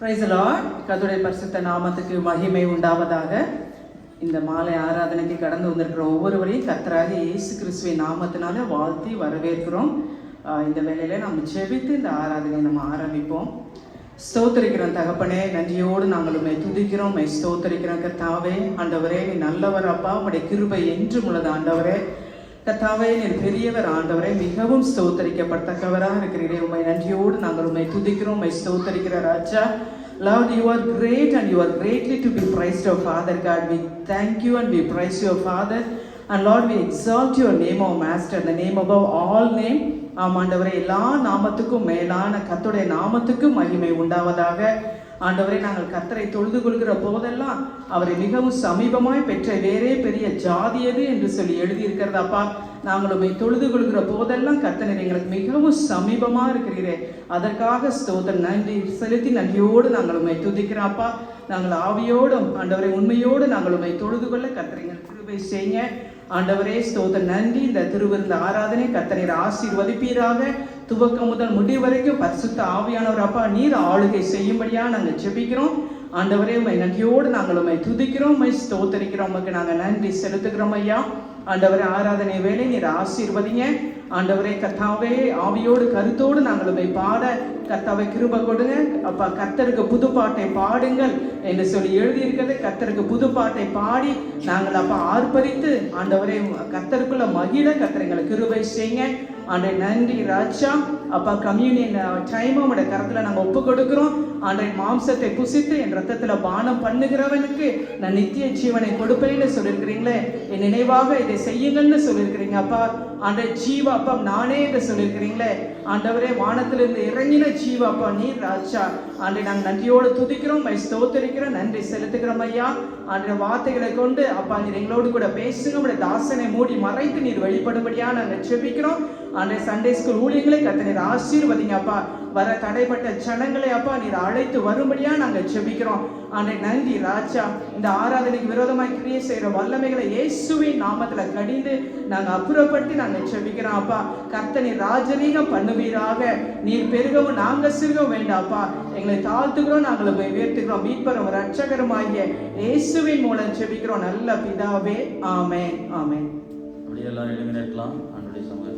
Praise the Lord. கர்த்தருடைய பரிசுத்த நாமத்துக்கு மகிமை உண்டாவதாக. இந்த மாலை ஆராதனைக்கு கடந்து வந்திருக்கிற ஒவ்வொருவரையும் கர்த்தராக இயேசு கிறிஸ்துவின் நாமத்தினால வாழ்த்தி வரவேற்கிறோம். இந்த வேளையில நம்ம ஜெபித்து இந்த ஆராதனையை நம்ம ஆரம்பிப்போம். ஸ்தோத்தரிக்கிறோம் தகப்பனே, நன்றியோடு நாங்கள் உண்மை துதிக்கிறோம், உண்மை ஸ்தோத்தரிக்கிறோம். கர்த்தாவே, ஆண்டவரே நீ நல்லவர் அப்பா, உம்முடைய கிருபை என்றும் உள்ளது ஆண்டவரே. கர்த்தாவே நீர் பெரியவர் ஆண்டவரே, மிகவும் ஸ்தோத்தரிக்கப்பட்டவராக இருக்கிறீரே. உண்மை நன்றியோடு நாங்கள் உண்மை துதிக்கிறோம், உண்மை ஸ்தோத்தரிக்கிற ராஜா. Lord, you are great and you are greatly to be praised, O Father God. We thank you and we praise you, Father. And Lord, we exalt your name, O Master, the name above all name. ஆண்டவரே, எல்லா நாமத்துக்கும் மேலான கர்த்தருடைய நாமத்துக்கு மகிமை உண்டாவதாக. ஆண்டவரே, நாங்கள் கர்த்தரை தொழுது கொள்கிற போதெல்லாம் அவரை மிகவும் சமீபமாய் பெற்ற வேறே பெரிய ஜாதி எது என்று சொல்லி எழுதியிருக்கிறதாப்பா. நாங்கள் உண்மை தொழுது கொள்கிற போதெல்லாம் கர்த்தர் எங்களுக்கு மிகவும் சமீபமாக இருக்கிறீரே, அதற்காக ஸ்தோத்திரம் நன்றி செலுத்தி நன்றியோடு நாங்கள் உண்மை துதிக்கிறாப்பா. நாங்கள் ஆவியோடும் ஆண்டவரை உண்மையோடு நாங்கள் உண்மை தொழுது கொள்ள கர்த்தர் எங்களுக்கு கிருபை செய்யுங்க ஆண்டவரே. ஸ்தோத்திரம் நன்றி. இந்த திருவிருந்த ஆராதனை கர்த்தர் ஆசீர்வதிப்பீராக. துவக்கம் முதல் முடிவு வரைக்கும் பரிசுத்த ஆவியானவர் அப்பா நீர் ஆளுகை செய்யும்படியா நாங்கள் ஜெபிக்கிறோம் ஆண்டவரே. உண்மை நன்றியோடு நாங்கள் உண்மை துதிக்கிறோம், உண்மை ஸ்தோத்தரிக்கிறோம். உமக்கு நாங்கள் நன்றி செலுத்துகிறோம் ஐயா. ஆண்டவரே, ஆராதனை வேலை நீர் ஆசீர்வதிங்க ஆண்டவரே. கர்த்தாவே, ஆவியோடு கருத்தோடு நாங்கள் உண்மை பாட கர்த்தாவை கிருபை கொடுங்க அப்பா. கர்த்தருக்கு புது பாட்டை பாடுங்கள் என்று சொல்லி எழுதியிருக்கிறது. கர்த்தருக்கு புது பாட்டை பாடி நாங்கள் அப்பா ஆர்ப்பரித்து ஆண்டவரே கர்த்தருக்குள்ள மகிழ கர்த்தர் எங்களை கிருபை செய்யுங்க ஆண்டே. நன்றி ராஜா அப்பா. கம்யூனியன் டைம் உடைய கரத்துல நாங்கள் ஒப்பு கொடுக்கிறோம் ஆண்டை. மாம்சத்தை புசித்து என் ரத்தத்துல பானம் பண்ணுகிறவனுக்கு நான் நித்திய ஜீவனை கொடுப்பேன்னு சொல்லியிருக்கிறீங்களே, என் நினைவாக இதை செய்யுங்கள்னு சொல்லியிருக்கிறீங்க அப்பா. ஆண்டை, ஜீவ அப்பா நானே என்று சொல்லியிருக்கிறீங்களே ஆண்டவரே. வானத்திலிருந்து இறங்கின ஜீவ அப்பா நீர் ராஜா ஆண்டை. நாங்கள் நன்றியோடு துதிக்கிறோம், ஸ்தோத்தரிக்கிறோம், நன்றி செலுத்துகிறோம் ஐயா. ஆண்ட வார்த்தைகளை கொண்டு அப்பா நீர் எங்களோடு கூட பேசுங்க. உடைய தாசனை மூடி மறைத்து நீர் வெளிப்படும்படியா நாங்கள் ஜெபிக்கிறோம் ஆண்டை. சண்டே ஸ்கூல் ஊழியர்களை கர்த்தர் நீர் ஆசீர்வதிங்க அப்பா. வர தடைப்பட்ட ஜனங்களை அப்பா நீர் அழைத்து வரும்படியா நாங்கள் ஜெபிக்கிறோம் ஆண்டை. நன்றி ராஜா. இந்த ஆராதனைக்கு விரோதமாய் கிரியை செய்கிற வல்லமைகளை இயேசுவின் நாமத்துல கடிந்து நாங்கள் அப்புறப்படுத்தி நாங்கள் ஜெபிக்கிறோம் அப்பா. கர்த்தர் நீர் ராஜரீகம் பண்ணுவீராக. நீர் பெருகவும் நாங்கள் சிறுகவும் வேண்டாப்பா. எங்களை தாழ்த்துக்கிறோம், நாங்கள் உயர்த்துகிறோம். மீட்பரும் ரட்சகருமாகிய இயேசுவின் மூலம் ஜெபிக்கிறோம் நல்ல பிதாவே, ஆமென் ஆமென். அப்படியே எல்லாம் எழுந்திருக்கலாம் ஆண்டுடைய சமூகத்தில்.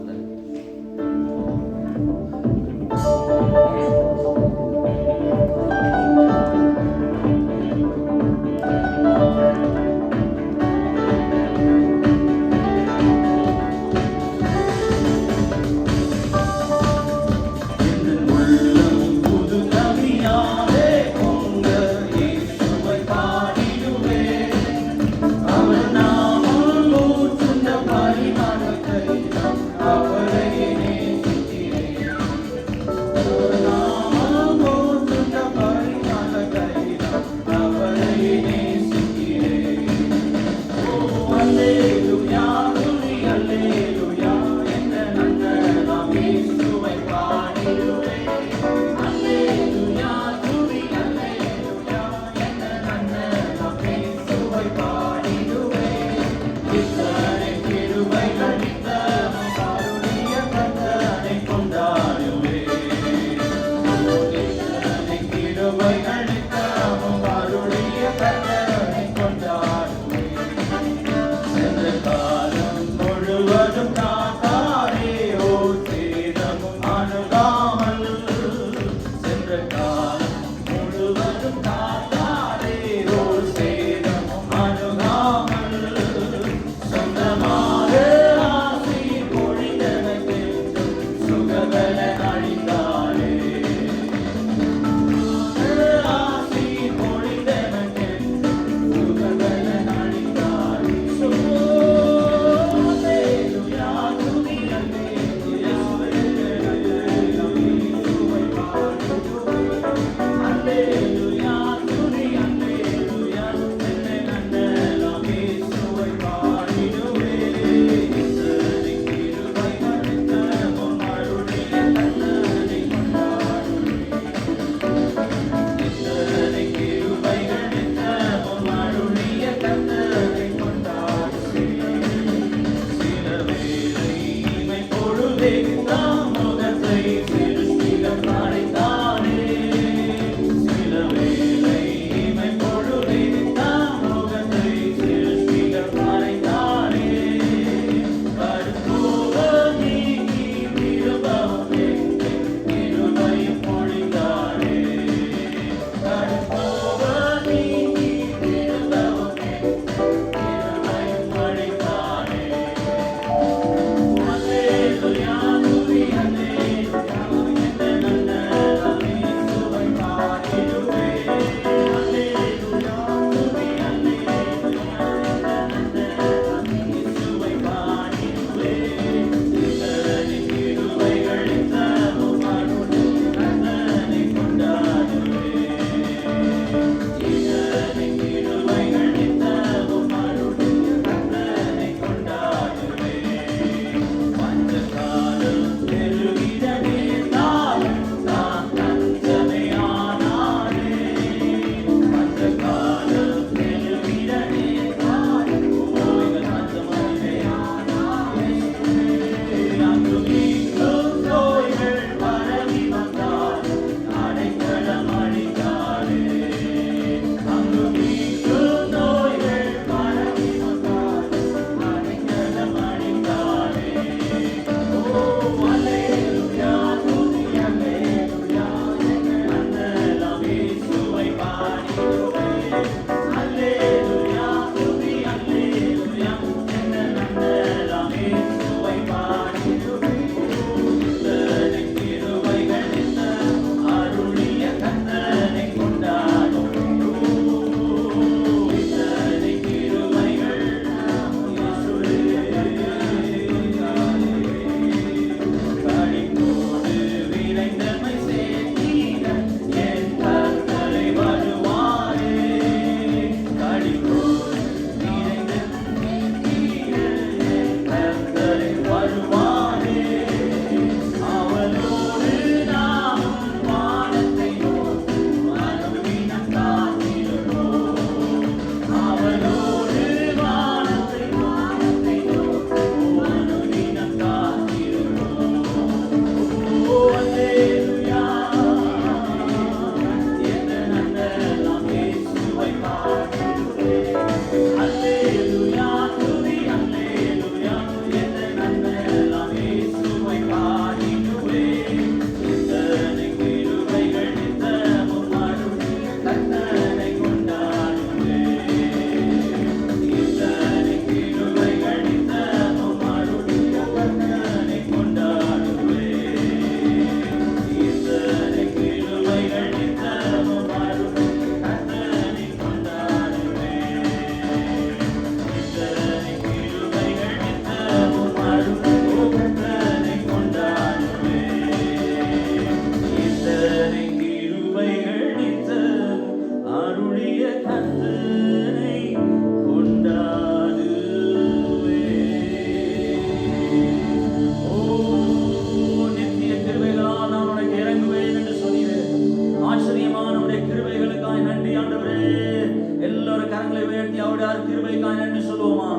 எல்லாரும் கிருபைக்காய் நன்றி சொல்லுவோமா?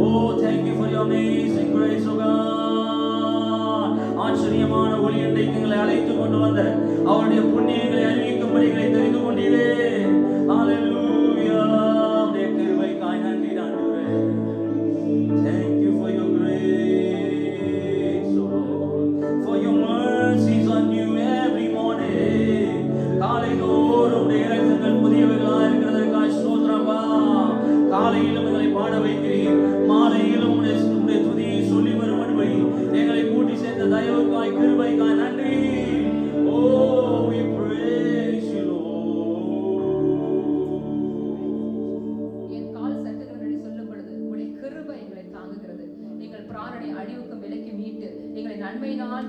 Oh, thank you for your amazing grace, oh God. ஆச்சரியமான ஊழியத்தை எங்களை அழைத்து கொண்டு வந்த அவருடைய புண்ணியங்களை அறிவிக்கும்படி எங்களை தெரிந்து கொண்டீரே. Hallelujah. உம்முடைய கிருபைக்காய் நன்றி ஆண்டவரே. Thank you for your grace, oh Lord. For your mercies are new every morning. காலைதோறும் உம்முடைய இரக்கங்கள் புதியவைகளாக இருக்கிறதற்காக ஸ்தோத்திரப்பா. காலையிலும் எங்களை பாட வைக்கிறீர், மாலையிலும் உம்முடைய துதியை சொல்லி வரும்படி எங்களை கூட்டி சேர்ந்த தயவுக்காய் கிருபைக்காய் நன்றி. Oh, we praise you, Lord. என் கால் சட்டுகள் சொல்லும் பொழுது உடைய கிருபை எங்களை தாங்குகிறது. எங்கள் பிராணனை அழிவுக்கும் விலக்கி மீட்டு எங்களை நன்மையினால்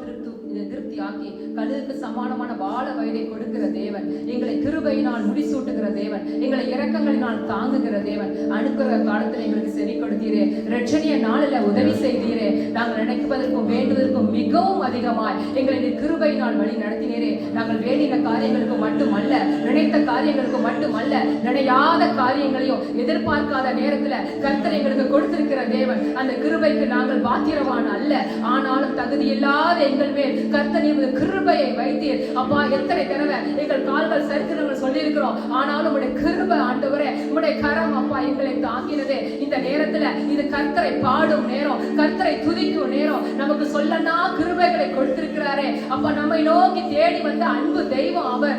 திருப்தியாக்கி கழுகுக்கு சமானமான வாழ வயதை கொடுக்கிற தேவன், எங்களை கிருபையினால் முடிசூட்டுகிற தேவன், எங்களை இரக்கங்களினால் தாங்குகிற தேவன். அனுப்புகிற காலத்தில் எங்களுக்கு செவி கொடுத்தீரே, இரட்சணிய நாளில் உதவி செய்தீரே. நாங்கள் நினைப்பதற்கும் வேண்டுவதற்கும் மிகவும் அதிகமாய் எங்களை கிருபையினால் வழி நடத்தினீரே. நாங்கள் வேண்டின காரியங்களுக்கு மட்டுமல்ல, நினைத்த காரியங்களுக்கு மட்டுமல்ல, நினையாத காரியங்களையும் எதிர்பார்க்காத நேரத்துல கர்த்தர் எங்களுக்கு கொடுத்திருக்கிற தேவன். அந்த கிருபைக்கு நாங்கள் பாத்திரவான் அல்ல, ஆனாலும் தகுதி இல்லாத எங்கள் மேல் கர்த்தர் கிருபையை வைத்தீர். அப்பா, எத்தனை தடவை எங்கள் கால்கள் சரித்திரங்கள் சொல்லி இருக்கிறோம், ஆனாலும் உடைய கிருபை ஆண்டவரே, உடைய கரம் அப்பா எங்களை தாங்கினதே. இந்த நேரத்துல இது கர்த்தரை பாடும் நேரம், கர்த்தரை துதிக்கும் நேரம். நமக்கு சொல்லனா கிருபைகளை கொடுத்திருக்கிறாரே அப்பா. நம்மை நோக்கி தேடி வந்த அன்பு தெய்வம் அவர்.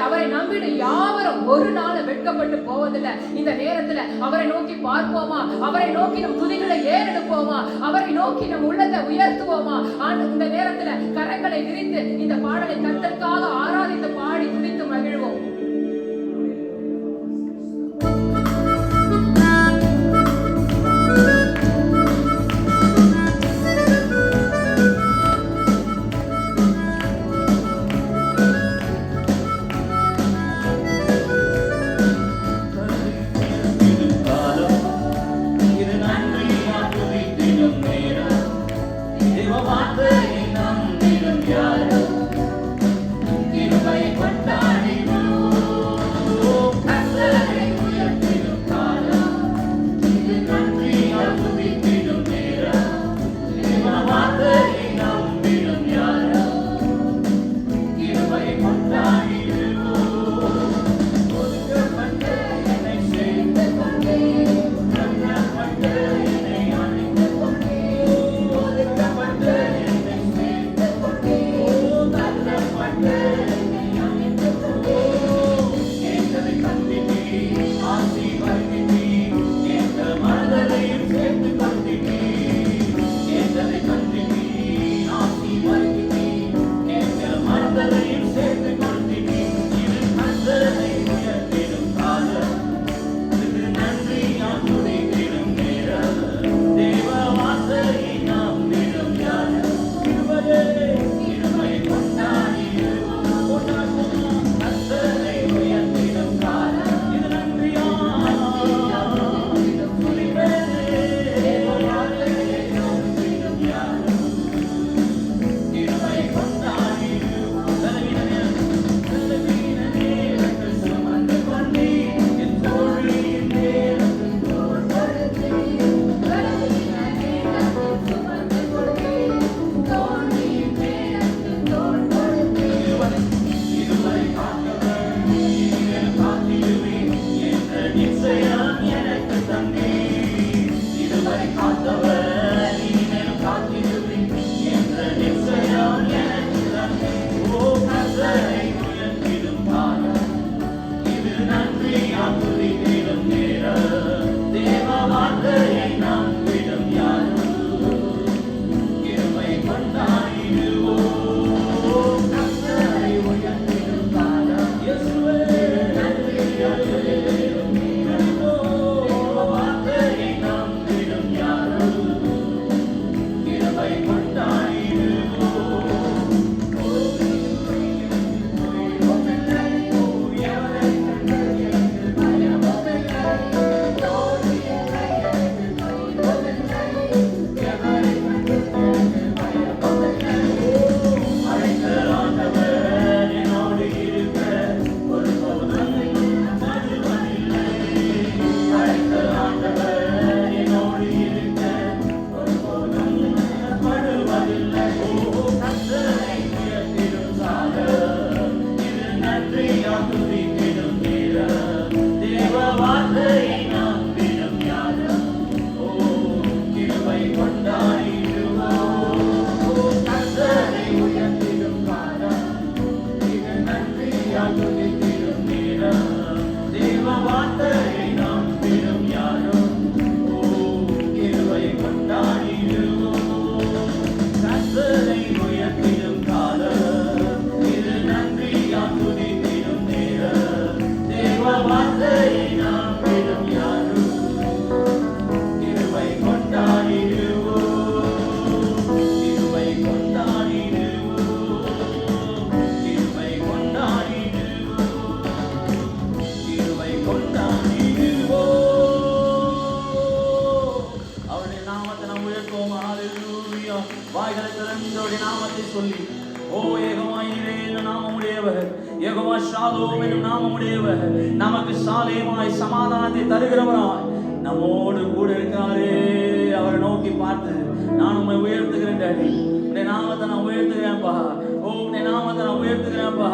அவரை நம்பிட யாவரும் ஒரு நாள் வெட்கப்பட்டு போவதில்லை. இந்த நேரத்துல அவரை நோக்கி பார்ப்போமா? அவரை நோக்கி நம் துதிகளை ஏறெடுப்போமா? அவரை நோக்கி நம் உள்ளத்தை உயர்த்துவோமா? இந்த நேரத்துல கரங்களை விரித்து இந்த பாடலை கர்த்தருக்காக ஆராதித்து பாடி துதித்து மகிழ்வோம். நன்றியால் துதித்திடும் நேரம். தேவ வார்த்தையை நம்பிடும் யாரும் ஓ கிருபை கொண்டாடிடுவோம். ஓ கர்த்தரை உயர்த்திடும் காலம் இது நன்றியால் துதித்திடும் நேரம். தேவ வார்த்தையை நம்பிடும் யாரும் ஓ கிருபை கொண்டாடிடுவோம். கர்த்தரை உயர்த்திடும் காலம் இது நன்றியால் துதித்திடும் நேரம். தேவ வார்த்தையை நம்பிடும் யாரும் கிருபை கொண்டாடிடுவோம். கிருபை கொண்டாடிடுவோம். கிருபை கொண்டாடிடுவோம். கிருபை கொண்டாடிடுவோம். அவருடைய நாமத்தை நாம் உயர்த்துவோம். ஹalleluya. வாய்களை திறந்து அவருடைய நாமத்தை சொல்லி ஓ யெகோவா நீரே இந்த நாமமுடையவர். யெகோவா ஷாலோம் என்னும் நாமமுடையவர். நமக்கு சாலேமாய் சமாதானத்தை தருகிறவராய் நம்மோடு கூட இருக்காரே. அவரை நோக்கி பார்த்து நான் உம்மை உயர்த்துகிறேன் டாடி. உம்முடைய நாமத்தை நான் உயர்த்துகிறேன்ப்பா. ஓ உம்முடைய நாமத்தை நான் உயர்த்துகிறேன்ப்பா.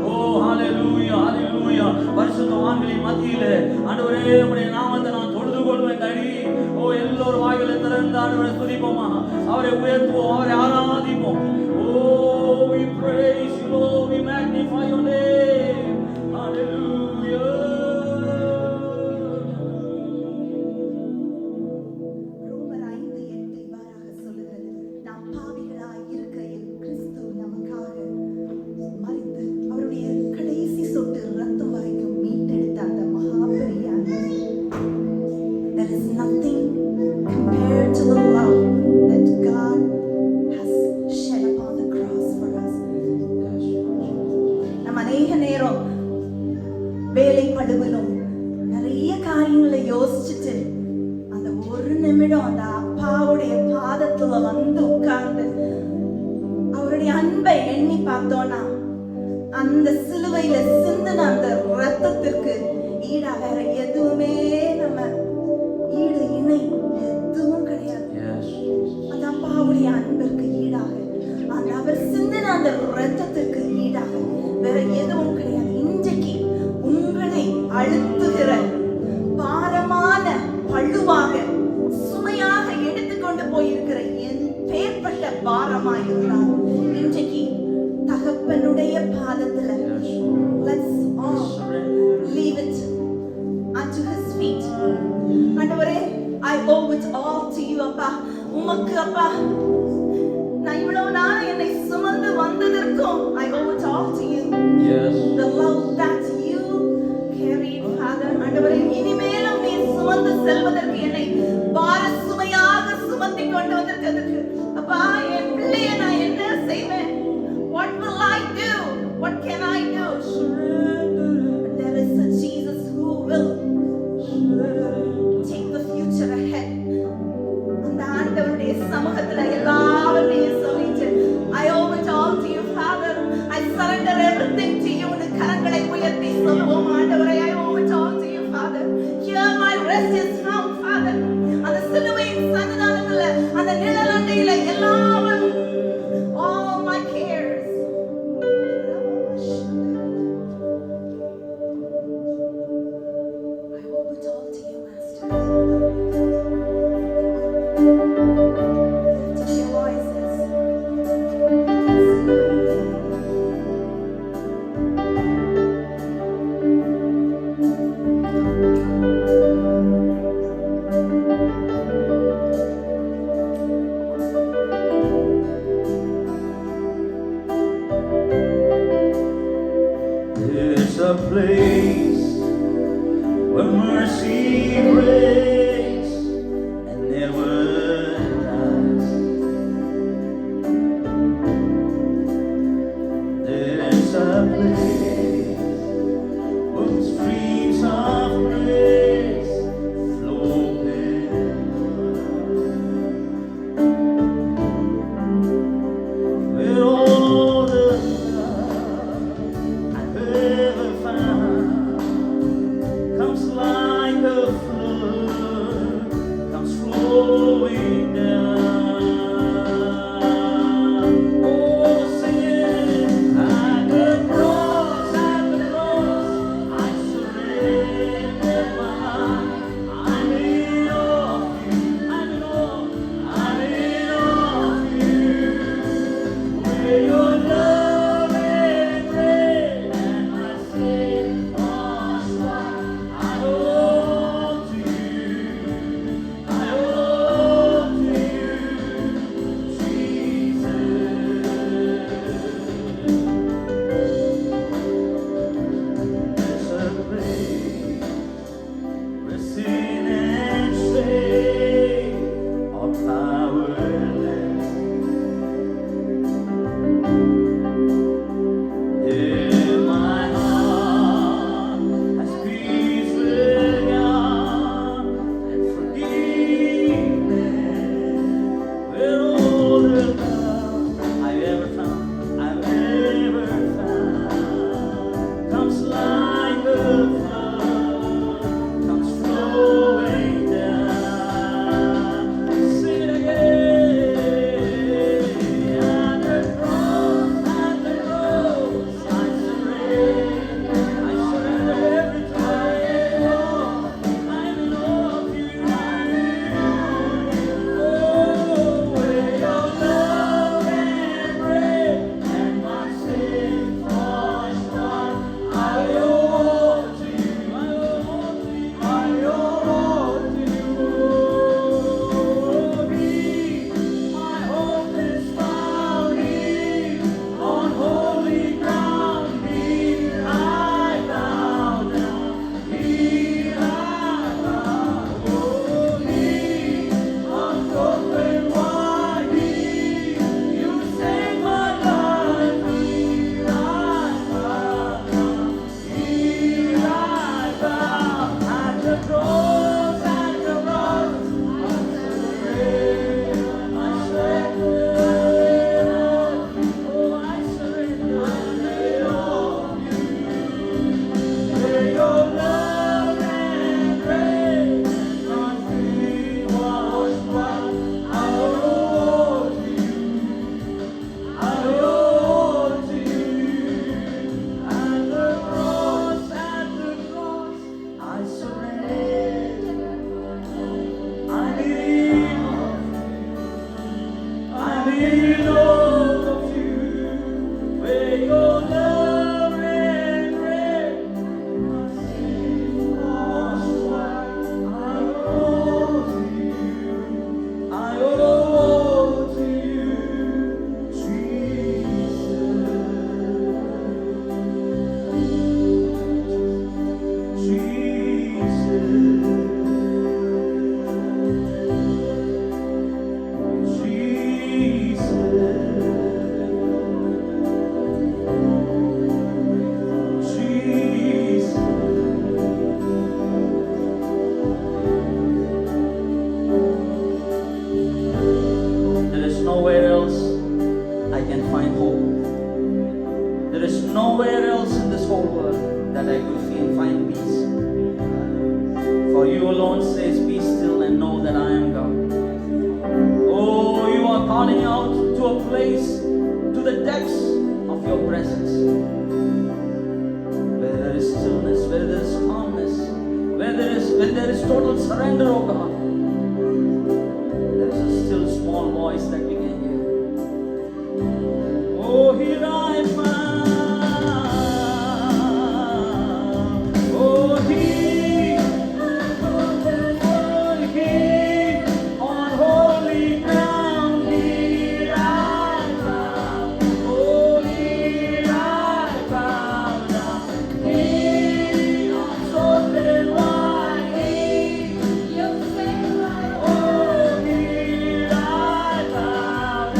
ஓ ஹalleluya ஹalleluya. பரிசுத்தவான்களின் மத்தியிலே ஆண்டவரே உம்முடைய நாமத்தை நான் தொழுது கொள்வேன் டாடி. ஓ எல்லோரும் வாய்களை திறந்து ஆண்டவரை துதிப்போமா, அவரை உயர்த்துவோம், அவரை ஆராதிப்போம். Oh, we praise you, Lord, we magnify your name. Hallelujah. ரோமர் 5:8 இவ்வாறாக சொல்லுகிறது, நாம் பாவிகளாய் இருக்கையில் கிறிஸ்து நமக்காக மரித்து அவருடைய கடைசி சொட்டு ரத்தம் வரைக்கும் மீட்டெடுத்த அந்த மகாபெரிய அன்பு. There is nothing compared to the love that God has shed upon the cross for us. நம்ம அநேக நேரம் வேலை பளுவிலும் நிறைய காரியங்களை யோசிச்சுட்டு அந்த ஒரு நிமிடம் அந்த அப்பாவுடைய பாதத்துல வந்து உட்கார்ந்து அவருடைய அன்பை எண்ணி பார்த்தோம்னா அந்த சிலுவையில சிந்தின அந்த ரத்தத்திற்கு ஈடா வேற எதுவுமே நம்ம ஈடு இணை எதுவும் கிடையாது. Yes. அந்த அப்பாவுடைய அன்பிற்கு ஈடாக அந்த அவர் சிந்தின அந்த ரத்தத்திற்கு ஈடாக வேற எதுவும் கிடையாது. இன்றைக்கு உங்களை அழுத்துகிற பாரமான பழுவாக சுமையாக எடுத்துக்கொண்டு போயிருக்கிற என் பேர்பட்ட பாரமாய் இருந்தால் இன்றைக்கு தகப்பனுடைய பாதத்துல let's all leave it unto his feet. ஆண்டவரே, I owe it all to you அப்பா. உமக்கு அப்பா நான் இவ்வளவு நாள் என்னை சுமந்து வந்ததற்கும் I owe it all to you. Yes. The love that you carried, Father. ஆண்டவரே, இனிமேலும் நீ சுமந்து செல்வதற்கு என்னை பார சுமையாக சுமத்தி கொண்டு வந்திருக்கிறதுக்கு அப்பா என் பிள்ளையை நான் என்ன செய்வேன்? What will I do? What can I do? But there is a Jesus who will take the future ahead. அந்த ஆண்டவருடைய சமூகத்துல எல்லாவற்றையும் சொல்லிட்டு I owe it all to you, Father. I surrender everything to you. உன் கரங்களை உயர்த்தி சொல்லுவோம், ஆண்டவரே, I owe it all to you, Father. Here my rest is found, Father. அந்த சிலுவையின் சன்னிதானத்துல அந்த நிழலண்டையில எல்லாவரும் all my cares. I owe it all to you, Master. Lift your voices. There's a place where mercy reigns and never dies. There's a place where streams of grace flow where all the love I've ever found comes like a flood. nowhere else in this whole world that I could find peace. For you alone says, be still and know that I am God. Oh, you are calling out to a place, to the depths of your presence, where there is stillness, where there is calmness, when there is total surrender, oh God. There is a still small voice that we can hear. Oh, here I am. Oh, He on holy ground. Here I found. Oh, here I found. He on solid rock. You say right. Oh, here I found.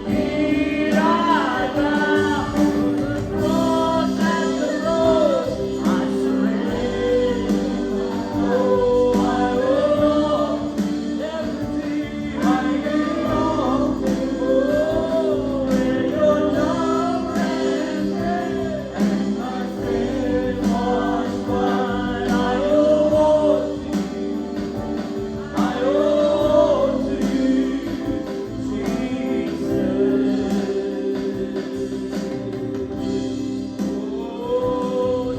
Here I found. The cross and the rose, I surrender. Oh, I will everything I give up. Oh, where your love and my faith was wide. I owe to you. I owe to you, Jesus. Oh,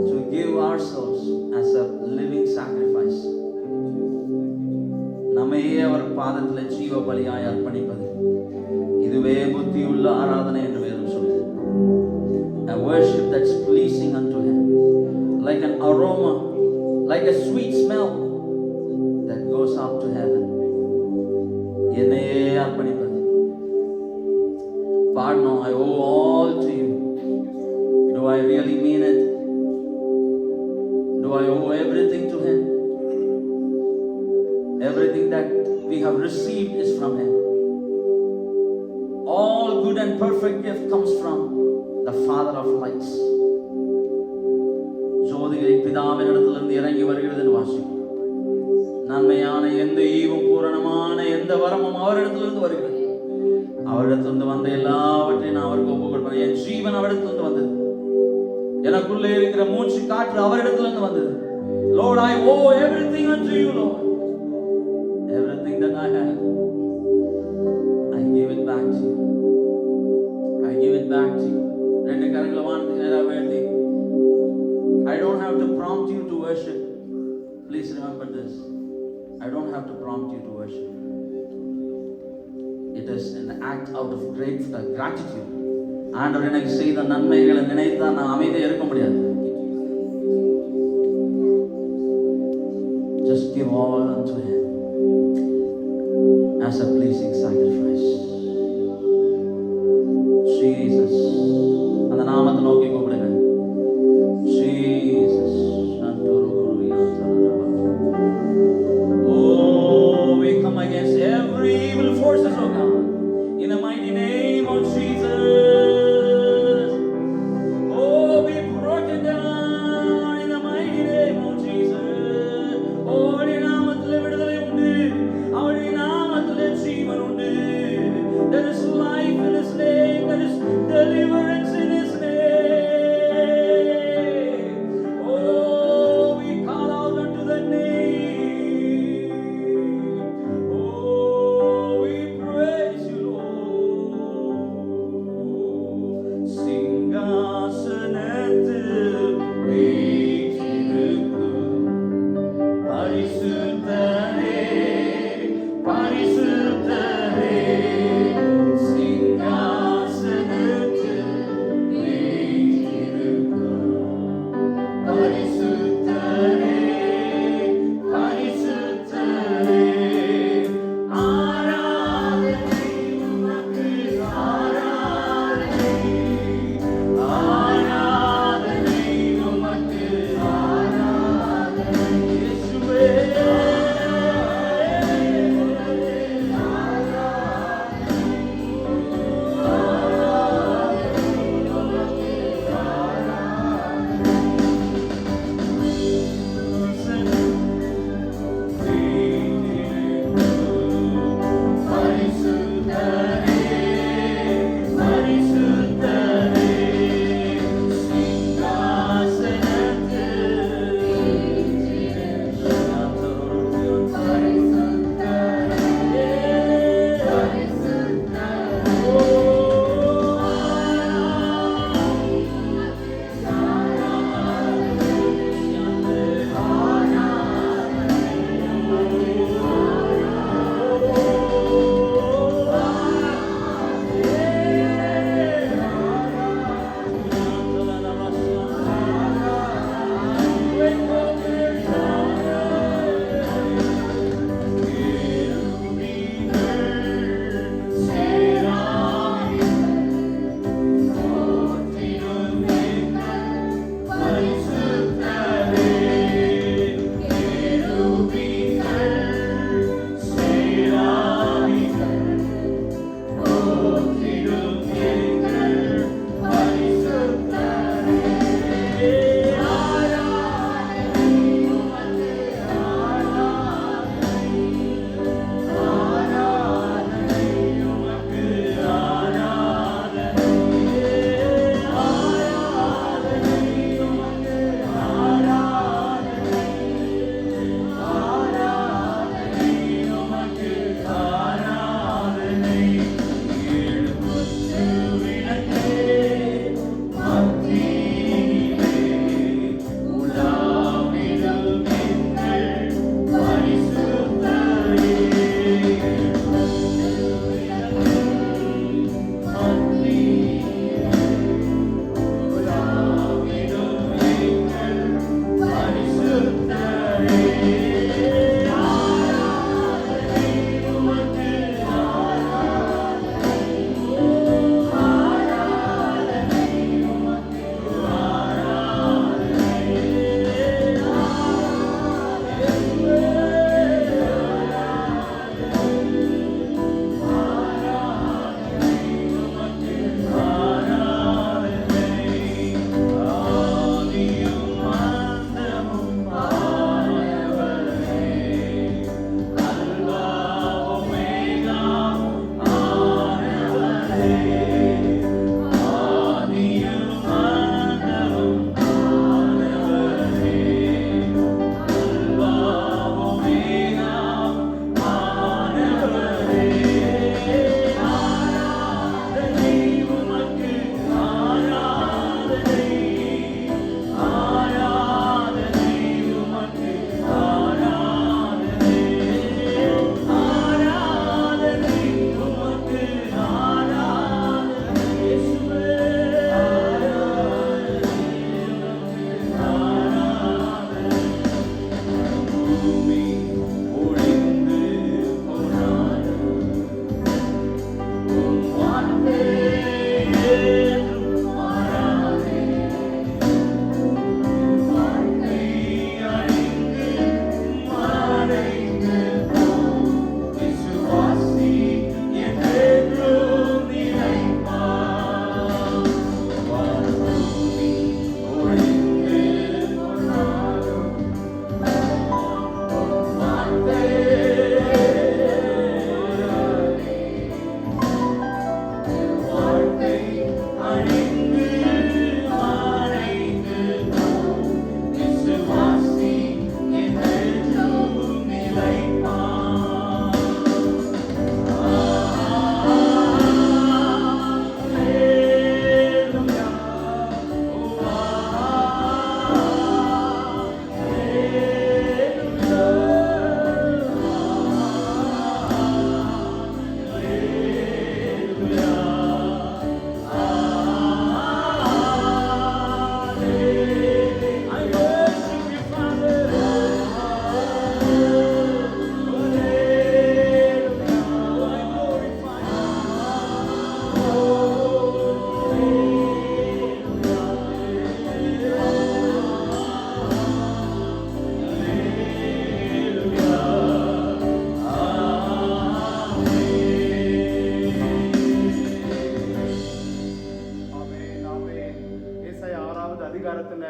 to give ourselves as a living sacrifice. நம்மையே அவர் பாதத்தில் ஜீவ பலியாய் அர்ப்பணிப்பது, இதுவே புத்தியுள்ள ஆராதனை என்று வேதம் சொல்லுது. A worship that's pleasing unto Him, like an aroma, like a sweet smell that goes up to heaven. என்னையே அர்ப்பணிப்பது. பாடணும், I owe all to you. Do I really mean it? Do I owe everything to Him? Everything that we have received is from Him. All good and perfect gift comes from the Father of lights. ஜோதிகளின் பிதாவினிடத்திலிருந்து இறங்கி வருகிறது என்று வாசிக்கிறோம். நன்மையான எந்த ஈவும் பூரணமான எந்த வரமும் அவரிடத்திலிருந்து வருகிறது. அவரிடத்திலிருந்து வந்த எல்லாவற்றையும் நான் அவருக்கு ஒப்புக் கொடுப்பேன். என் ஜீவன் அவரிடத்திலிருந்து வந்தது. எனக்குள்ளே இருக்கிற மூச்சு காற்று அவரிடத்திலிருந்து வந்தது. Lord, I owe everything unto you, Lord. Everything that I have, I give it back to you. I give it back to you. ரெண்டு கரங்களை வானத்துக்கு நேராக உயர்த்தி, I don't have to prompt you to worship. Please remember this. I don't have to prompt you to worship. It is an act out of great gratitude. ஆண்டவர் எனக்கு செய்த நன்மைகளை நினைத்தா நான் அமைதியாக இருக்க முடியாது. Just give all unto Him as a pleasing sacrifice. Jesus, அந்த நாமத்தை நோக்கி கூப்பிடுங்க. Jesus. Oh, we come against every evil forces, oh God, in the mighty name of Jesus. Oh, be broken down in the mighty name of Jesus. Oh, அவருடைய நாமத்திலே விடுதலை உண்டு, அவருடைய நாமத்திலே ஜீவன் உண்டு. அதிகாரத்துல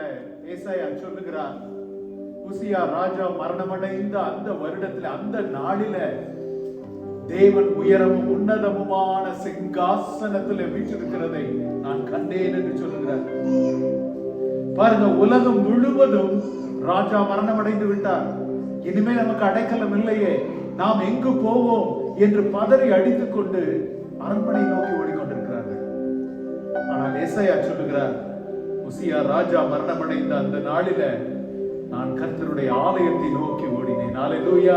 ஏசாயா சொல்லுகிறார், உசியா ராஜா மரணமடைந்த அந்த வருடத்துல, அந்த நாளில தேவன் உயரமும் உன்னதமுமான சிங்காசனத்துல வீற்றிருக்கிறதை நான் கண்டேன் என்று சொல்லுகிறார். பாருங்க, உலகம் முழுவதும் ராஜா மரணமடைந்து விட்டார், இனிமே நமக்கு அடைக்கலம் இல்லையே, நாம் எங்கு போவோம் என்று பதறி அடித்துக் கொண்டு அரண்மனை நோக்கி ஓடிக்கொண்டிருக்கிறார்கள். ஆனால் ஏசாயா சொல்லுகிறார், உசியா ராஜா மரணமடைந்த அந்த நாளில நான் கர்த்தருடைய ஆலயத்தை நோக்கி ஓடினேன். அல்லேலூயா.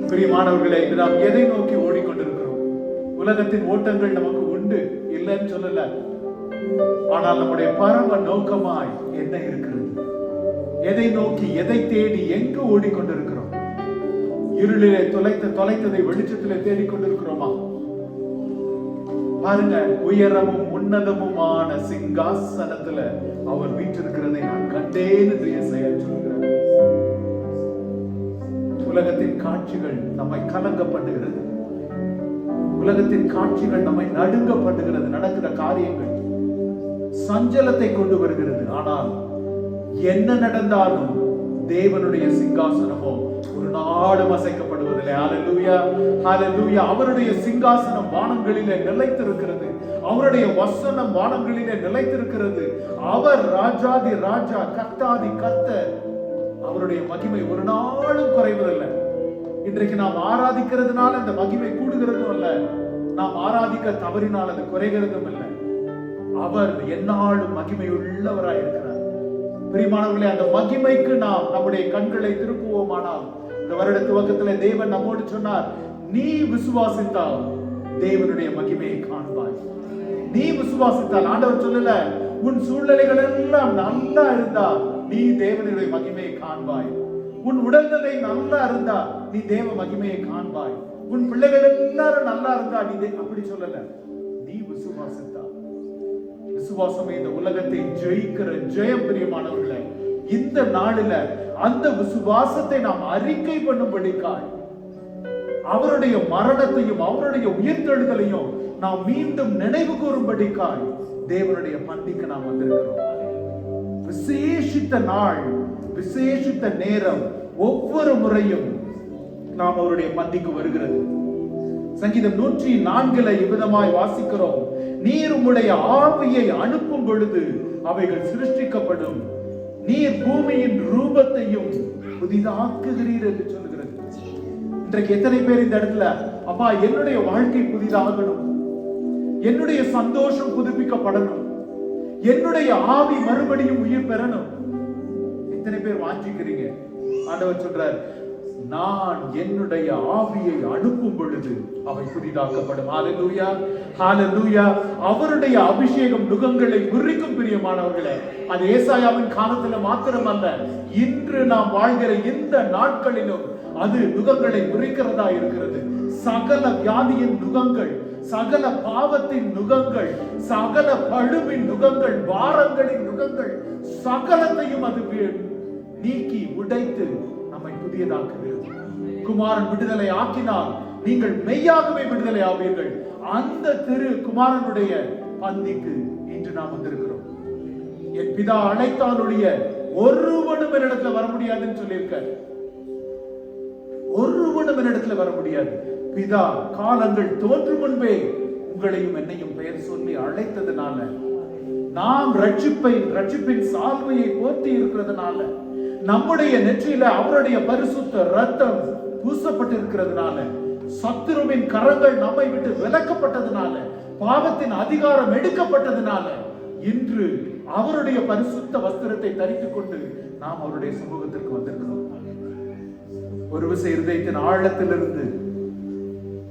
பிரியமானவர்களே, நாம் எதை நோக்கி ஓடிக்கொண்டிருக்கிறோம்? உலகத்தின் ஓட்டங்கள் நமக்கு உண்டு, இல்லைன்னு சொல்லல. ஆனால் நம்முடைய பரம நோக்கமாய் என்ன இருக்கிறது? எதை நோக்கி, எதை தேடி, எங்கு ஓடிக்கொண்டிருக்கிறோம்? இருளிலே தொலைத்ததை வெளிச்சத்திலே தேடிக்கொண்டிருக்கிறோமா? பாருங்க, உயரமும் உன்னதமுமான சிங்காசனத்துல அவர் வீற்றிருக்கிறதை நான் கண்டேன் என்று ஏசாயா சொல்கிறார். உலகத்தின் காட்சிகள் நம்மை கலங்க பண்ணுகிறது, உலகத்தின் காட்சிகள் நம்மை நடுங்க பண்ணுகிறது, நடக்கிற காரியங்கள் சஞ்சலத்தை கொண்டு வருகிறது. ஆனால் என்ன நடந்தாலும் தேவனுடைய சிங்காசனமோ ஒரு நாளும் அசைக்கப்படுவதில்லை. ஹல்லேலூயா, ஹல்லேலூயா. அவருடைய சிங்காசனம் வானங்களிலே நிலைத்திருக்கிறது, அவருடைய வசனம் வானங்களிலே நிலைத்திருக்கிறது. அவர் ராஜாதி ராஜா, கர்த்தாதி கர்த்தர். அவருடைய மகிமை ஒரு நாளும் குறைவதில்லை. இன்றைக்கு நாம் ஆராதிக்கிறதுனால அந்த மகிமை கூடுகிறதும் அல்ல, நாம் ஆராதிக்க தவறினால் அது குறைகிறதும் இல்லை. அவர் எந்நாளும் மகிமை உள்ளவராய் இருக்கிறார். பிரியமானவர்களே, அந்த மகிமைக்கு நாம் நம்முடைய கண்களை திருப்புவோமானால், இந்த வருட துவக்கத்திலே தேவன் நம்மோடு சொன்னார், நீ விசுவாசித்தால் தேவனுடைய மகிமையை காண்பாய். நீ விசுவாசித்தால், ஆண்டவர் சொல்லல உன் சூழ்நிலைகள் எல்லாம் நல்லா இருந்தா நீ தேவனுடைய மகிமையை காண்பாய். உன் உடல்நிலை நல்லா இருந்தா நீ தேவ மகிமையை காண்பாய். உன் பிள்ளைகள் எல்லாரும் நல்லா இருந்தா நீ அப்படி சொல்லல, நீ விசுவாசித்தால். விசுவாசமே இந்த உலகத்தை ஜெயிக்கிற ஜெயம். பிரியமானவர்களே, இந்த நாளில அந்த விசுவாசத்தை நாம் அறிக்கை பண்ணும்படிக்காய், அவருடைய மரணத்தையும் அவருடைய உயிர்த்தெழுதலையும் நாம் மீண்டும் நினைவு கூறும்படிக்காய் தேவனுடைய பந்திக்கு நாம் வந்திருக்கிறோம். விசேஷித்த நாள், விசேஷித்த நேரம், ஒவ்வொரு முறையும் நாம் அவருடைய பந்திக்கு வருகிறது. சங்கீதம் 104 இவ்விதமாய் வாசிக்கிறோம், நீர் உம்முடைய ஆவியை அனுப்பும் பொழுது அவைகள் சிருஷ்டிக்கப்படும், நீர் பூமியின் ரூபத்தையும் புதிதாக்குகிறீர் என்று சொல்லுகிறது. இன்றைக்கு எத்தனை பேர் இந்த இடத்துல, அப்பா என்னுடைய வாழ்க்கை புதிதாகணும், என்னுடைய சந்தோஷம் புதுப்பிக்கப்படணும், என்னுடைய ஆவி மறுபடியும் உயிர் பெறணும், எத்தனை பேர் வாஞ்சிக்கிறீங்க? ஆண்டவர் சொல்றார், நான் என்னுடைய ஆவியை அனுப்பும் பொழுது அவை புதிதாக்கப்படும். ஹல்லேலூயா, ஹல்லேலூயா. அவருடைய அபிஷேகம் நுகங்களை முறிக்கும். பிரியமானவர்களே, அது ஏசாயாவின் காலத்துல மாத்திரமல்ல, இன்று நாம் வாழ்கிற இந்த நாட்களிலும் அது நுகங்களை முறிக்கிறதா இருக்கிறது. சகல வியாதியின் நுகங்கள், சகல பாவத்தின் நுகங்கள், சகல பழுவின் நுகங்கள், வாரங்களின் நுகங்கள், சகலத்தையும் அது நீக்கி உடைத்து நம்மை புதியதாக்குகிறது. குமாரன் விடுதலை ஆக்கினால் நீங்கள் மெய்யாகவே விடுதலை ஆவீர்கள். அந்த திரு குமாரனுடைய பந்திக்கு இன்று நாம் வந்திருக்கிறோம். என் பிதா அழைத்தாலுடைய ஒருவனும் என்னிடத்துல வர முடியாதுன்னு சொல்லியிருக்க. ஒருவனும் என்னிடத்துல வர முடியாது. பிதா காலங்கள் தோன்றும் முன்பே உங்களையும் என்னையும் பெயர் சொல்லி அழைத்ததுனால, நாம் ரட்சிப்பின் சால்வையை போர்த்தி இருக்கிறதுனால, நம்முடைய நெற்றியில அவருடைய பரிசுத்த ரத்தம் பூசப்பட்டிருக்கிறதுனால, சத்துருவின் கரங்கள் நம்மை விட்டு விலக்கப்பட்டதுனால, பாவத்தின் அதிகாரம் எடுக்கப்பட்டதுனால, இன்று அவருடைய பரிசுத்த வஸ்திரத்தை தரித்துக் கொண்டு நாம் அவருடைய சமூகத்திற்கு வந்திருக்கிறோம். ஒரு விசை இருதயத்தின் ஆழத்திலிருந்து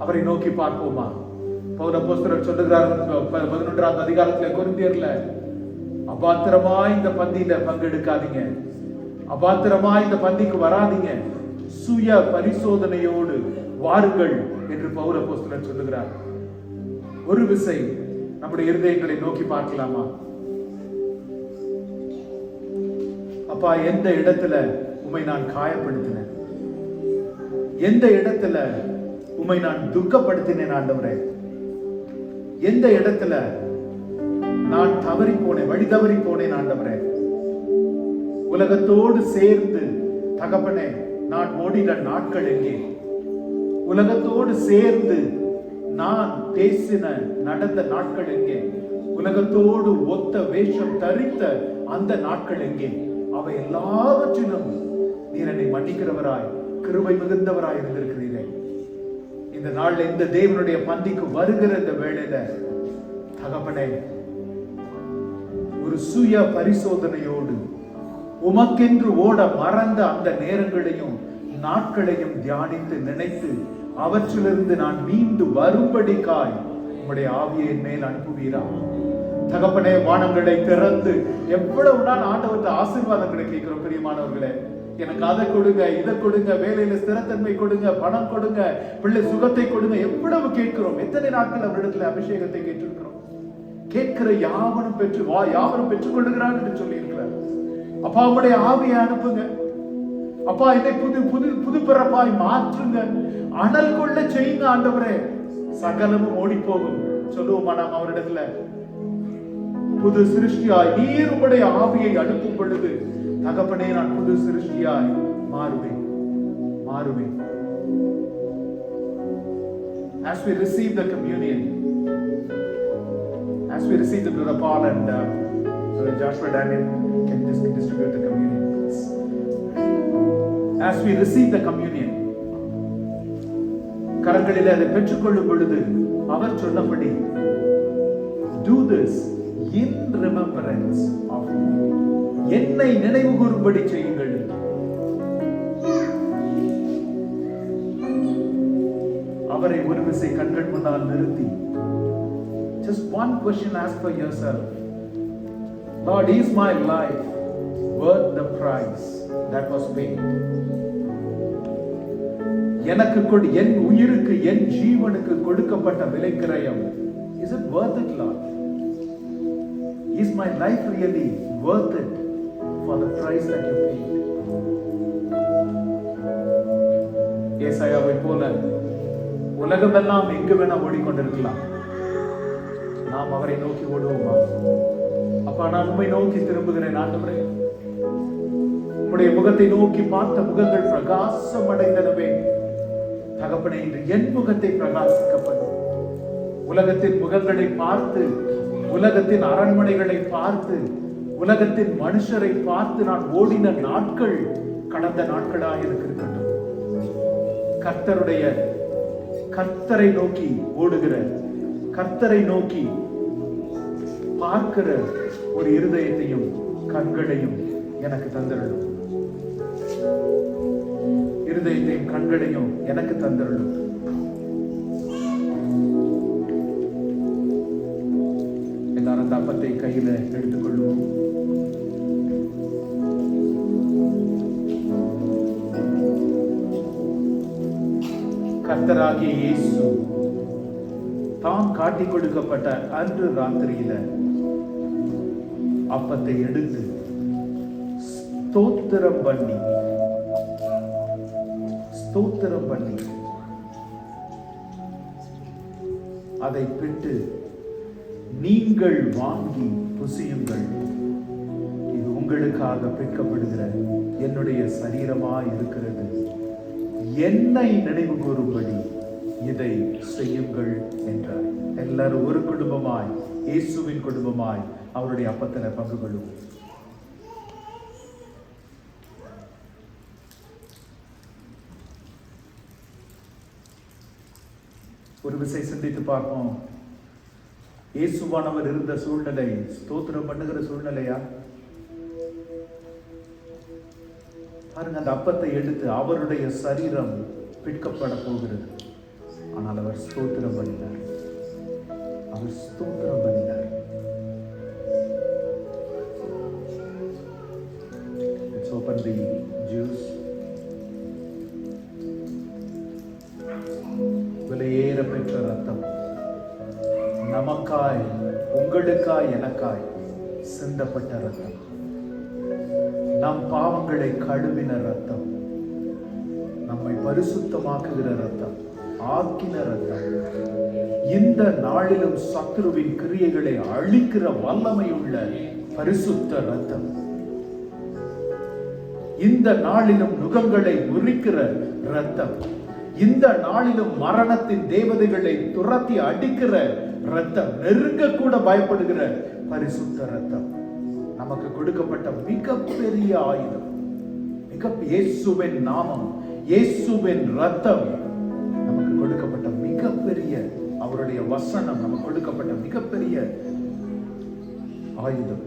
அவரை நோக்கி பார்ப்போமா? பவுல் அப்போஸ்தலர் சொல்லுகிறார் 11ஆம் அதிகாரத்திலே கொரிந்தியர்ல, அபாத்திரமா இந்த பந்தியில பங்கெடுக்காதீங்க, அபாத்திரமா இந்த பந்திக்கு வராதீங்க, சுய பரிசோதனையோடு வாருங்கள் என்று பவுல் அப்போஸ்தலர் சொல்லுகிறார். ஒரு விசை நம்முடைய இருதயங்களை நோக்கி பார்க்கலாமா? அப்பா, எந்த இடத்துல உம்மை நான் காயப்படுத்தினேன்? எந்த இடத்துல உம்மை நான் துக்கப்படுத்தினேன் ஆண்டவரே? எந்த இடத்துல நான் தவறி போனேன், வழி தவறி போனேன் ஆண்டவரே? உலகத்தோடு சேர்ந்து தகப்பனே நான் ஓடின நாட்கள் எங்கே? உலகத்தோடு சேர்ந்து நான் பேசின நடந்த நாட்கள் எங்கே? உலகத்தோடு ஒத்த வேஷம் தரித்த அந்த நாட்கள் எங்கே? அவை எல்லாவற்றிலும் நீர் என்னை மன்னிக்கிறவராய் கிருபை மிகுந்தவராய் இருந்திருக்கிறீரே. இந்த நாள்ல இந்த தேவனுடைய பந்திக்கு வருகிற இந்த வேளையில தகப்பனே ஒரு சுய பரிசோதனையோடு உமக்கென்று ஓட மறந்த அந்த நேரங்களையும் நாட்களையும் தியானித்து நினைத்து அவற்றிலிருந்து நான் மீண்டு வரும்படிக்காய் உம்முடைய ஆவியை மேல் அனுப்புவீரா? தகப்பனே, வானங்களை திறந்து எவ்வளவு நாள் ஆண்டவர்கிட்ட ஆசீர்வாதங்களை கேட்கிறோம். பிரியமானவர்களே, எனக்கு அதை கொடுங்க, இதை கொடுங்க, வேலையில ஸ்திரத்தன்மை கொடுங்க, பணம் கொடுங்க, பிள்ளை சுகத்தை கொடுங்க, எவ்வளவு கேட்கிறோம். எத்தனை நாட்கள் அவரிடத்துல அபிஷேகத்தை கேட்டிருக்கிறோம். கேட்கிற யாவரும் பெற்றுக் கொள்ளுகிறான் என்று சொல்லி இருக்கிறார். அப்பா, உங்களுடைய ஆவியை அனுப்புங்க. அப்பா, இதை புது பிறப்பாய் மாற்றுங்க. அனல் கொள்ள செய்யுங்க ஆண்டவரே. சகலமும் ஓடி போகும் சொல்லுவோமா நாம் அவரிடத்துல? புது சிருஷ்டியாய் நீர் உங்களுடைய ஆவியை அனுப்பும் பொழுது தகப்பனே, நான் புது சிருஷ்டியாய் மாறுவேன். As we receive the communion, as we receive the Brother Paul and Joshua Daniel can distribute the communion, please. As we receive the communion, கரங்களில் அதை பெற்றுக்கொள்ளும் பொழுது அவர் சொன்னபடி do this in remembrance of me. என்னை நினைவு கூறும்படி செய்யுங்கள். அவரை ஒரு விசை கண்கள் முன்னால் நிறுத்தி just one question ask for yourself. Lord, is my life worth the price that was paid? எனக்கு என் உயிருக்கு என் ஜீவனுக்கு கொடுக்கப்பட்ட விலைக்கிரயம், is it worth it, Lord? Is my life really worth it for the price that you paid? ஏசாயாவை போல உலகமெல்லாம் எங்கு வேணா ஓடிக்கொண்டிருக்கலாம், நாம் அவரை நோக்கி ஓடுவோமா? அப்பா, நான் உம்மை நோக்கி திரும்புகிறேன் ஆண்டவரே. உம்முடைய முகத்தை நோக்கி பார்த்த முகங்கள் பிரகாசம் அடைந்தனவே. தகப்பனே, இன்று என் முகத்தை பிரகாசிக்கப்படும். உலகத்தின் முகங்களை பார்த்து, உலகத்தின் அரண்மனைகளை பார்த்து, உலகத்தின் மனுஷரை பார்த்து நான் ஓடின நாட்கள் கடந்த நாட்களாக எனக்கு இருக்கட்டும். கர்த்தரை நோக்கி ஓடுகிற, கர்த்தரை நோக்கி பார்க்கிற ஒரு இருதயத்தையும் கண்களையும் எனக்கு தந்தருளும். இருதயத்தையும் கண்களையும் எனக்கு தந்தருளும். எல்லாரும் அந்த அப்பத்தை கையில எடுத்துக்கொள்வோம். கர்த்தராகிய இயேசு தாம் காட்டிக் கொடுக்கப்பட்ட அன்று ராத்திரியில அப்பத்தை எடுத்து ஸ்தோத்திரம் பண்ணி அதை பிட்டு, நீங்கள் வாங்கி புசியுங்கள், இது உங்களுக்காக பிற்கப்படுகிற என்னுடைய சரீரமாய் இருக்கிறது, என்னை நினைவு கூறும்படி இதை செய்யுங்கள் என்றார். எல்லாரும் ஒரு குடும்பமாய், இயேசுவின் குடும்பமாய் அவருடைய அப்பத்தில் பங்கு கொள்ளும். ஒரு விசை சிந்தித்து பார்ப்போம். இயேசுவானவர் இருந்த சூழ்நிலை ஸ்தோத்திரம் பண்ணுகிற சூழ்நிலையா? பாருங்க, அந்த அப்பத்தை எடுத்து அவருடைய சரீரம் பிற்கப்பட போகிறது. ஆனால் அவர் ஸ்தோத்திரம் பண்ணினார். Let's open the juice. விலையேற பெற்ற ரத்தம், நமக்காய், உங்களுக்காய், எனக்காய் சிந்தப்பட்ட ரத்தம், நம் பாவங்களை கழுவின ரத்தம், நம்மை பரிசுத்தமாக்குகிற ரத்தம், ஆக்கின ரத்தம், இந்த நாளிலும் சத்துருவின் கிரியைகளை அழிக்கிற வல்லமையுள்ள பரிசுத்த ரத்தம். இந்த நாளிலும் நுகங்களை முறிக்கிற இரத்தம், இந்த நாளிலும் மரணத்தின் தேவதைகளை துரத்தி அடிக்கிற இரத்தம், நெருங்க கூட பயப்படுகிற பரிசுத்த இரத்தம், நமக்கு கொடுக்கப்பட்ட மிகப்பெரிய ஆயுதம். இயேசுவின் நாமம், இயேசுவின் இரத்தம் நமக்கு கொடுக்கப்பட்ட மிகப்பெரிய, அவருடைய வசனம் நமக்கு கொடுக்கப்பட்ட மிகப்பெரிய ஆயுதம்.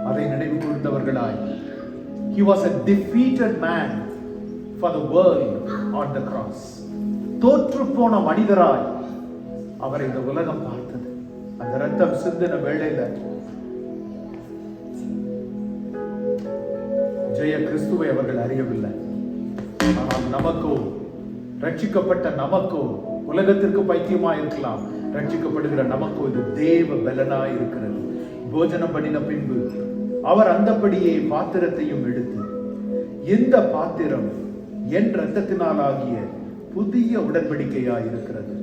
அதை நினைவு கூர்ந்தவர்களாய், he was a defeated man for the world on the cross. தோற்று போன மனிதராய் அவரை இந்த உலகம் பார்த்தது. அந்த இரத்தம் சிந்தின வேளையில ஜெய கிறிஸ்துவை அவர்கள் அறியவில்லை. ஆனால் நமக்கோ, ரட்சிக்கப்பட்ட நமக்கோ, உலகத்திற்கு பைத்தியமா இருக்கலாம், ரட்சிக்கப்படுகிற நமக்கோ இது தேவ பலனாய் இருக்கிறது. போஜனம் பண்ணின பின்பு அவர் அந்தபடியே பாத்திரத்தையும் எடுத்து, இந்த பாத்திரம் என் இரத்தத்தினால் ஆகிய புதிய உடன்படிக்கையாய் இருக்கிறது,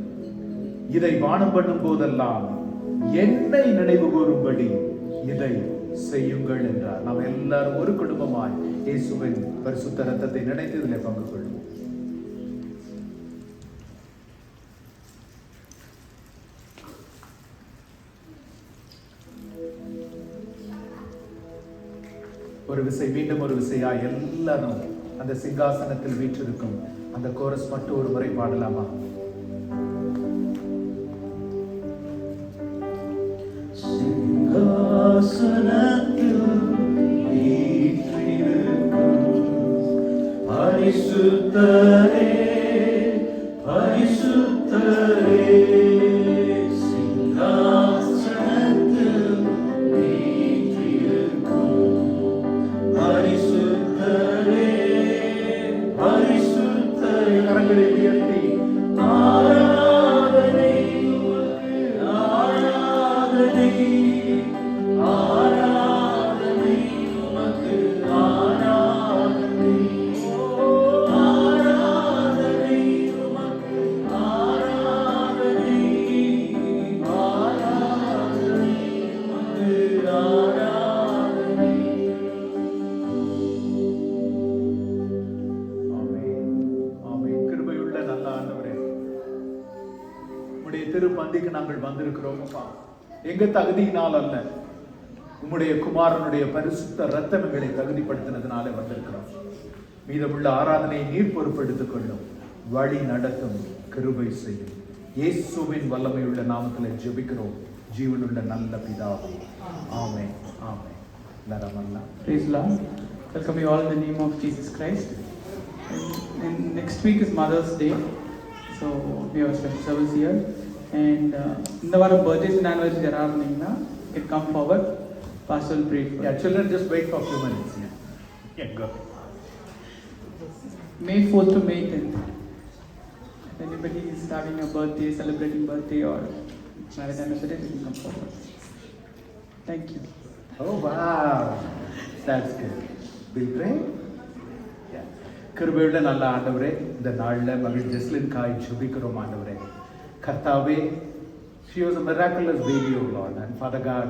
இதை பானம் பண்ணும் போதெல்லாம் என்னை நினைவு கூறும்படி இதை செய்யுங்கள் என்றார். நாம் எல்லாரும் ஒரு குடும்பமாய் இயேசுவின் பரிசுத்த இரத்தத்தை நினைத்து இதில் பங்கு கொள்வோம். ஒரு விசை, மீண்டும் ஒரு விசையா எல்லாரும் அந்த சிங்காசனத்தில் வீற்றிருக்கும் அந்த கோரஸ் மட்டும் ஒரு முறை பாடலாமா? சிங்காசனத்தில் வீற்றிருக்கும் பரிசுத்தரே, பரிசுத்தரே, சிங்காசனத்தில் வீற்றிருக்கும் பரிசுத்தரே, பரிசுத்தரே, கரங்களை உயர்த்தி ஆராதனை உமக்கு, ஆராதனை, ஆராதனை உமக்கு, ஆராதனை, ஆராதனை உமக்கு, ஆராதனை, ஆராதனை உமக்கு, ஆராதனை. ஆமென், ஆமென். கிருபையுள்ள நல்ல ஆண்டவரே, உம்முடைய திருப்பந்திக்கு நாங்கள் வந்திருக்கிறோம் அப்பா. எங்க தகுதியினால் அல்ல, உம்முடைய குமாரனுடைய பரிசுத்த இரத்தம் எங்களை தகுதிப்படுத்தினதுனாலே வந்திருக்கிறோம். மீதமுள்ள ஆராதனையை நீர் பொறுப்பெடுத்துக் கொள்ளும், வழி நடத்தும், கிருபை செய்யும். இயேசுவின் வல்லமையுள்ள நாமத்தில் ஜெபிக்கிறோம் ஜீவனுள்ள நல்ல பிதாவே. ஆமென், ஆமென். நரமல்லா. Praise Lord. Welcome you all in the name of Jesus Christ. And next week is Mother's Day, so we have a special service here. And in the birthdays and anniversaries there are you can come forward. Pastor will pray for Yeah, you. children, just wait for a few minutes. Yeah, go. May 4th to May 10th. If anybody is having a birthday, celebrating birthday or marriage anniversary, you can come forward. Thank you. Oh wow, that's good. We'll pray. Yeah. கிருபையுள்ள நல்ல ஆண்டவரே, இந்த நாள்ல மகள் Jesline காய் ஜெபிக்கிறோம் ஆண்டவரே. கர்த்தாவே, she was a miraculous baby, oh Lord, and Father God,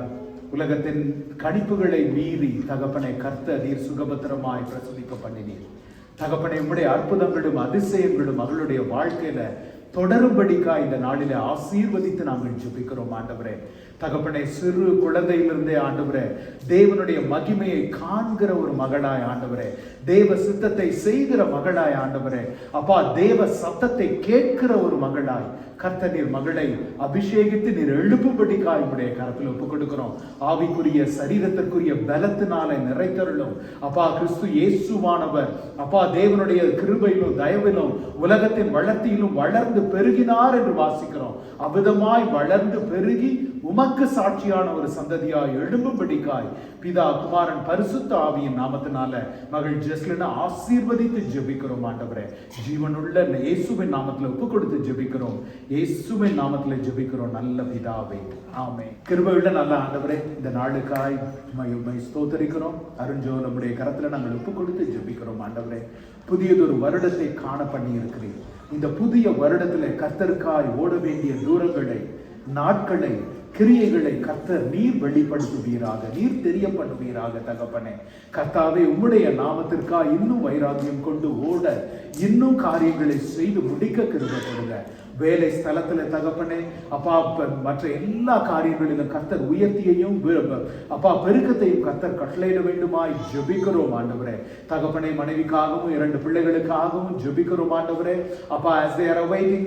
உலகத்தின் கணிப்புகளை மீறி தகப்பனை கர்த்தர் நீர் சுகபத்திரமாய் பிரசவிக்க பண்ணினீர். தகப்பனை உம்முடைய அற்புதங்களும் அதிசயங்களும் அவளுடைய வாழ்க்கையில தொடரும்படிக்கா இந்த நாளிலே ஆசீர்வதித்து நாங்கள் ஜெபிக்கிறோம் ஆண்டவரே. தகப்பனை சிறு குழந்தையிலிருந்தே ஆண்டவரே தேவனுடைய மகிமையை காண்கிற ஒரு மகளாய் ஆண்டவரே, தேவ சித்தத்தை செய்கிற மகளாய் ஆண்டவரே, அப்பா தேவ சத்தத்தை கேட்கிற ஒரு மகளாய் கர்த்தர் நீர் மகளை அபிஷேகித்து நீர் எழுப்பும்படிக்காய் உடைய கரத்தில் ஒப்புக் கொடுக்கிறோம். ஆவிக்குரிய சரீரத்திற்குரிய பலத்தினாலே நிறைத்தருளும் அப்பா. கிறிஸ்து இயேசுவானவர் அப்பா தேவனுடைய கிருபையிலும் தயவிலும் உலகத்தின் வளர்த்தியிலும் வளர்ந்து பெருகினார் என்று வாசிக்கிறோம். அவ்விதமாய் வளர்ந்து பெருகி உமக்கு சாட்சியான ஒரு சந்ததியாய் எழும்பும்படிக்காய் பிதா குமாரன் பரிசுத்த ஆவியின் நாமத்தினால மகள் ஜெஸ்லினை ஆசீர்வதித்து ஜெபிக்கிறோம் ஆண்டவரே. ஜீவனுள்ள இயேசுவின் நாமத்தில் ஒப்பு கொடுத்து ஜெபிக்கிறோம். இயேசுவின் நாமத்தில் ஜெபிக்கிறோம் நல்ல பிதாவே, ஆமென். கிருபையுள்ள நல்ல ஆண்டவரே, இந்த நாளுக்காய் உம்மை ஸ்தோத்திரிக்கிறோம். அருஞ்சோ நம்முடைய கரத்துல நாங்கள் ஒப்பு கொடுத்து ஜெபிக்கிறோம் ஆண்டவரே. புதியதொரு வருடத்தை காண பண்ணி இருக்கிறேன். இந்த புதிய வருடத்திலே கர்த்தருக்காய் ஓட வேண்டிய தூரங்களை, நாட்களை, கிரியைகளை கர்த்தர் நீர் வெளிப்படுத்துவீராக, நீர் தெரியப்படுவீராக தகப்பனே. கர்த்தாவே, உம்முடைய நாமத்திற்காக இன்னும் வைராக்கியம் கொண்டு ஓட, இன்னும் காரியங்களை செய்து முடிக்க கிருபை கொடுங்க. வேலை ஸ்தலத்துல தகப்பனே அப்பா, மற்ற எல்லா காரியங்களிலும் கர்த்தர் உயர்த்தியையும் அப்பா பெருக்கத்தையும் கர்த்தர் கட்டளையிட வேண்டுமாய் ஜெபிக்கிறோம் ஆண்டவரே. தகப்பனே, மனைவிக்காகவும் 2 பிள்ளைகளுக்காகவும் ஜெபிக்கிறோம் ஆண்டவரே. அப்பா, as they are awaiting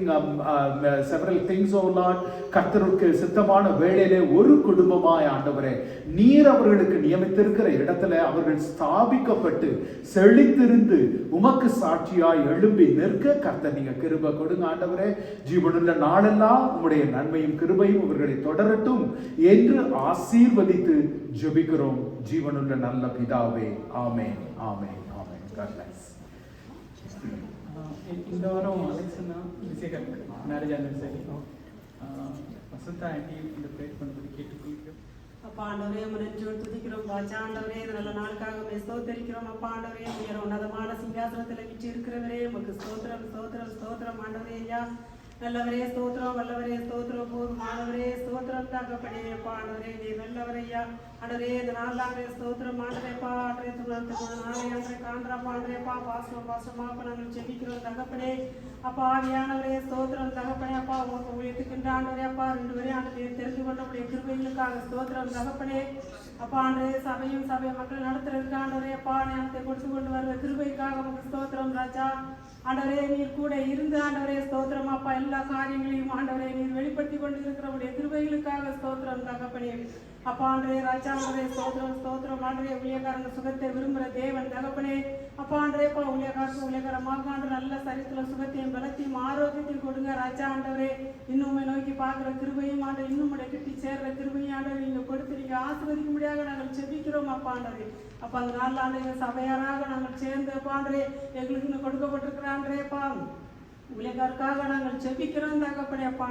several things, oh Lord, கர்த்தருக்கு சித்தமான வேளையிலே ஒரு குடும்பமாய் ஆண்டவரே நீர் அவர்களுக்கு நியமித்திருக்கிற இடத்துல அவர்கள் ஸ்தாபிக்கப்பட்டு செழித்திருந்து உமக்கு சாட்சியாய் எழும்பி நிற்க கர்த்தர் நீங்க கிருபை கொடுங்க ஆண்டவரே. ஜீவனுள்ள நாளெல்லாம் உம்முடைய நன்மையும் கிருபையும் இவர்களை தொடரட்டும் என்று ஆசீர்வதித்து ஜெபிக்கிறோம் ஜீவனுள்ள நல்ல பிதாவே. ஆமென், ஆமென், ஆமென். God bless. இந்த வாரம் அலெக்சன்னா விசேகருக்கு மேரேஜ் ஆனிவர்சரி. வசந்தா ஆண்டி இந்த ப்ரேயர் பண்ணுறது கேட்டுக்கொள்கிறோம். அப்பா ஆண்டவரே, நன்றியோடு துதிக்கிறோம் ராஜா. ஆண்டவரே, இந்த நல்ல நாளுக்காக ஸ்தோத்தரிக்கிறோம். அப்பா ஆண்டவரே, உயர உன்னதமான சிங்காசனத்தில் வீச்சு இருக்கிறவரே உமக்கு ஸ்தோத்திரம், ஸ்தோத்திரம், ஸ்தோத்திரம். ஆண்டவரே ஐயா நல்லவரே ஸ்தோத்திரம், வல்லவரே ஸ்தோத்திரம், பூர்வமானவரே ஸ்தோத்திரம். தகப்பனே அப்பா ஆண்டவரே, நீ நல்லவரையா ஆண்டவரே. இந்த நாளாக ஸ்தோத்திரம் ஆண்டவரேப்பா. ஆண்டவரே துணர்த்துக்கு நாளை ஆண்டவரே காண்றப்பா ஆண்டவரேப்பா பாசமாக நாங்கள் ஜெபிக்கிறோம் தகப்பனே. அப்பா ஆவியானவரே ஸ்தோத்திரம் தகப்பனே. அப்பா உமக்கு ஊழியத்துக்கின்ற ஆண்டவரே அப்பா 2 பேரையும் ஆண்டவரே தெரிந்து கொண்டபடிய கிருபைகளுக்காக ஸ்தோத்திரம் தகப்பனே. அப்பா ஆண்டவரே, சபை மக்கள் நடத்துறதுக்கு ஆண்டவரே அப்பா ஞானத்தை கொடுத்து கொண்டு வருவ கிருபைக்காக உமக்கு ஸ்தோத்திரம் ராஜா. ஆண்டவரே, நீர் கூட இருந்து ஆண்டவரே ஸ்தோத்திரம் அப்பா எல்லா காரியங்களையும் ஆண்டவரே நீர் வெளிப்படுத்தி கொண்டு இருக்கிறவருடைய கிருபைகளுக்காக ஸ்தோத்திரம் தகப்பனே. அப்பா ஆண்டவரே ராஜா ஆண்டவரே ஸ்தோத்திரம், ஸ்தோத்திரம். ஆண்டவரே, ஊழியக்காரங்க சுகத்தை விரும்புகிற தேவன் தகப்பனே. அப்பா ஆண்டவரேப்பா ஊழியக்காரமாக ஆண்டு நல்ல சரித்திர சுகத்தையும் பலத்தையும் ஆரோக்கியத்தையும் கொடுங்க ராஜா. ஆண்டவரே, இன்னும் நோக்கி பார்க்குற கிருபையும் ஆண்டவர் இன்னும் கிட்டி சேர்ற கிருபையும் ஆண்டவர் நீங்க கொடுத்து நீங்க ஆசீர்வதிக்க முடியாத நாங்கள் செபிக்கிறோம் அப்பா ஆண்டவரே. அப்ப அந்த 4 ஆண்டுகள் சபையாராக நாங்கள் சேர்ந்து அப்பா ஆண்டவரே எங்களுக்கு இன்னும் கொடுக்கப்பட்டிருக்கிற ஆண்டவரேப்பா ஊழியக்காருக்காக நாங்கள் செபிக்கிறோம் தகப்பனே. அப்பா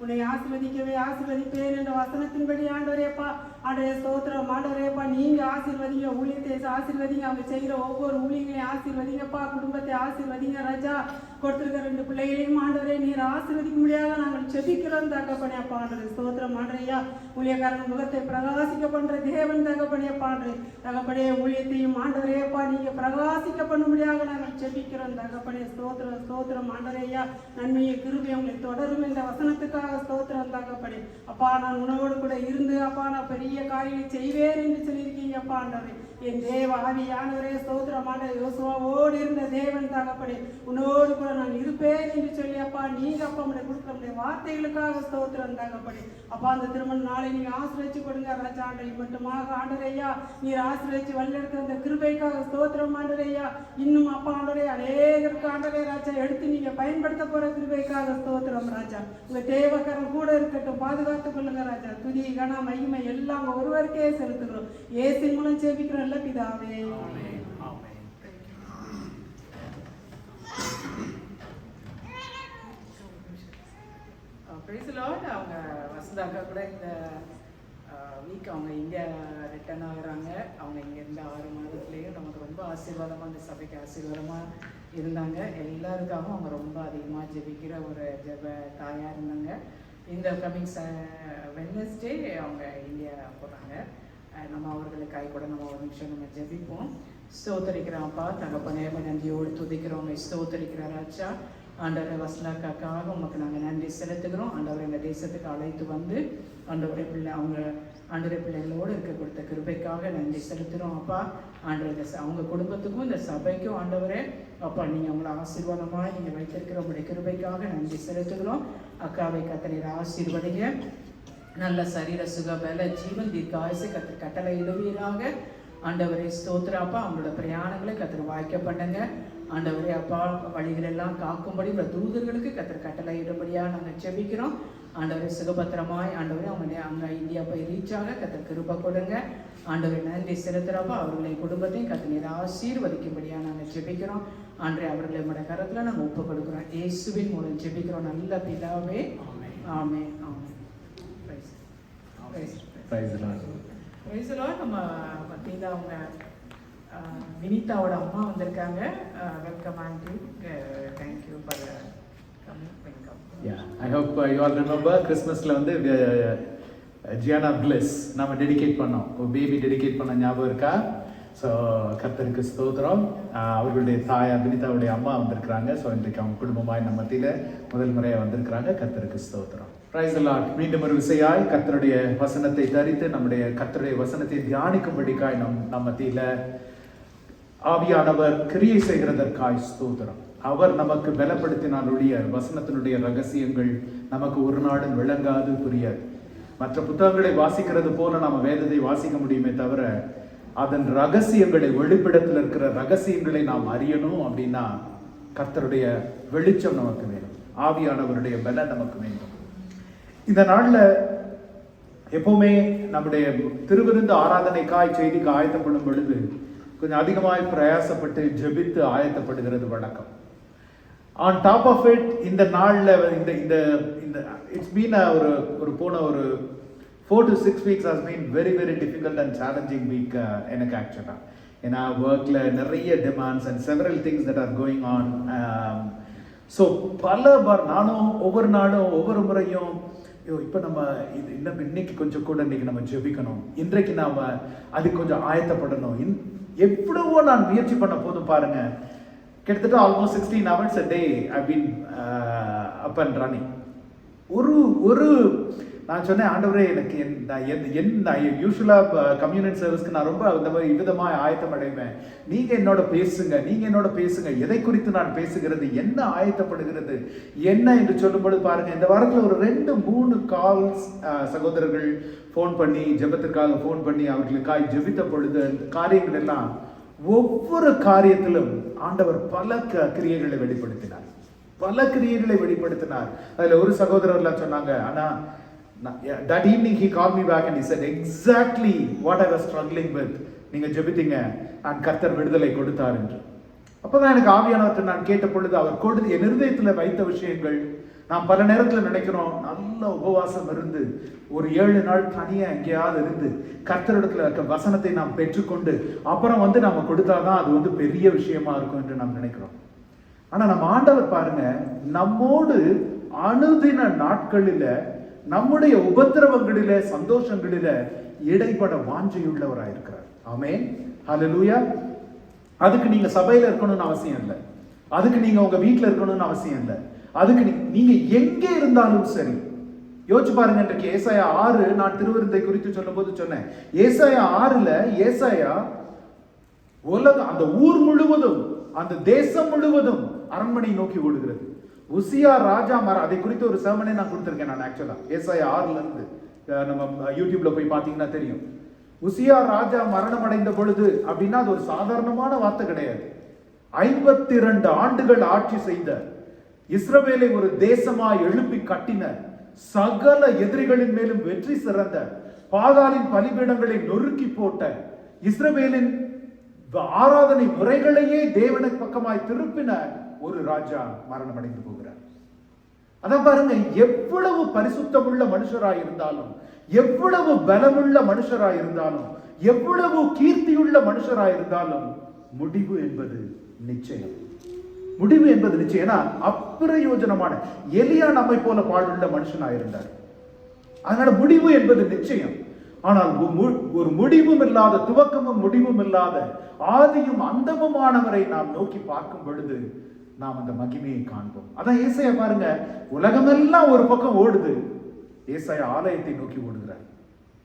உன்னை ஆசீர்வதிப்பேன் என்ற வசனத்தின்படி ஆண்டவரேப்பா ஆண்டவரே ஸ்தோத்திரம். ஆண்டவரேப்பா நீங்க ஆசீர்வதிங்க, ஊழியத்தை ஆசீர்வதிங்க, அவங்க செய்கிற ஒவ்வொரு ஊழியங்களையும் ஆசீர்வதிங்கப்பா, குடும்பத்தை ஆசீர்வதிங்க ராஜா. கொடுத்திருக்க 2 பிள்ளைகளையும் ஆண்டவரே நீர் ஆசீர்வதிக்க முடியாத நாங்கள் செபிக்கிறோம் தகப்பனே. அப்பா ஆண்டவரே ஸ்தோத்திரம். ஆண்டரையா ஊழியக்காரன் முகத்தை பிரகாசிக்க பண்ற தேவன் தகப்பனே. பாண்டே தகப்பனே, ஊழியத்தையும் ஆண்டவரேப்பா நீங்க பிரகாசிக்க பண்ண முடியாத நாங்கள் செபிக்கிறோம் தகப்பனே. ஸ்தோத்திரம், ஸ்தோத்திரம். ஆண்டரையா நன்மையை கிருபை உங்களை தொடரும் என்ற வசனத்துக்காக ஸ்தோத்திரம் தகப்பனே. அப்பா நான் உணவோடு கூட இருந்து அப்பா நான் பெரிய காரியங்களை செய்வேன் என்று சொல்லியிருக்கீங்க அப்பா ஆண்டவரே. என் தேவ ஆவியானவரே ஸ்தோத்திரம். ஆண்டவரே, யோசுவாவோடு இருந்த தேவன் தகப்பனே உன்னோடு கூட நான் இருப்பேன் என்று சொல்லி அப்பா நீங்க அப்பா உடைய கொடுக்கிற வார்த்தைகளுக்காக ஸ்தோத்திரம் தகப்பனே. அப்பா அந்த திருமண நாளை நீங்க ஆசீர்வதிச்சு கொடுங்க ராஜா. ஆண்டரை மட்டுமாக ஆண்டரையா நீர் ஆசீர்வதிச்சு வழிநடத்த அந்த கிருபைக்காக ஸ்தோத்திரம் ஆண்டரையா. இன்னும் அப்பா ஆண்டரே அநேகருக்கு ஆண்டரே ராஜா எடுத்து நீங்க பயன்படுத்த போற கிருபைக்காக ஸ்தோத்திரம் ராஜா. உங்க தேவக்கரம் கூட இருக்கட்டும், பாதுகாத்துக் கொள்ளுங்க ராஜா. துதி கன மகிமை எல்லாம் ஒருவருக்கே செலுத்துகிறோம். இயேசுவின் மூலம் ஜெபிக்கிறோம் நல்ல பிதாவே. Praise the Lord. அவங்க வசந்தாக்கா கூட இந்த வீக் அவங்க இங்கே ரிட்டர்ன் ஆகுறாங்க. அவங்க இங்கே இருந்த 6 மாதத்துலேயும் நமக்கு ரொம்ப ஆசீர்வாதமாக இந்த சபைக்கு ஆசீர்வாதமாக இருந்தாங்க. எல்லாருக்காகவும் அவங்க ரொம்ப அதிகமாக ஜெபிக்கிற ஒரு ஜெப தாயாக இருந்தாங்க. இந்த கம்மிங் வெட்னஸ்டே அவங்க இந்தியா போகிறாங்க. நம்ம அவர்களுக்காக கூட நம்ம ஒரு நிமிஷம் நம்ம ஜெபிப்போம். ஸ்தோத்தரிக்கிறோம்ப்பா தகப்பனே, நன்றியோடு துதிக்கிறோம். ஸ்தோத்தரிக்கிற ராஜா. ஆண்டவரை வசந்தாக்காக உமக்கு நாங்கள் நன்றி செலுத்துகிறோம். ஆண்டவரை இந்த தேசத்துக்கு அழைத்து வந்து ஆண்டவரை ஆண்டவரை பிள்ளைகளோடு இருக்க கொடுத்த கிருபைக்காக நன்றி செலுத்துகிறோம் அப்பா. ஆண்டவரை அவங்க குடும்பத்துக்கும் இந்த சபைக்கும் ஆண்டவரே அப்பா நீங்கள் அவங்கள ஆசீர்வாதமாக நீங்கள் வைத்திருக்கிற உங்களுடைய கிருபைக்காக நன்றி செலுத்துகிறோம். அக்காவை கத்தனை ஆசீர்வதிங்க. நல்ல சரீர சுக பல ஜீவன் தீர்க்காயசை கட்டளை இடுவீராக. ஆண்டவரே ஸ்தோத்திராப்பா, அவங்களோட பிரயாணங்களை கத்தர் வாய்க்க பண்ணுங்க. ஆண்டவரே அப்பா வழிகளெல்லாம் காக்கும்படி தூதர்களுக்கு கத்தர் கட்டளை இடும்படியாக நாங்கள் ஜெபிக்கிறோம். ஆண்டவரே சுகபத்திரமாய் ஆண்டவரே அவங்க அங்கே இந்தியா போய் ரீச் ஆக கத்தர் கிருபை கொடுங்க. ஆண்டவரை நன்றி செலுத்துகிறப்பா அவர்களை குடும்பத்தையும் கத்தர் ஆசீர்வதிக்கும்படியாக நாங்கள் ஜெபிக்கிறோம். ஆண்டவரே அவர்களை நம்முடைய கரத்தில் நாங்கள் ஒப்பு கொடுக்குறோம். இயேசுவின் மூலம் ஜெபிக்கிறோம் நல்ல பிதாவே. ஆமென், ஆமென். நம்ம பார்த்தீங்கன்னா அவங்க வினிதாவோட அம்மா வந்திருக்காங்க. Welcome aunty. Thank you for coming. Welcome. I hope you all remember Christmasல வந்து ஜியானா பிளஸ் நம்ம டெடிகேட் பண்ணோம், ஒரு பேபி டெடிகேட் பண்ண ஞாபகம் இருக்கா? ஸோ கர்த்தருக்கு ஸ்தோத்திரம். அவர்களுடைய தாய் அபினிதாவுடைய அம்மா வந்திருக்கிறாங்க. ஸோ இன்றைக்கு அவங்க குடும்பமாய் நம்ம மத்தியில் முதல் முறையாக வந்திருக்கிறாங்க. கர்த்தருக்கு ஸ்தோத்திரம். Praise the Lord. மீண்டும் ஒரு விசையாய் கர்த்தருடைய வசனத்தை தரித்து நம்முடைய கர்த்தருடைய வசனத்தை தியானிக்கும்படிக்காய் நம்ம மத்தியில் ஆவியானவர் கிரியை செய்கிறதற்காய் ஸ்தோத்திரம். அவர் நமக்கு பலப்படுத்தினாலுடைய வசனத்தினுடைய ரகசியங்கள் நமக்கு ஒரு நாடும் விளங்காது, புரியாது. மற்ற புத்தகங்களை வாசிக்கிறது போல நம்ம வேதத்தை வாசிக்க முடியுமே தவிர அதன் ரகசியங்களை, வெளிப்படத்தில் இருக்கிற ரகசியங்களை நாம் அறியணும் அப்படின்னா கர்த்தருடைய வெளிச்சம் நமக்கு வேணும், ஆவியானவருடைய பலம் நமக்கு வேண்டும். இந்த நாள்ல எப்பவுமே நம்முடைய திருவிருந்து ஆராதனைக்காய் செய்திக்கு ஆயத்தப்படும் பொழுது கொஞ்சம் அதிகமாய் பிரயாசப்பட்டு ஜெபித்து ஆயத்தப்படுகிறது வழக்கம். ஆன் டாப் ஆஃப் இட் இந்த நாள்ல இந்த இட்ஸ் பீன் ஒரு போன ஒரு 4 to 6 weeks has been very very difficult and challenging week எனக்கு ஆக்சுவலா. ஏன்னா ஒர்க்ல நிறைய demands and several things that are going on. So நானும் ஒவ்வொரு நாளும் ஒவ்வொரு முறையும் இப்போ நம்ம இன்னைக்கு கொஞ்சம் கூட இன்னைக்கு நம்ம ஜெபிக்கணும், இன்றைக்கு நாம அதுக்கு கொஞ்சம் ஆயத்தப்படணும். எவ்வளவோ நான் முயற்சி பண்ண போதும் பாருங்க, கிட்டத்தட்ட almost 16 hours a day I've been up and running. ஒரு நான் சொன்னேன், ஆண்டவரே எனக்கு யூஸ்வலாக கம்யூனிட்டி சர்வீஸ்க்கு நான் ரொம்ப இந்த மாதிரி விதமாக ஆயத்தம் அடைவேன். நீங்கள் என்னோட பேசுங்க, எதை குறித்து நான் பேசுகிறது, என்ன ஆயத்தப்படுகிறது என்ன என்று சொல்லும்போது பாருங்க, இந்த வாரத்தில் ஒரு 2-3 கால்ஸ் சகோதரர்கள் ஃபோன் பண்ணி ஜெபத்திற்காக ஃபோன் பண்ணி அவர்களுக்காக ஜெபித்த பொழுது அந்த காரியங்கள் எல்லாம் ஒவ்வொரு காரியத்திலும் ஆண்டவர் பல கிரியைகளை வெளிப்படுத்தினார். அதுல ஒரு சகோதரர்லாம் சொன்னாங்க, ஆனா that evening he called me back and he said exactly what I was struggling with. நீங்க ஜெபித்தீங்க and கர்த்தர் விடுதலை கொடுத்தார் என்று. அப்பதான் எனக்கு ஆவியானவர்கிட்ட நான் கேட்ட பொழுது அவர் என் இருதயத்துல வைத்த விஷயங்கள், நாம் பல நேரத்துல நினைக்கிறோம் நல்ல உபவாசம் இருந்து ஒரு 7 நாள் தனியா எங்கேயாவது இருந்து கர்த்தரிடத்துல இருக்க வசனத்தை நாம் பெற்றுக்கொண்டு அப்புறம் நம்ம கொடுத்தாதான் அது பெரிய விஷயமா இருக்கும் என்று நாம் நினைக்கிறோம். ஆனா நம்ம ஆண்டவர் பாருங்க, நம்மோடு அனுதின நாட்களில நம்முடைய உபத்திரவங்களில சந்தோஷங்களில இடைப்பட வாஞ்சையுள்ளவராயிருக்கிறார். ஆமென், ஹல்லேலூயா. அதுக்கு நீங்க சபையில இருக்கணும்னு அவசியம் இல்லை, அதுக்கு நீங்க உங்க வீட்டுல இருக்கணும்னு அவசியம் இல்லை, அதுக்கு நீங்க எங்கே இருந்தாலும் சரி. யோசிச்சு பாருங்க, இன்றைக்கு ஏசாயா 6 நான் திருவிருந்தை குறித்து சொல்லும் போது சொன்னேன், ஏசாயா 6ல ஏசாயா உலகம், அந்த ஊர் முழுவதும், அந்த தேசம் முழுவதும் அரண்மனை நோக்கி ஓடுகிறது. உசியா ராஜா அதை குறித்து ஒரு sermon நான் கொடுத்திருக்கேன். நான் ஆக்சுவலா ஏசாயா 6ல இருந்து நம்ம யூடியூப்ல போய் பாத்தீங்கன்னா தெரியும். உசியா ராஜா மரணம் அடைந்த பொழுது அப்படின்னா அது ஒரு சாதாரணமான வார்த்தை கிடையாது. 52 ஆண்டுகள் ஆட்சி செய்த, இஸ்ரவேலை ஒரு தேசமாய் எழுப்பி கட்டின, சகல எதிரிகளின் மேலும் வெற்றி சிறந்த, பாகாலின் பலிபீடங்களை நொறுக்கி போட்ட, இஸ்ரவேலின் ஆராதனை முறைகளையே தேவனுக்கு பக்கமாய் திருப்பின ஒரு ராஜா மரணம் அடைந்து போகிறார். அதான் பாருங்க, எவ்வளவு பரிசுத்தமுள்ள மனுஷராய் இருந்தாலும், எவ்வளவு பலமுள்ள மனுஷராய் இருந்தாலும், எவ்வளவு கீர்த்தியுள்ள மனுஷராய் இருந்தாலும் முடிவு என்பது நிச்சயம். ஏன்னா அப்பிரயோஜனமான எலியா நம்மை போல பாடுள்ள மனுஷனாயிருந்தார். அதனால முடிவு என்பது நிச்சயம். ஆனால் ஒரு முடிவும் இல்லாத, துவக்கமும் முடிவும் இல்லாத, ஆதியும் அந்தமுமானவரை நாம் நோக்கி பார்க்கும் பொழுது நாம் அந்த மகிமையை காண்போம். அதான் ஏசாயா பாருங்க, உலகமெல்லாம் ஒரு பக்கம் ஓடுது, ஏசாயா ஆலயத்தை நோக்கி ஓடுகிறார்.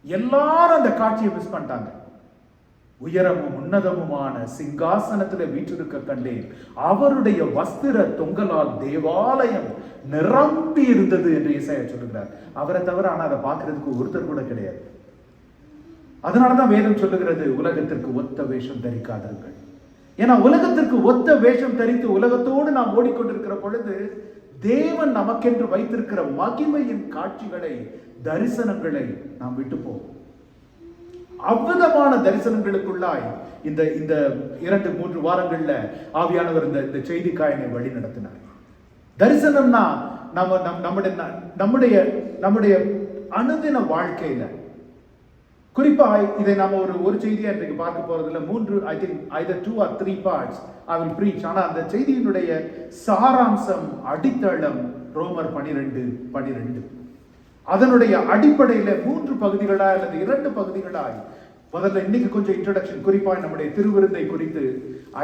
எல்லாரும் அந்த காட்சியை மிஸ் பண்ணிட்டாங்க. உயரமும் உன்னதமுமான சிங்காசனத்தில் வீற்றிருக்க கண்டேன், அவருடைய வஸ்திர தொங்கலால் தேவாலயம் நிரம்பி இருந்தது என்று ஏசாயா சொல்லுகிறார். அவரை தவிர ஆனா அதை பார்க்கறதுக்கு ஒருத்தர் கூட கிடையாது. அதனாலதான் வேதம் சொல்லுகிறது, உலகத்திற்கு ஒத்த வேஷம் தரிக்காதீர்கள். ஏன்னா உலகத்திற்கு ஒத்த வேஷம் தரித்து உலகத்தோடு நாம் ஓடிக்கொண்டிருக்கிற பொழுது தேவன் நமக்கென்று வைத்திருக்கிற மகிமையின் காட்சிகளை, தரிசனங்களை நாம் விட்டு போவோம். அவ்விதமான தரிசனங்களுக்குள்ளாய் இந்த 2-3 வாரங்கள்ல ஆவியானவர் இந்த செய்திக்காயனை வழி நடத்தினார். தரிசனம்னா நம்முடைய அனுதின வாழ்க்கையில, குறிப்பாய் இதை நாம ஒரு செய்தியா இன்றைக்கு பார்க்க போறதுல 3, I think either 2 or 3 parts I will preach. ஆனா அந்த செய்தியினுடைய சாராம்சம், அடித்தளம் ரோமர் 12:12. அதனுடைய அடிப்படையில 3 பகுதிகளா அல்லது 2 பகுதிகளாய் முதல்ல இன்னைக்கு கொஞ்சம் இன்ட்ரோடக்ஷன், குறிப்பா நம்முடைய திருவிருந்தை குறித்து.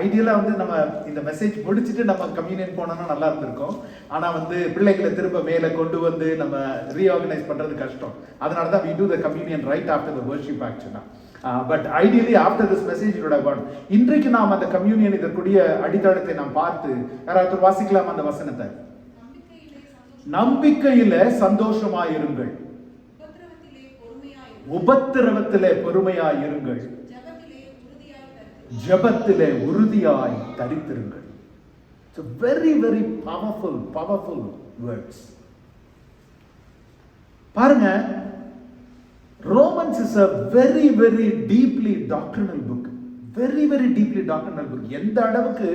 ஐடியலா நம்ம இந்த மெசேஜ் முடிச்சுட்டு நம்ம கம்யூனியன் போனோம்னா நல்லா இருந்திருக்கும். ஆனா பிள்ளைகளை திரும்ப மேல கொண்டு வந்து நம்ம ரீஆர்கனைஸ் பண்றது கஷ்டம். அதனாலதான் we do the communion right after the worship actually. But ideally after this message இன்றைக்கு நாம் அந்த கம்யூனியன் இதற்குரிய அடித்தளத்தை நாம் பார்த்து யாராவது வாசிக்கலாம் அந்த வசனத்தை. நம்பிக்கையில சந்தோஷமாயிருங்கள், உபத்திரவத்திலே பொறுமையாயிருங்கள், ஜெபத்திலே உறுதியாய் தரித்திருங்கள். Very very powerful words. பாருங்க, Romans is a very very deeply doctrinal book. Very very deeply doctrinal book. எந்த அளவுக்கு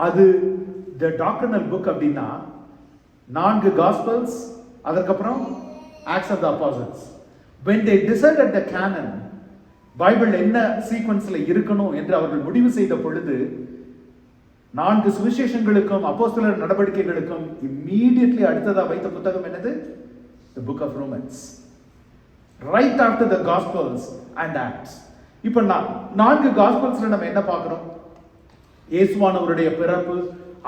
அது the doctrinal book அப்படின்னா 4 gospels, அதற்கப்புறம் Acts of the Apostles. When they decided the canon, Bible என்ன சீக்வன்ஸ்ல இருக்கணும் என்று அவர்கள் முடிவு செய்த பொழுது 4 சுவிசேஷங்களுக்கும் அப்போஸ்தலர் நடவடிக்கைகளுக்கும் இம்மீடியட்லி அடுத்ததா வைத்த புத்தகம் என்னது? The book of Romans. Right after the Gospels and Acts. இப்போ 4 Gospelsல நம்ம என்ன பார்க்கிறோம்? இயேசுவானவருடைய பிறப்பு,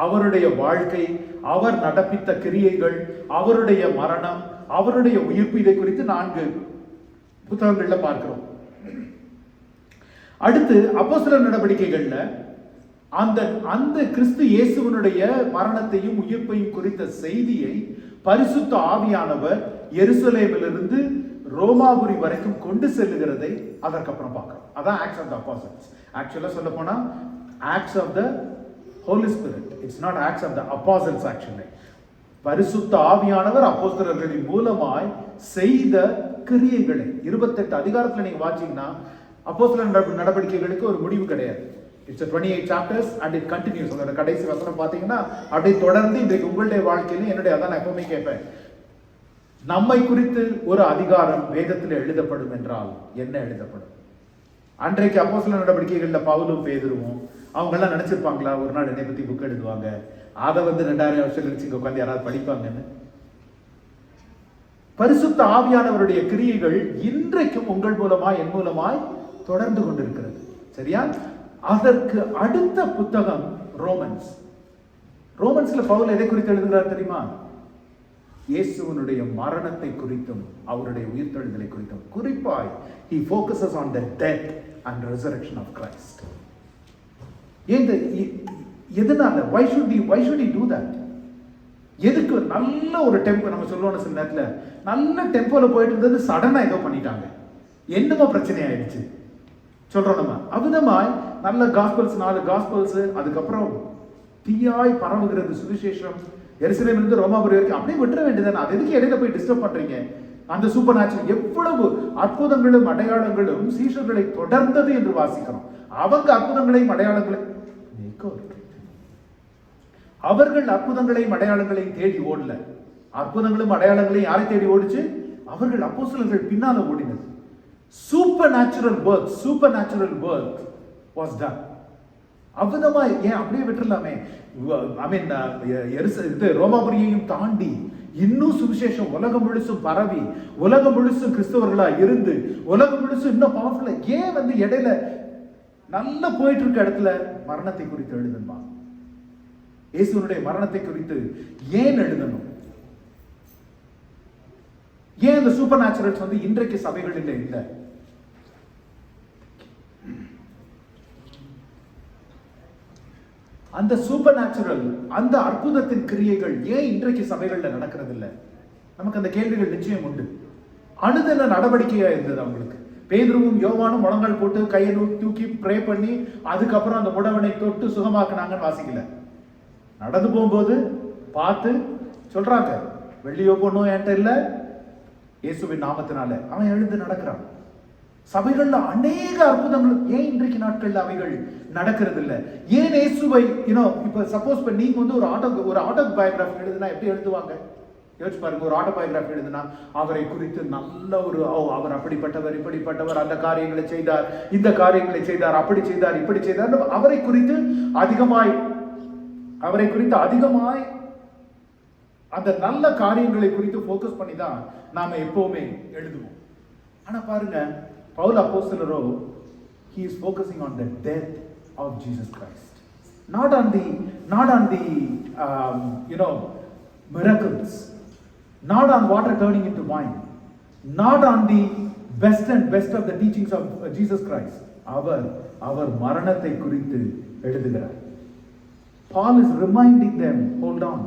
அவருடைய வாழ்க்கை, அவர் நடப்பித்த கிரியைகள், அவருடைய மரணம், அவருடைய உயிர்ப்பு, இதை குறித்து 4 புத்தகங்கள்ல பார்க்கிறோம். அடுத்து அப்போஸ்தலர் நடவடிக்கைகள்ல அந்த கிறிஸ்து இயேசுவினுடைய மரணத்தையும் உயிர்ப்பையும் குறித்த செய்தியை பரிசுத்த ஆவியானவர் எருசலேமிலிருந்து ரோமாபுரி வரைக்கும் கொண்டு செல்லுகிறதை அதற்கப்புறம் பார்க்கிறோம். அதான் ஆக்ட்ஸ் ஆஃப் த அப்போஸ்டல்ஸ். ஆக்சுவலா சொல்ல போனா acts of the holy spirit. It's not acts of the apostles actually. பரிசுத்த ஆவியானவர் அப்போஸ்தலர்களின் மூலமாய் செய்த கிரியைகளை 28 அதிகாரத்துல நீங்க வாசிச்சீங்கன்னா அப்போஸ்தலர் நடவடிக்கைகளுக்கு ஒரு முடிவு கிடையாது. It's a 28 chapters and it continues. அதோட கடைசி வசனம் பாத்தீங்கன்னா அப்படியே தொடர்ந்து இன்றைக்கு உங்களுடைய வாழ்க்கையில என்னுடைய அதான் எப்பவுமே கேட்பேன், நம்மை குறித்து ஒரு அதிகாரம் வேதத்தில் எழுதப்படும் என்றால் என்ன எழுதப்படும்? அன்றைக்கு அப்போஸ்தலர் நடவடிக்கைகள்ல பவுலும் பேதுருவும் அவங்க எல்லாம் நினைச்சிருப்பாங்களா ஒரு நாள் என்னை பத்தி புக் எழுதுவாங்க, அதை 2000 வருஷம் கழிச்சு இங்க உட்காந்து யாராவது படிப்பாங்கன்னு? பரிசுத்த ஆவியானவருடைய கிரியைகள் இன்றைக்கும் உங்கள் மூலமாய் என் மூலமாய் தொடர்ந்து கொண்டிருக்கிறது. சரியா? அதற்கு அடுத்த புத்தகம் ரோமன்ஸ். ரோமன்ஸ்ல பவுல் எதை குறித்து எழுதுகிறார் தெரியுமா? இயேசுவினுடைய மரணத்தை குறித்தும் அவருடைய உயிர்த்தெழுதலை குறித்தும். குறிப்பாய் he focuses on the death and resurrection of Christ. எதனால? why should he do that? எதுக்கு? நல்ல ஒரு டெம்போ நம்ம சொல்லுவோம் சில நேரத்துல, நல்ல டெம்போல போயிட்டு இருந்தது சடனா ஏதோ பண்ணிட்டாங்க, என்னமோ பிரச்சனை ஆயிடுச்சு சொல்றோம் நம்ம. அவ்விதமாய் நல்ல காஸ்பல்ஸ் 4 காஸ்பல்ஸ், அதுக்கப்புறம் தீயாய் பரவுகிறது சுவிசேஷம் எருசலேமிலிருந்து ரோமாபுரி வரைக்கும். அப்படியே விட்டுற வேண்டியதானே? அது எதுக்கு இடையில போய் டிஸ்டர்ப் பண்றீங்க? அந்த சூப்பர் நேச்சுரல் எவ்வளவு அற்புதங்களும் அடையாளங்களும் சீஷர்களை தொடர்ந்தது என்று வாசிக்கிறோம். அவங்க அற்புதங்களையும் அடையாளங்களையும் அவர்கள் அற்புதங்களையும் அடையாளங்களையும் தேடி ஓடல. அற்புதங்களும் அடையாளங்களையும் யாரை தேடி ஓடிச்சு? அவர்கள் அப்போஸ்தலர்கள் பின்னால ஓடினது. Super natural work was done. அவ்விதமா ஏன் அப்படியே விட்டுறலாமே? ரோமாபுரியையும் தாண்டி இன்னும் சுவிசேஷம் உலகம் முழுசும் பரவி, உலகம் முழுசும் கிறிஸ்தவர்களா இருந்து, உலகம் முழுசும் இன்னும் பவர்ஃபுல்லா ஏன் இடையில நல்லா போயிட்டு இருக்க இடத்துல மரணத்தை குறித்து எழுதணுமா? இயேசுனுடைய மரணத்தை குறித்து ஏன் எழுதணும்? ஏன் இந்த சூப்பர் நேச்சுரல்ஸ் இன்றைக்கு சபைகளில் இல்லை? அந்த சூப்பர் நேச்சுரல், அந்த அற்புதத்தின் கிரியைகள் ஏன் இன்றைக்கு சபைகள்ல நடக்கிறது இல்லை? நமக்கு அந்த கேள்விகள் நிச்சயம் உண்டு. அனுதின நடவடிக்கையா இருந்தது அவங்களுக்கு. பேதுருவும் யோவானும் முழங்கால் போட்டு கையை தூக்கி ப்ரே பண்ணி அதுக்கப்புறம் அந்த முடவனை தொட்டு சுகமாக்குனாங்கன்னு வாசிக்கல. நடந்து போகும்போது பார்த்து சொல்றாங்க, வெள்ளியோ பொண்ணோ என்கிட்ட இல்ல, இயேசுவின் நாமத்தினால அவன் எழுந்து நடக்கிறான். சபைகள்ல அநேக அற்புதங்கள் ஏன் இன்றைக்கு நாட்கள்ல அவைகள் நடக்கிறது இல்ல? ஏன் இயேசுவை இப்ப சப்போஸ் நீங்க ஒரு ஆட்டோபயோகிராஃபி எழுதுனா எப்படி எழுதுவாங்க? யோசிச்சு பாருங்க. ஒரு ஆட்டோபயோகிராஃபி எழுதுனா அவரை குறித்து நல்ல ஒரு அவர் அப்படிப்பட்டவர், இப்படிப்பட்டவர், அந்த காரியங்களை செய்தார், இந்த காரியங்களை செய்தார், அப்படி செய்தார், இப்படி செய்தார், அவரை குறித்து அதிகமாய் அந்த நல்ல காரியங்களை குறித்து ஃபோக்கஸ் பண்ணி தான் நாம எப்பவுமே எழுதுவோம். ஆனா பாருங்க, Pavul அப்போஸ்தலரோ he is focusing on the death of Jesus Christ, not on the miracles, not on water turning into wine, not on the best of the teachings of Jesus Christ. அவர் மரணத்தை குறித்து எழுதுகிறார். Paul is reminding them, hold on,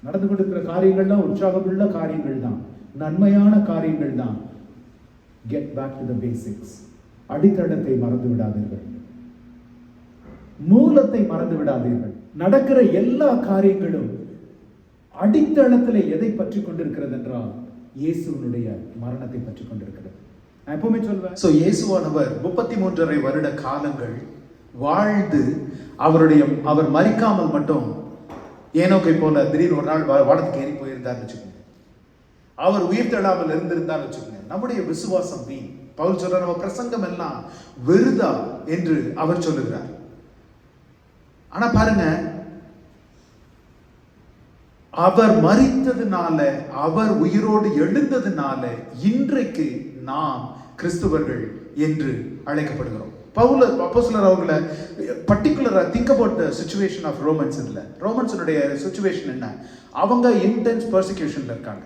நடந்து கொண்டிருக்கிற காரியங்கள்லாம் உற்சாகமுள்ள காரியங்கள் தான், நன்மையான காரியங்கள் தான். Get back to the basics. அடித்தளத்தை மறந்து விடாதீர்கள், மூலத்தை மறந்து விடாதீர்கள். நடக்கிற எல்லா காரியங்களும் அடித்தளத்தில் எதை பற்றி கொண்டிருக்கிறது என்றால் இயேசுவினுடைய மரணத்தை பற்றி கொண்டிருக்கிறது. நான் எப்பவுமே சொல்வேன், சோ இயேசுவானவர் 33.5 வருட காலங்கள் வாழ்ந்து அவர் மரிக்காமல் மட்டும் ஏனோக்கை போல திடீர்னு ஒரு நாள் வானத்துக்கு ஏறி போயிருந்தார் வச்சுக்கோங்க, அவர் உயிர் தள்ளாமல் இருந்திருந்தார் வச்சுக்கோங்க, நம்முடைய விசுவாசம் வீண். பவுல் சொல்ற நம்ம பிரசங்கம் எல்லாம் வெறுதா என்று அவர் சொல்லுகிறார். ஆனா பாருங்க, அவர் மரித்ததுனால, அவர் உயிரோடு எழுந்ததுனால இன்றைக்கு நாம் கிறிஸ்துவர்கள் என்று அழைக்கப்படுகிறோம். பவுல் அப்போஸ்தலர் அவங்கள பர்டிகுலரா think about the situation of Romans. இதுல ரோமன்ஸுடைய சிச்சுவேஷன் என்ன? அவங்க இன்டென்ஸ் பெர்சிக்யூஷன்ல இருக்காங்க.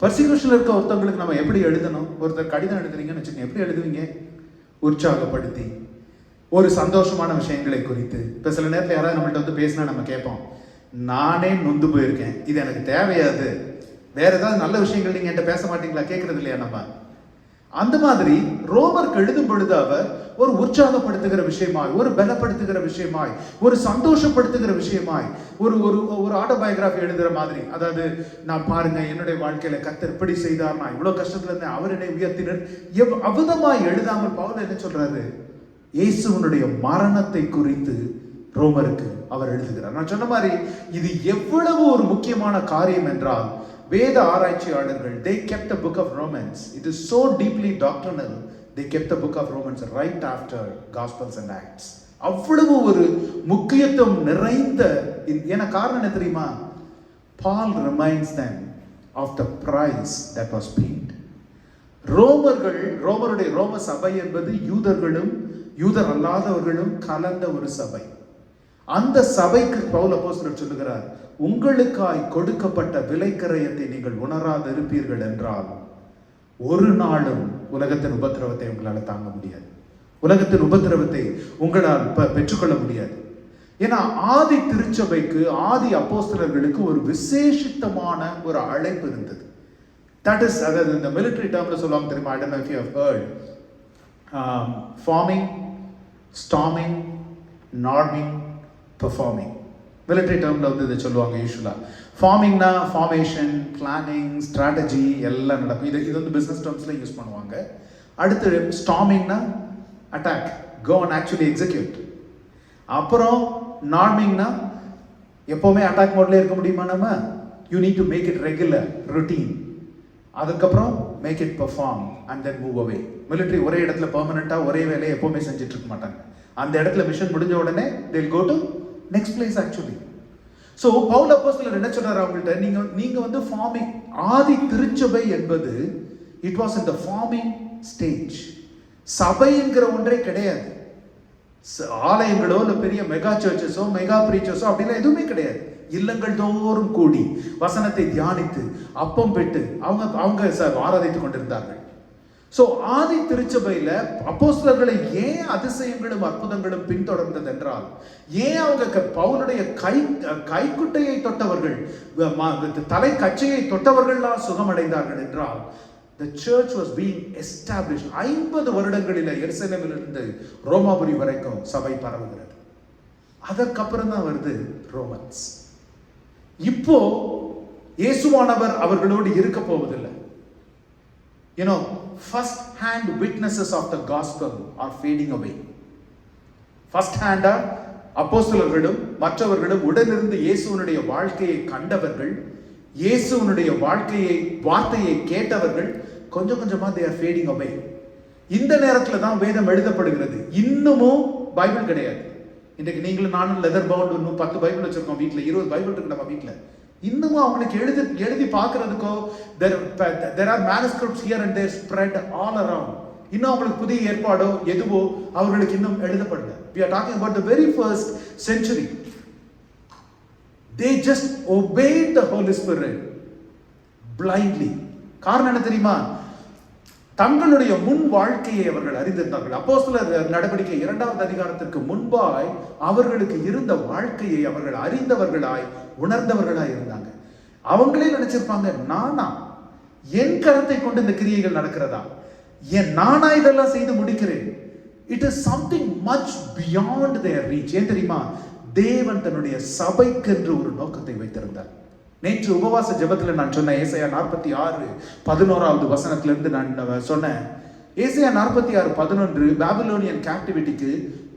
பெர்சிக்யூஷன்ல இருக்க ஒருத்தவங்களுக்கு நம்ம எப்படி எழுதணும்? ஒருத்தர் கடிதம் எழுதுறீங்கன்னு வச்சுக்கோங்க, எப்படி எழுதுவீங்க? உற்சாகப்படுத்தி, ஒரு சந்தோஷமான விஷயங்களை குறித்து. இப்போ சில நேரத்தில் யாராவது நம்மள்ட்ட வந்து பேசினா நம்ம கேட்போம், நானே நொந்து போயிருக்கேன், இது எனக்கு தேவையாது, வேற ஏதாவது நல்ல விஷயங்கள் நீங்க என்கிட்ட பேச மாட்டீங்களா, கேட்கறது இல்லையா நம்ம? அந்த மாதிரி ரோமருக்கு எழுதும் பொழுது அவர் ஒரு உற்சாகப்படுத்துகிற விஷயமாய், ஒரு பலப்படுத்துகிற விஷயமாய், ஒரு சந்தோஷப்படுத்துகிற விஷயமாய், ஒரு ஒரு ஒரு ஆட்டோபயோகிராஃபி எழுதுற மாதிரி. அதாவது நான் பாருங்க என்னுடைய வாழ்க்கையில கர்த்தர் இப்படி செய்தார், நான் இவ்வளவு கஷ்டத்துல இருந்தேன், அவர் என்னை உயர்த்தினர், அவ்விதமாய் எழுதாமல் பவுல் என்ன சொல்றாரு? இயேசுவினுடைய மரணத்தை குறித்து ரோமருக்கு அவர் எழுதுகிறார். நான் சொன்ன மாதிரி இது எவ்வளவு ஒரு முக்கியமான காரியம் என்றால், வேத ஆராய்ச்சியாளர்கள் they kept the book of Romans, it is so deeply doctrinal, they kept the book of Romans right after Gospels and Acts. அவ்வளவு ஒரு முக்கியத்துவம் நிறைந்த. என்ன காரணம் என்ன தெரியுமா? Paul reminds them of the price that was paid. ரோமருடைய ரோம சபை என்பது யூதர்களும் யூதர் அல்லாதவர்களும் கலந்த ஒரு சபை. அந்த சபைக்கு பவுல் அப்போஸ்தலர் சொல்லுகிறார், உங்களுக்காய் கொடுக்கப்பட்ட விலைக்கரையத்தை நீங்கள் உணராது இருப்பீர்கள் என்றால் ஒரு நாளும் உலகத்தின் உபத்திரவத்தை உங்களால் தாங்க முடியாது, உலகத்தின் உபத்திரவத்தை உங்களால் பெற்றுக்கொள்ள முடியாது. ஏன்னா ஆதி திருச்சபைக்கு, ஆதி அப்போஸ்தலர்களுக்கு ஒரு விசேஷித்தமான ஒரு அழைப்பு இருந்தது. தட் இஸ், அதாவது இந்த மிலிட்டரி டேர்ம்ல சொல்லுவாங்க தெரியுமா? I don't know if you have heard, forming, storming, norming, performing. Military டேர்ம்ல வந்து இதை சொல்லுவாங்க யூஸ்வலா. ஃபார்மிங்னா ஃபார்மேஷன், பிளானிங், ஸ்ட்ராட்டஜி எல்லாம் நடக்கும். இது வந்து பிஸ்னஸ் டேர்ம்ஸ்ல யூஸ் பண்ணுவாங்க. அடுத்து ஸ்டார்மிங்னா attack, go and actually execute. அப்புறம் நார்மிங்னா எப்பவுமே அட்டாக் மோட்ல இருக்க முடியுமா நம்ம? You need to make it regular, routine. அதுக்கப்புறம் make it perform and then move away. Military ஒரே இடத்துல பெர்மனண்டா ஒரே வேலையை எப்பவுமே செஞ்சுட்டு இருக்க மாட்டாங்க. அந்த இடத்துல மிஷன் முடிஞ்ச உடனே they'll go to next place actually. So Pavul அப்போஸ்தலர் என்ன சொல்றாரு அவங்கள்ட்ட? நீங்க வந்து ஃபார்மிங், ஆதி திருச்சபை என்பது it was in the forming stage. சபை என்கிற ஒன்றே கிடையாது. ஆலயங்களோ இல்ல பெரிய மெகா சர்ச்சஸோ மெகா பிரீச்சர்ஸோ அப்படிலாம் எதுவுமே கிடையாது. இல்லங்கள் தோறும் கூடி வசனத்தை தியானித்து அப்பம் பெற்று அவங்க ஆராதித்துக் கொண்டிருந்தார்கள். சோ ஆதி திருச்சபையில அப்போஸ்தலர்களை ஏன் அதிசயங்களும் அற்புதங்களும் பின்தொடர்ந்தது என்றால், ஏன் அவங்க பவுலுடைய கைக்குட்டையை தொட்டவர்கள், தலை கச்சையை தொட்டவர்கள்லாம் சுகமடைந்தார்கள் என்றால், the church was being established. 50 வருடங்களில எருசலேமிலிருந்து ரோமாபுரி வரைக்கும் சபை பரவுகிறது. அதற்கப்புறம் தான் வருது ரோமன்ஸ். இப்போ இயேசுவானவர் அவர்களோடு இருக்க போவதில்லை. You know, first hand witnesses of the gospel are fading away. First hand அப்போஸ்தலர்களும் மற்றவர்களும் உடனிருந்து இயேசுவினுடைய வாழ்க்கையை கண்டவர்கள், இயேசுவினுடைய வார்த்தையை கேட்டவர்கள் கொஞ்சம் கொஞ்சமா they are fading away. இந்த நேரத்துல தான் வேதம் எழுதப்படுகிறது. இன்னமும் பைபிள் கிடையாது. இன்றைக்கு நீங்களும் நானும் லெதர் பவுண்ட் இன்னும் 10 பைபிள் வச்சிருக்கோம் வீட்டில், 20 பைபிள் இருக்கு நம்ம வீட்டில். இன்னமும் அவங்களுக்கு எழுதி பார்க்கறதுக்கோ there are manuscripts here and there spread all around. இன்னும் அவங்களுக்கு புதிய ஏற்பாடோ எதுவோ அவர்களுக்கு இன்னும் எழுதப்படல. We are talking about the very first century. They just obeyed the Holy Spirit blindly. காரணம் என்ன தெரியுமா? தங்களுடைய முன் வாழ்க்கையை அவர்கள் அறிந்திருந்தார்கள். அப்போஸ்தலர் நடவடிக்கை 2வது அதிகாரத்திற்கு முன்பாய் அவர்களுக்கு இருந்த வாழ்க்கையை அவர்கள் அறிந்தவர்களாய் உணர்ந்தவர்களாய் இருந்தாங்க. அவங்களே நினைச்சிருப்பாங்க, நானா என் கரத்தை கொண்டு இந்த கிரியைகள் நடக்கிறதா, நானா இதெல்லாம் செய்து முடிக்கிறேன். It is something much beyond their reach. ஏன் தெரியுமா? தேவன் தன்னுடைய சபைக்கென்று ஒரு நோக்கத்தை வைத்திருந்தார். நேற்று உபவாச ஜெபத்தில் நான் சொன்ன ஏசாயா 46:11 வசனத்திலிருந்து நான் சொன்னேன். ஏசாயா 46:11 பாபிலோனியன் கேப்டிவிட்டிக்கு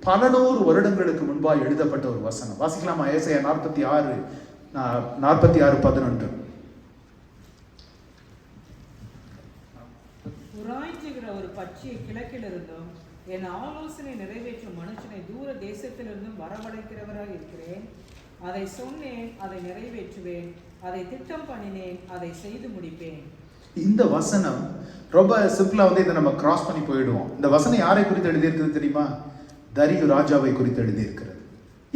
பல நூறு வருடங்களுக்கு முன்பாக எழுதப்பட்ட ஒரு வசனம். வாசிக்கலாமா? ஏசாயா 46:11. உராய்ச்சுகிற ஒரு பட்சியை கிழக்கிலிருந்தும் என் ஆலோசனை நிறைவேற்றும் மனுஷனை தூர தேசத்திலிருந்தும் வரவழைக்கிறவராக இருக்கிறேன். அதை சொன்னேன், அதை நிறைவேற்றுவேன், அதை திட்டம் பண்ணினேன், அதை செய்து முடிப்பேன். இந்த வசனம் ரொம்ப சிம்பிளா இதை நம்ம கிராஸ் பண்ணி போயிடுவோம். இந்த வசனம் யாரை குறித்து எழுதியிருக்கிறது தெரியுமா? தரியு ராஜாவை குறித்து எழுதியிருக்கிறது.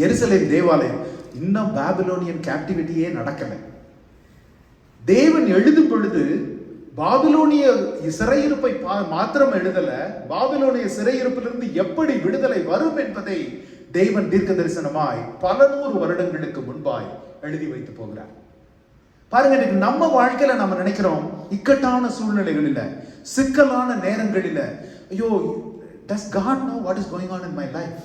எருசலேம் தேவாலயம் இன்னும் பாபிலோனியன் கேப்டிவிட்டியே நடக்கல. தேவன் எழுதும் பொழுது பாபிலோனிய சிறையிருப்பை மாத்திரம் எழுதல, பாபிலோனிய சிறையிருப்பிலிருந்து எப்படி விடுதலை வரும் என்பதை தேவன் தீர்க்க தரிசனமாய் பல நூறு வருடங்களுக்கு முன்பாய் எழுதி வைத்து போகிறார். பாருங்க, இன்னைக்கு நம்ம வாழ்க்கையில நம்ம நினைக்கிறோம், இக்கட்டான சூழ்நிலைகளில, சிக்கலான நேரங்களில, ஐயோ, does God know what is going on in my life?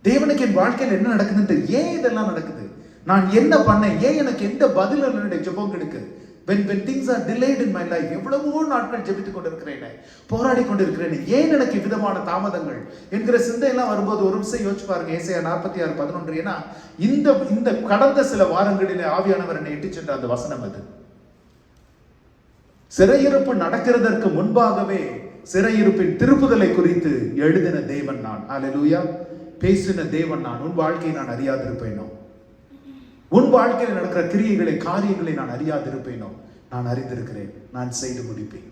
தேவனுக்கு என் வாழ்க்கையில் என்ன நடக்குதுன்னு, ஏன் இதெல்லாம் நடக்குது, நான் என்ன பண்ணேன், ஏன் எனக்கு எந்த பதில் என்னுடைய ஜெபங்களுக்கு, when things are delayed in my life, எவ்வளவோ நாட்கள் ஜெபித்துக் கொண்டிருக்கிறேன், போராடி கொண்டிருக்கிறேன், ஏன் எனக்கு விதமான தாமதங்கள் என்கிற சிந்தையெல்லாம் வரும்போது ஒரு விஷயம் யோசிச்சு பாருங்க. ஏசாயா 46:11. ஏன்னா இந்த கடந்த சில வாரங்களிலே ஆவியானவர் என்னை இட்டு சென்ற அந்த வசனம் அது. சிறையிருப்பு நடக்கிறதற்கு முன்பாகவே சிறையிருப்பின் திருப்புதலை குறித்து எழுதின தேவன் நான். அல்லேலூயா. பேசின தேவன் நான். உன் வாழ்க்கையை நான் அறியாதிருப்பேனோ, உன் வாழ்க்கையில் நடக்கிற கிரியைகளை, காரியங்களை நான் அறியாதிருப்பேனோ, நான் அறிந்திருக்கிறேன், நான் செய்து முடிப்பேன்.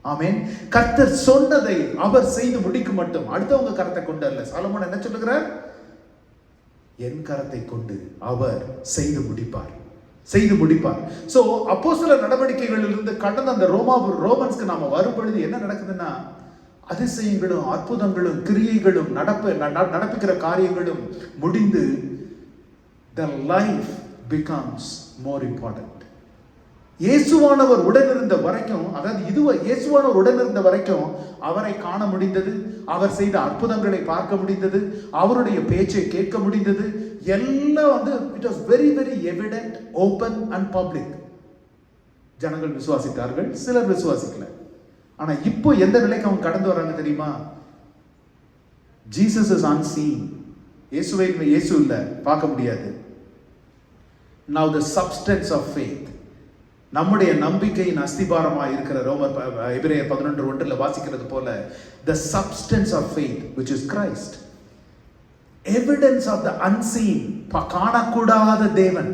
ஆமென். கர்த்தர் சொன்னதை அவர் செய்து முடிக்க மட்டும், அடுத்தவங்க கரத்தை கொண்டு அல்ல. சாலமோன் என்ன சொல்லுகிறார்? என் கரத்தை கொண்டு அவர் செய்து முடிப்பார், செய்து முடிப்பார். சோ அப்போஸ்தலர் நடவடிக்கைகளிலிருந்து கடந்த அந்த ரோமன்ஸ்க்கு நாம வரும் பொழுது என்ன நடக்குதுன்னா, அதிசயங்களும் அற்புதங்களும் கிரியைகளும் நடப்பிக்கிற காரியங்களும் முடிந்து the life becomes more important. இயேசுவானவர் உடன் இருந்த வரைக்கும், அதாவது இயேசுவானவர் உடன் இருந்த வரைக்கும் அவரை காண முடிந்தது, அவர் செய்த அற்புதங்களை பார்க்க முடிந்தது, அவருடைய பேச்சை கேட்க முடிந்தது, எல்லாம் it was very very evident, open and public. ஜனங்கள் விசுவாசித்தார்கள், சிலர் விசுவாசிக்கல. ஆனா இப்போ எந்த நிலைக்கு அவங்க கடந்து வராங்க தெரியுமா? Jesus is unseen. இயேசு இல்ல, பார்க்க முடியாது. Now the substance of faith, நம்முடைய நம்பிக்கையின் அஸ்திபாரமாக இருக்கிற எபிரேயர் 11:1 வாசிக்கிறது போல, the substance of faith which is Christ, evidence of the unseen, காணக்கூடாத தேவன்.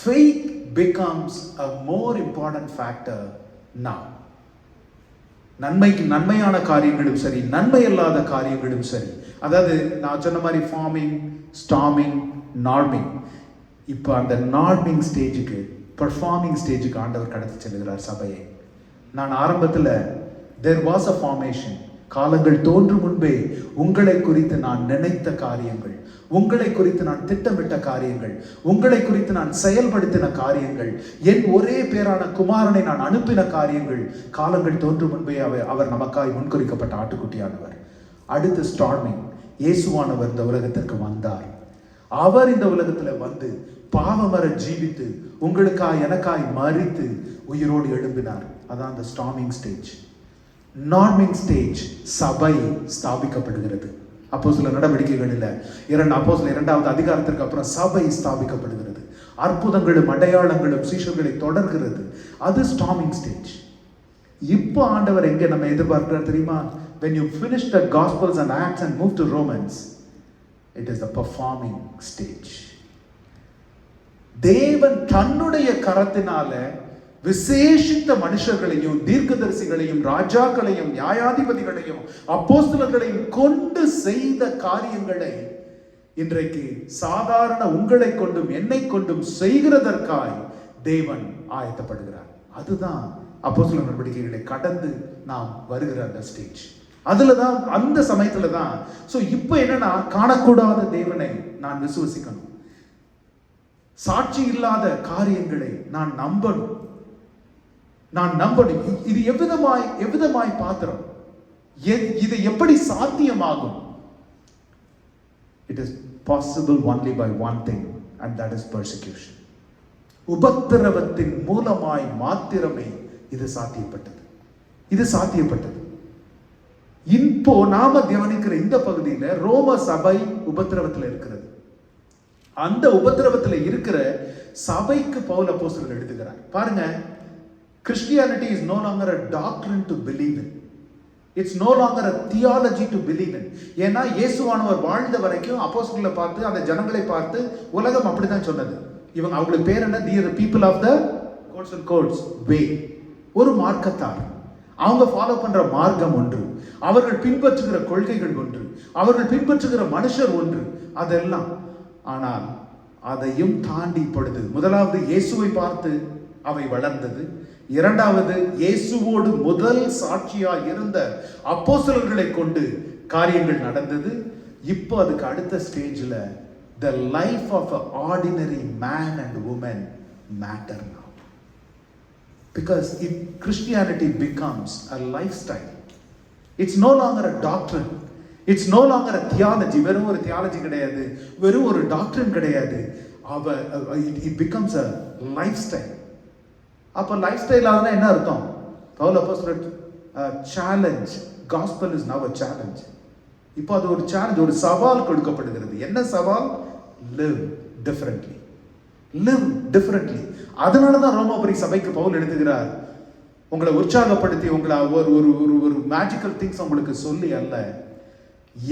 Faith becomes a more important factor now. நன்மையான காரியங்களும் சரி, நன்மை அல்லாத காரியங்களும் சரி, அதாவது நான் சொன்ன மாதிரி ஃபார்மிங், ஸ்டார்மிங், நார்மிங், இப்போ அந்த நார்மிங் ஸ்டேஜுக்கு, பெர்ஃபார்மிங் ஸ்டேஜுக்கு ஆண்டவர் கடத்தி செல்கிறார் சபையை. நான் ஆரம்பத்தில் there was a formation, காலங்கள் தோன்றும் முன்பே உங்களை குறித்து நான் நினைத்த காரியங்கள், உங்களை குறித்து நான் திட்டமிட்ட காரியங்கள், உங்களை குறித்து நான் செயல்படுத்தின காரியங்கள், என் ஒரே பேரான குமாரனை நான் அனுப்பின காரியங்கள், காலங்கள் தோன்றும் முன்பே அவர் நமக்காய் முன்குறிக்கப்பட்ட ஆட்டுக்குட்டியானவர். அடுத்து ஸ்டார்மிங், இயேசுவானவர் இந்த உலகத்திற்கு வந்தார். அவர் இந்த உலகத்தில் வந்து பாவமர ஜீவித்து உங்களுக்காய் எனக்காய் மரித்து உயிரோடு எழும்பினார். அதான் அந்த ஸ்டார்மிங் ஸ்டேஜ். நார்மிங் ஸ்டேஜ், சபை ஸ்தாபிக்கப்படுகிறது. அப்போஸ்தலர் நடவடிக்கைகளில் அப்போஸ்தலர் 2வது அதிகாரத்திற்கு அப்புறம் சபை ஸ்தாபிக்கப்படுகிறது. அற்புதங்களும் அடையாளங்களும் சீஷர்களை தொடர்கிறது. அது ஸ்டார்மிங் ஸ்டேஜ். இப்போ ஆண்டவர் எங்க நம்ம எதிர்பார்க்கிறார் தெரியுமா? when you finish the Gospels and Acts and move to Romans, it is the performing stage. தேவன் தன்னுடைய கரத்தினால விசேஷித்த மனுஷர்களையும் தீர்க்கதரிசிகளையும் ராஜாக்களையும் நியாயாதிபதிகளையும் அப்போஸ்தலர்களையும் கொண்டு செய்த காரியங்களை இன்றைக்கு சாதாரண உங்களை கொண்டும் என்னை கொண்டும் செய்கிறதற்காய் தேவன் ஆயத்தப்படுகிறார். அதுதான் அப்போஸ்தலர் நடவடிக்கைகளை கடந்து நாம் வருகிற அந்த ஸ்டேஜ். அதுலதான் அந்த சமயத்துல தான். சோ இப்போ என்னன்னா, காணக்கூடாத தேவனை நான் விசுவசிக்கணும், சாட்சி இல்லாத காரியங்களை நான் நம்பணும். இது எவ்விதமாய் பாத்திரம், இது எப்படி சாத்தியமாகும்? It is possible only by one thing, and that is persecution. உபத்திரவத்தின் மூலமாய் மாத்திரமே இது சாத்தியப்பட்டது. இப்போ நாம தியானிக்கிற இந்த பகுதியில ரோம சபை உபத்திரவத்தில் இருக்கிறது. அந்த உபத்திரவத்தில் இருக்கிற சபைக்கு பவுல் அப்போஸ்தலர் எழுதுகிறார். பாருங்க, Christianity is no longer a doctrine to believe in. It's no longer a theology to believe in. ஏன்னா இயேசுவானவர் வாழ்ந்த வரைக்கும் அப்போஸ்தலர்களை பார்த்து அந்த ஜனங்களை பார்த்து உலகம் அப்படிதான் சொன்னது. இவங்க அவங்களுக்கு பேர் என்ன? The people of the quotes way. ஒரு மார்க்கத்தார். அவங்க ஃபாலோ பண்ற மார்க்கம் ஒன்று, அவர்கள் பின்பற்றுகிற கொள்கைகள் ஒன்று, அவர்கள் பின்பற்றுகிற மனுஷர் ஒன்று, அதெல்லாம். ஆனால் அதையும் தாண்டி பொழுது முதலாவது இயேசுவை பார்த்து அவை வளர்ந்தது. இரண்டாவது இயேசுவோடு முதல் சாட்சியா இருந்த அப்போஸ்தலர்களை கொண்டு காரியங்கள் நடந்தது. இப்போ அதுக்கு அடுத்த ஸ்டேஜ்ல the life of an ordinary man and woman matter now. Because if Christianity becomes a lifestyle, it's no longer a doctrine, it's no longer a theology. வெறும் ஒரு தியாலஜி கிடையாது, வெறும் ஒரு டாக்டரின் கிடையாது. It becomes a lifestyle. அப்ப life style ஆகுதுன்னா என்ன அர்த்தம்? பவுல் அப்போஸ்தலர் challenge, gospel is now a challenge. இப்போ அது ஒரு சேலஞ்ச், ஒரு சவால் கொடுக்கப்படுகிறது. என்ன சவால்? live differently. அதனால தான் ரோமாபுரி சபைக்கு பவுல் எழுதுகிறார், உங்களை உற்சாகப்படுத்தி உங்களை ஒரு மேஜிக்கல் திங்ஸ் உங்களுக்கு சொல்லி அல்ல,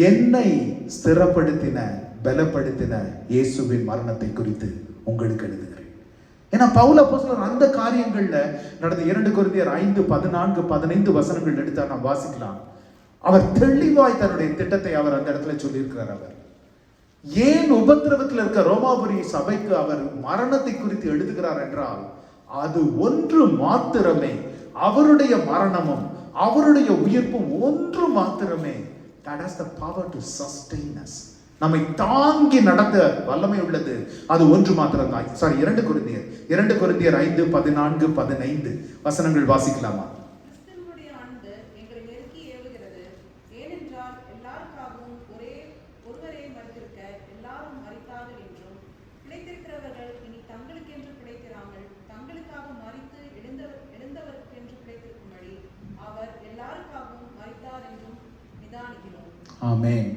என்னை ஸ்திரப்படுத்தின பலப்படுத்தின இயேசுவின் மரணத்தை குறித்து உங்களுக்கு எழுதுகிறேன். ஏன்னா பவுல் அப்போஸ்தலர் அந்த காரியங்கள்ல நடந்த 2 கொரிந்தியர் 5:14-15 வசனங்கள் எடுத்தா நாம் வாசிக்கலாம். அவர் தெளிவாய் தன்னுடைய திட்டத்தை அவர் அந்த இடத்துல சொல்லியிருக்கிறார். அவர் ஏன் உபத்திரவத்தில் இருக்க ரோமாபுரி சபைக்கு அவர் மரணத்தை குறித்து எழுதுகிறார் என்றால், அது ஒன்று மாத்திரமே, அவருடைய மரணமும் அவருடைய உயிர்ப்பும் ஒன்று மாத்திரமே, that has the power to sustain us. நம்மை தாங்கி நடத்த வல்லமை உள்ளது. அது ஒன்று மாத்திரம் தான். 2 கொரிந்தியர் 5:14-15 வசனங்கள் வாசிக்கலாமா? கிறிஸ்துவினுடைய அன்பு எங்களை நெருக்கி ஏவுகிறது. ஏனென்றால் எல்லாருக்காகவும் ஒருவரே மரித்திருக்க எல்லாரும் மரித்தார்கள் என்றும், பிழைத்திருக்கிறவர்கள் இனி தங்களுக்கென்று பிழைத்திராமல் தங்களுக்காக மரித்து எழுந்தவருக்கென்று பிழைத்திருக்கும்படி அவர் எல்லாருக்காகவும் மரித்தார் என்றும் நிதானிக்கிறோம். ஆமென்.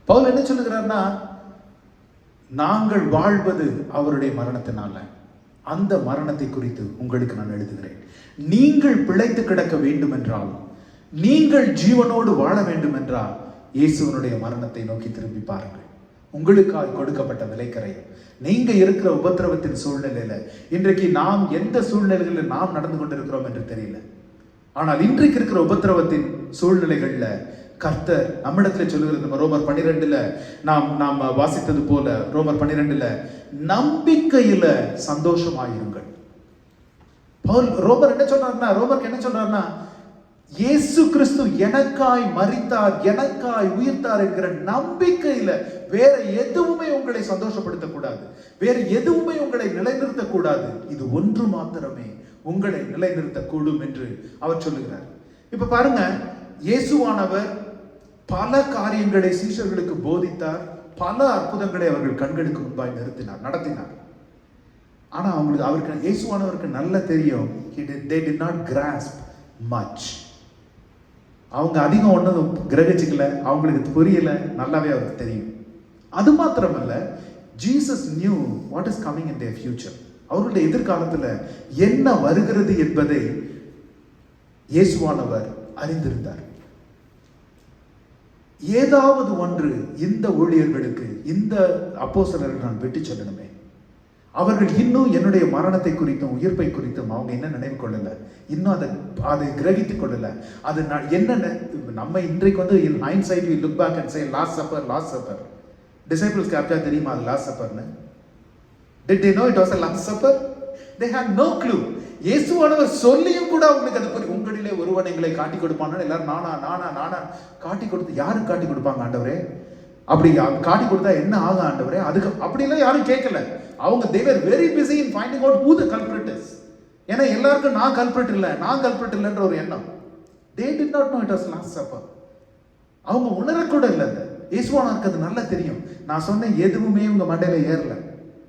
பவுல் என்ன சொல்லுகிறார்னா, நாங்கள் வாழ்வது அவருடைய மரணத்தினால, அந்த மரணத்தை குறித்து உங்களுக்கு நான் எழுதுகிறேன். நீங்கள் பிழைத்து கிடக்க வேண்டும் என்றால், நீங்கள் ஜீவனோடு வாழ வேண்டும் என்றால், இயேசுவனுடைய மரணத்தை நோக்கி திரும்பி பாருங்கள். உங்களுக்காக கொடுக்கப்பட்ட விலைக்கரையும் நீங்க இருக்கிற உபத்திரவத்தின் சூழ்நிலையில, இன்றைக்கு நாம் எந்த சூழ்நிலைகளில் நாம் நடந்து கொண்டிருக்கிறோம் என்று தெரியல. ஆனால் இன்றைக்கு இருக்கிற உபத்திரவத்தின் சூழ்நிலைகள்ல கர்த்தர் நம்மிடத்துல சொல்லுகிறது, ரோமர் 12 நாம் வாசித்தது போல, ரோமர் 12 நம்பிக்கையில சந்தோஷமாயிருங்கள். ரோமருக்கு என்ன சொல்றாருன்னா, இயேசு கிறிஸ்து எனக்காய் மரித்தார், எனக்காய் உயிர்த்தார் என்கிற நம்பிக்கையில வேற எதுவுமே உங்களை சந்தோஷப்படுத்த கூடாது, வேற எதுவுமே உங்களை நிலைநிறுத்த கூடாது. இது ஒன்று மாத்திரமே உங்களை நிலைநிறுத்த கூடும் என்று அவர் சொல்லுகிறார். இப்ப பாருங்க, இயேசுவானவர் பல காரியங்களை சீஷர்களுக்கு போதித்தார், பல அற்புதங்களை அவர்கள் கண்களுக்கு முன்பாய் நடத்தினார். ஆனா அவருக்கு இயேசுவானவருக்கு நல்ல தெரியும், they did not grasp much. அவங்க அதிகம் ஒன்றும் கிரகிச்சுக்கல, அவங்களுக்கு புரியல, நல்லாவே அவருக்கு தெரியும். அது மாத்திரமல்ல, Jesus knew what is coming in their future. அவருடைய எதிர்காலத்துல என்ன வருகிறது என்பதை இயேசுவானவர் அறிந்திருந்தார். ஏதாவது ஒன்று இந்த ஊழியர்களுக்கு, இந்த அப்போஸ்தலர்களுக்கு நான் விட்டு சொல்லணுமே. அவர்கள் இன்னும் என்னுடைய மரணத்தை குறித்தும் உயிர்ப்பை குறித்தும் அவங்க என்ன நினைவு கொள்ளல, இன்னும் அதை கிரகித்துக் கொள்ளல. அது என்ன நம்ம இன்றைக்கு வந்து in hindsight we look back and say last supper disciples கேப்டா தெரியுமா அது last supperன்னு? Did they know it was a last supper? They had no clue. இயேசுவானவர் சொல்லியும் கூட அவங்களுக்கு அது புரியும். உங்களிலே ஒருவன் எங்களை காட்டி கொடுப்பான்னு எல்லாரும் நானா காட்டி கொடுத்து யாருக்கு காட்டி கொடுப்பாங்க ஆண்டவரே? அப்படி காட்டி கொடுத்தா என்ன ஆகும் ஆண்டவரே? அதுக்கு அப்படிலாம் யாரும் கேட்கல. அவங்க they were very busy in finding out who the culprit is. ஏன்னா எல்லாருக்கும் நான் கல்பிரிட் இல்லைன்ற ஒரு எண்ணம். They did not know it was last supper. அவங்க உணரக்கூட இல்லை. இயேசுவானவருக்கு அது நல்லா தெரியும். நான் சொன்ன எதுவுமே உங்க மண்டையில ஏறல.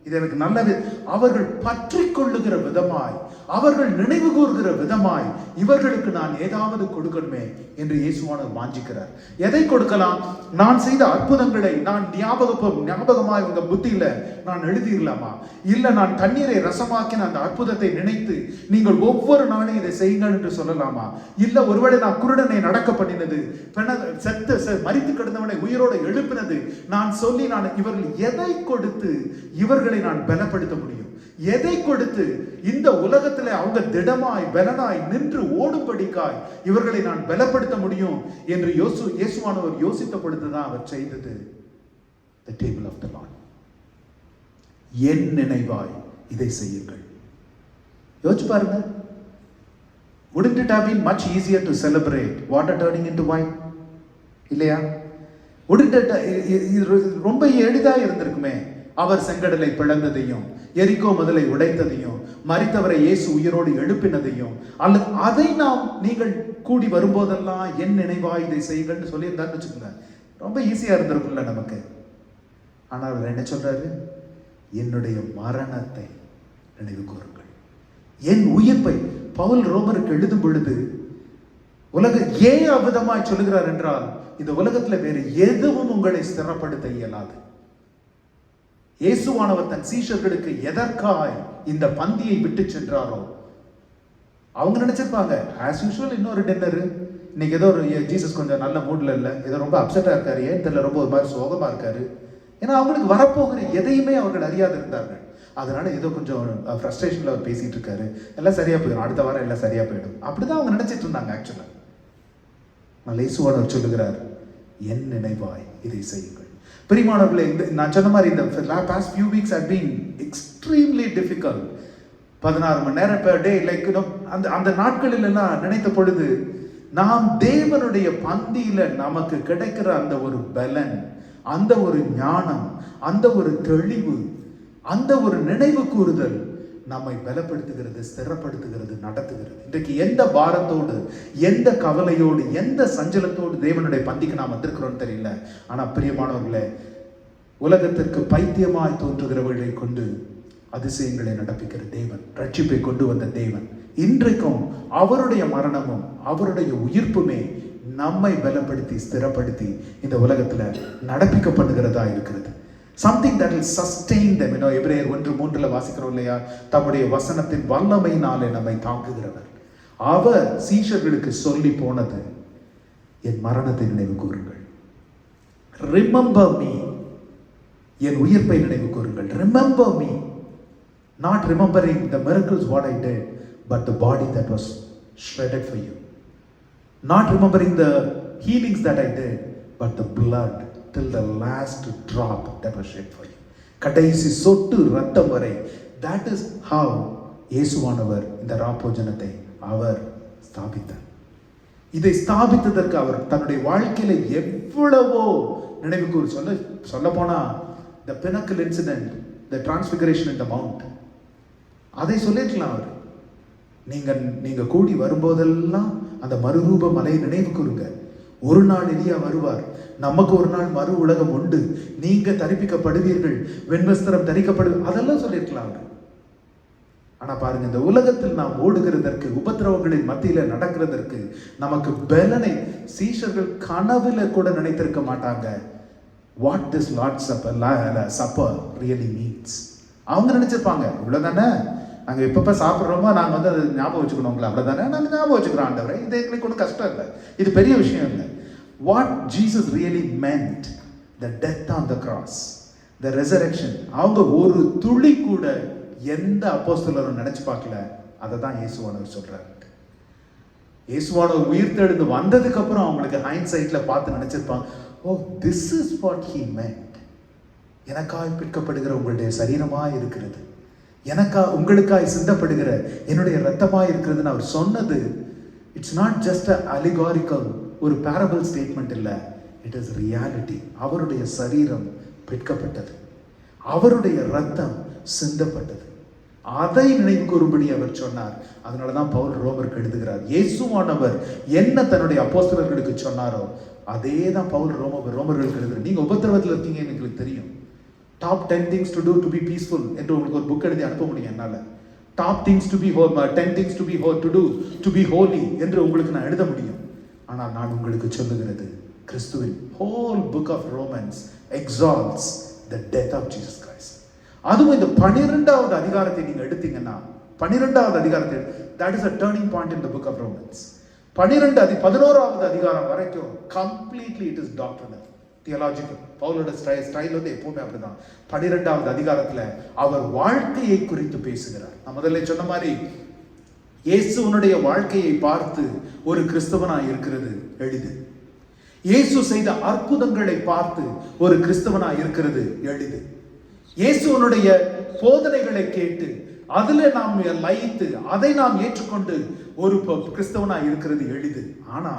இது எனக்கு நல்லது. அவர்கள் பற்றி கொள்ளுகிற விதமாய், அவர்கள் நினைவு கூறுகிற விதமாய் இவர்களுக்கு நான் ஏதாவது கொடுக்கணுமே என்று இயேசுவானவர் வாஞ்சிக்கிறார். எதை கொடுக்கலாம்? நான் செய்த அற்புதங்களை நான் ஞாபகமாய் உங்க புத்தியில நான் எழுதிடலாமா? இல்ல நான் தண்ணீரை ரசமாக்கின அந்த அற்புதத்தை நினைத்து நீங்கள் ஒவ்வொரு நாளும் இதை செய்யுங்கள் என்று சொல்லலாமா? இல்ல ஒருவேளை நான் குருடனை நடக்க பண்ணினது, மரித்து கிடந்தவனை உயிரோடு எழுப்பினது நான் சொல்லி இவர்கள் எதை கொடுத்து இவர்களை நான் பலப்படுத்த முடியும்? எதை கொடுத்து இந்த உலகத்தில் அவங்க திடமாய் பலனாய் நின்று ஓடும்படிக்காய் இவர்களை நான் பலப்படுத்த முடியும் என்று இயேசுவானவர் யோசித்த பொழுதுதான் அவர் செய்தது the table of the Lord. என் நினைவாய் இதை செய்யுங்கள். யோசிச்சு பாருங்க. Wouldn't it have been much easier to celebrate water turning into wine? இல்லையா? Wouldn't it ரொம்ப எளிதா இருந்திருக்குமே. அவர் செங்கடலை பிளந்ததையும், எரிகோ மதிலை உடைத்ததையும், மரித்தவரை இயேசு உயிரோடு எழுப்பினதையும், அல்லது அதை நீங்கள் கூடி வரும்போதெல்லாம் என் நினைவாய் இதை செய்யுங்கன்னு சொல்லியிருந்தான்னு வச்சுக்கோங்க, ரொம்ப ஈஸியா இருந்திருக்கும்ல நமக்கு. ஆனால் அவர் என்ன சொல்றாரு? என்னுடைய மரணத்தை நினைவு கூறுங்கள், என் உயிர்ப்பை. பவுல் ரோமருக்கு எழுதும் பொழுது ஏன் அவ்விதமாய் சொல்லுகிறார் என்றால், இந்த உலகத்துல வேறு எதுவும் உங்களை ஸ்திரப்படுத்த இயலாது. இயேசுவானவர் தன் சீஷர்களுக்கு எதற்காய் இந்த பந்தியை விட்டு சென்றாரோ, அவங்க நினைச்சிருப்பாங்க ஆஸ் யூஷுவல் இன்னொரு டின்னர், இன்னைக்கு ஏதோ ஒரு ஜீசஸ் கொஞ்சம் நல்ல மூட்ல இல்லை, ஏதோ ரொம்ப அப்செட்டா இருக்காரு, ஏன் தெரியல ரொம்ப ஒரு மாதிரி சோகமா இருக்காரு. ஏன்னா அவங்களுக்கு வரப்போகிற எதையுமே அவர்கள் அறியாது இருந்தார்கள். அதனால ஏதோ கொஞ்சம் ஃப்ரஸ்ட்ரேஷன்ல அவர் பேசிட்டு இருக்காரு, எல்லாம் சரியா போயிடும், அடுத்த வாரம் எல்லாம் சரியா போயிடும், அப்படிதான் அவங்க நினைச்சிட்டு இருந்தாங்க. ஆக்சுவலா இயேசுவானவர் சொல்லுகிறார், என் நினைவாய் இதை செய்யுங்கள். பிரியமானவர்களே, நான் சொன்ன மாதிரி இந்த past few weeks have been extremely difficult. 16 மணி நேரம் per day, லைக் அந்த நாட்களில் எல்லாம் நினைத்த பொழுது நாம் தேவனுடைய பந்தியில நமக்கு கிடைக்கிற அந்த ஒரு பலன், அந்த ஒரு ஞானம், அந்த ஒரு தெளிவு, அந்த ஒரு நினைவு கூறுதல் நம்மை பலப்படுத்துகிறது, ஸ்திரப்படுத்துகிறது, நடத்துகிறது. இன்றைக்கு எந்த பாரத்தோடு, எந்த கவலையோடு, எந்த சஞ்சலத்தோடு தேவனுடைய பந்திக்கு நாம் வந்திருக்கிறோம் தெரியல. ஆனா பிரியமானவர்களே, உலகத்திற்கு பைத்தியமாய் தோன்றுகிறவர்களை கொண்டு அதிசயங்களை நடப்பிக்கிற தேவன், ரட்சிப்பை கொண்டு வந்த தேவன், இன்றைக்கும் அவருடைய மரணமும் அவருடைய உயிர்ப்புமே நம்மை பலப்படுத்தி ஸ்திரப்படுத்தி இந்த உலகத்துல நடப்பிக்கப்படுகிறதா இருக்கிறது. Something that will sustain them. எபிரேயர் 1:3 வாசிக்கிறோம் இல்லையா? தம்முடைய வசனத்தின் வல்லமையினாலே நம்மை தாங்குகிறவர். அவர் சீஷர்களுக்கு சொல்லி போனது, என் மரணத்தை நினைவு கூறுங்கள். Remember me. என் உயிர்ப்பை நினைவு கூறுங்கள். Remember me. Not remembering the miracles what I did, but the body that was shredded for you. Not remembering the healings that I did, but the blood till the last drop that was shed for you. கடைசி சொட்டு ரத்தம் வரை. That is how இயேசுவானவர் இந்த ராப்போஜனத்தை அவர் ஸ்தாபித்தார். இதை ஸ்தாபித்ததற்கு அவர் தன்னுடைய வாழ்க்கையில எவ்வளவோ நினைவு கூறு. சொல்ல போனா the pinnacle incident, the transfiguration in the mount, அதை சொல்லிருக்கலாம் அவர். நீங்க கூடி வரும்போதெல்லாம் அந்த மறுரூப மலையை நினைவு கூறுங்க. ஒரு நாள் எலியா வருவார், நமக்கு ஒரு நாள் மறு உலகம் உண்டு, நீங்க தரிப்பிக்கப்படுவீர்கள், வெண்வஸ்திரம் தரிக்கப்படு, அதெல்லாம் சொல்லியிருக்கலாம் அவர். ஆனா பாருங்க, இந்த உலகத்தில் நாம் ஓடுகிறதற்கு, உபத்திரவங்களின் மத்தியில நடக்கிறதற்கு நமக்கு பலனை சீஷர்கள் கனவுல கூட நினைத்திருக்க மாட்டாங்க. What this Lord supper really means. அவங்க நினைச்சிருப்பாங்க, இவ்வளவுதானே, நாங்கள் எப்பப்போ சாப்பிட்றோமோ நாங்கள் வந்து அதை ஞாபகம் வச்சுக்கணுங்களா, அவ்வளோதானே, நாங்கள் ஞாபகம் வச்சுக்கிறோம் ஆண்டவரே, இது எங்களுக்கு ஒன்றும் கஷ்டம் இல்லை, இது பெரிய விஷயம் இல்லை. What Jesus really மென்ட், the death on the cross, the resurrection, அவங்க ஒரு துளி கூட எந்த அப்போஸ்தலரும் நினைச்சு பார்க்கல. அதை தான் இயேசுவானவர் சொல்றாரு. இயேசுவானவர் உயிர்த்தெழுந்து வந்ததுக்கு அப்புறம் அவங்களுக்கு ஹைண்ட்சைட்ல பார்த்து நினைச்சிருப்பாங்க, oh this is what he meant, எனக்காய் பிற்கப்படுகிற உங்களுடைய சரீரமாய் இருக்கிறது, உங்களுக்காய் சிந்தப்படுகிற என்னுடைய ரத்தமாய் இருக்கிறதுன்னு அவர் சொன்னது. இட்ஸ் நாட் ஜஸ்ட் அ அலிகாரிக்கல், ஒரு பேரபிள் ஸ்டேட்மெண்ட் இல்லை, இட் இஸ் ரியாலிட்டி. அவருடைய சரீரம் பிற்கப்பட்டது, அவருடைய ரத்தம் சிந்தப்பட்டது, அதை நினைவு கூறும்படி அவர் சொன்னார். அதனாலதான் பவுல் ரோமருக்கு எழுதுகிறார், இயேசுவானவர் என்ன தன்னுடைய அப்போஸ்தலர்களுக்கு சொன்னாரோ அதே தான் பவுல் ரோமர்களுக்கு எழுதுகிறார். நீங்க உபத்திரவத்தில் இருக்கீங்கன்னு எங்களுக்கு தெரியும். Top 10 things to do to be peaceful என்று உங்களுக்கு ஒரு புக் எழுதி அனுப்ப முடியும் என்னால. Top things to be 10 things to do to be holy என்று உங்களுக்கு நான் எழுத முடியும். ஆனால் நான் உங்களுக்கு சொல்லுகிறது, கிறிஸ்துவின் whole book of Romans exalts the death of Jesus Christ. அதுவும் இந்த 12வது அதிகாரத்தை நீங்க எடுத்தீங்கன்னா, 12வது அதிகாரத்தை, that is a turning point in the book of Romans. 11வது அதிகாரம் வரைக்கும் completely it is doctrinal, theological. பவுலோட ஸ்டைல் வந்து எப்பவுமே அப்படிதான். 12வது அதிகாரத்துல அவர் வாழ்க்கையை குறித்து பேசுகிறார். நான் முதல்ல சொன்ன மாதிரி இயேசுவனுடைய வாழ்க்கையை பார்த்து ஒரு கிறிஸ்தவனாய் இருக்கிறது எளிது. இயேசு செய்த அற்புதங்களை பார்த்து ஒரு கிறிஸ்தவனாய் இருக்கிறது எளிது. இயேசுவனுடைய போதனைகளை கேட்டு அதுல நாம் லயித்து அதை நாம் ஏற்றுக்கொண்டு ஒரு கிறிஸ்தவனாய் இருக்கிறது எளிது. ஆனா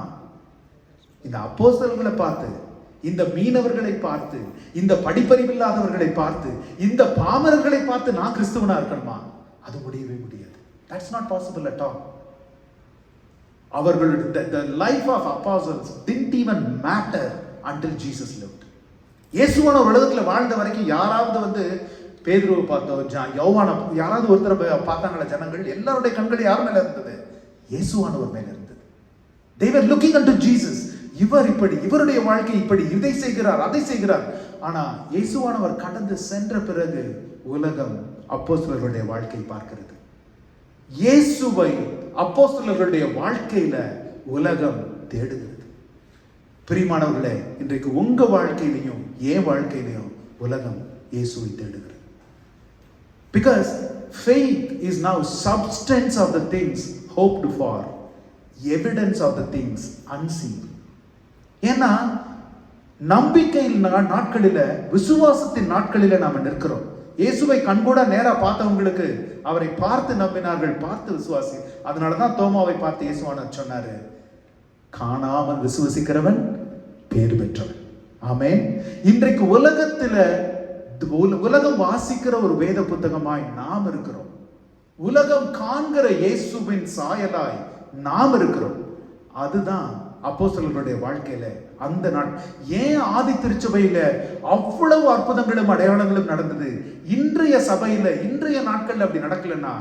இந்த அப்போஸ்தலர்களை பார்த்து, இந்த மீனவர்களை பார்த்து, இந்த படிப்பறிவில்லாதவர்களை பார்த்து, இந்த பாமரர்களை பார்த்து நான் கிறிஸ்தவனா இருக்கணுமா? அது முடியவே முடியாது. That's not possible at all. அவர்களுடைய the life of apostles didn't even matter until Jesus lived. இயேசுவான உலகத்துல வாழ்ந்த வரைக்கும் யாராவது வந்து பேதுருவை பார்த்தோ, யோவான யாராவது ஒருத்தரை பார்த்தாங்களா ஜனங்கள்? எல்லாருடைய கண்கள் யார் மேல இருந்தது? இயேசுவானவர் மேல இருந்தது. They were looking unto Jesus. இவர் இப்படி, இவருடைய வாழ்க்கை இப்படி, இதை செய்கிறார், அதை செய்கிறார். ஆனா இயேசுவானவர் கடந்து சென்ற பிறகு உலகம் அப்போஸ்தலர்களுடைய வாழ்க்கை பார்க்கிறது. இயேசுவை அப்போஸ்தலர்களுடைய வாழ்க்கையில உலகம் தேடுகிறது. பிரியமானவர்களே, இன்றைக்கு உங்க வாழ்க்கையிலையும் என் வாழ்க்கையிலையும் உலகம் இயேசுவை தேடுகிறது. Because faith is now substance of the things hoped for, evidence of the things unseen. ஏன்னா நம்பிக்கையில் நாட்களில, விசுவாசத்தின் நாட்களில நாம நிற்கிறோம். இயேசுவை கண்கூட நேரா பார்த்தவங்களுக்கு அவரை பார்த்து நம்பினார்கள், பார்த்து விசுவாசி. அதனாலதான் தோமாவை பார்த்து இயேசுவானவர் சொன்னாரு, காணாமல் விசுவசிக்கிறவன் பேறு பெற்றவன். ஆமென். இன்றைக்கு உலகம் வாசிக்கிற ஒரு வேத புத்தகமாய் நாம் இருக்கிறோம். உலகம் காண்கிற இயேசுவின் சாயலாய் நாம் இருக்கிறோம். அதுதான் அப்போஸ்தலர்களுடைய வாழ்க்கையில அந்த நாள். ஏன் ஆதி திருச்சபையில அவ்வளவு அற்புதங்களும் அடையாளங்களும் நடந்தது, இன்றைய சபையில இன்றைய நாட்கள்ல அப்படி நடக்கலன்னா?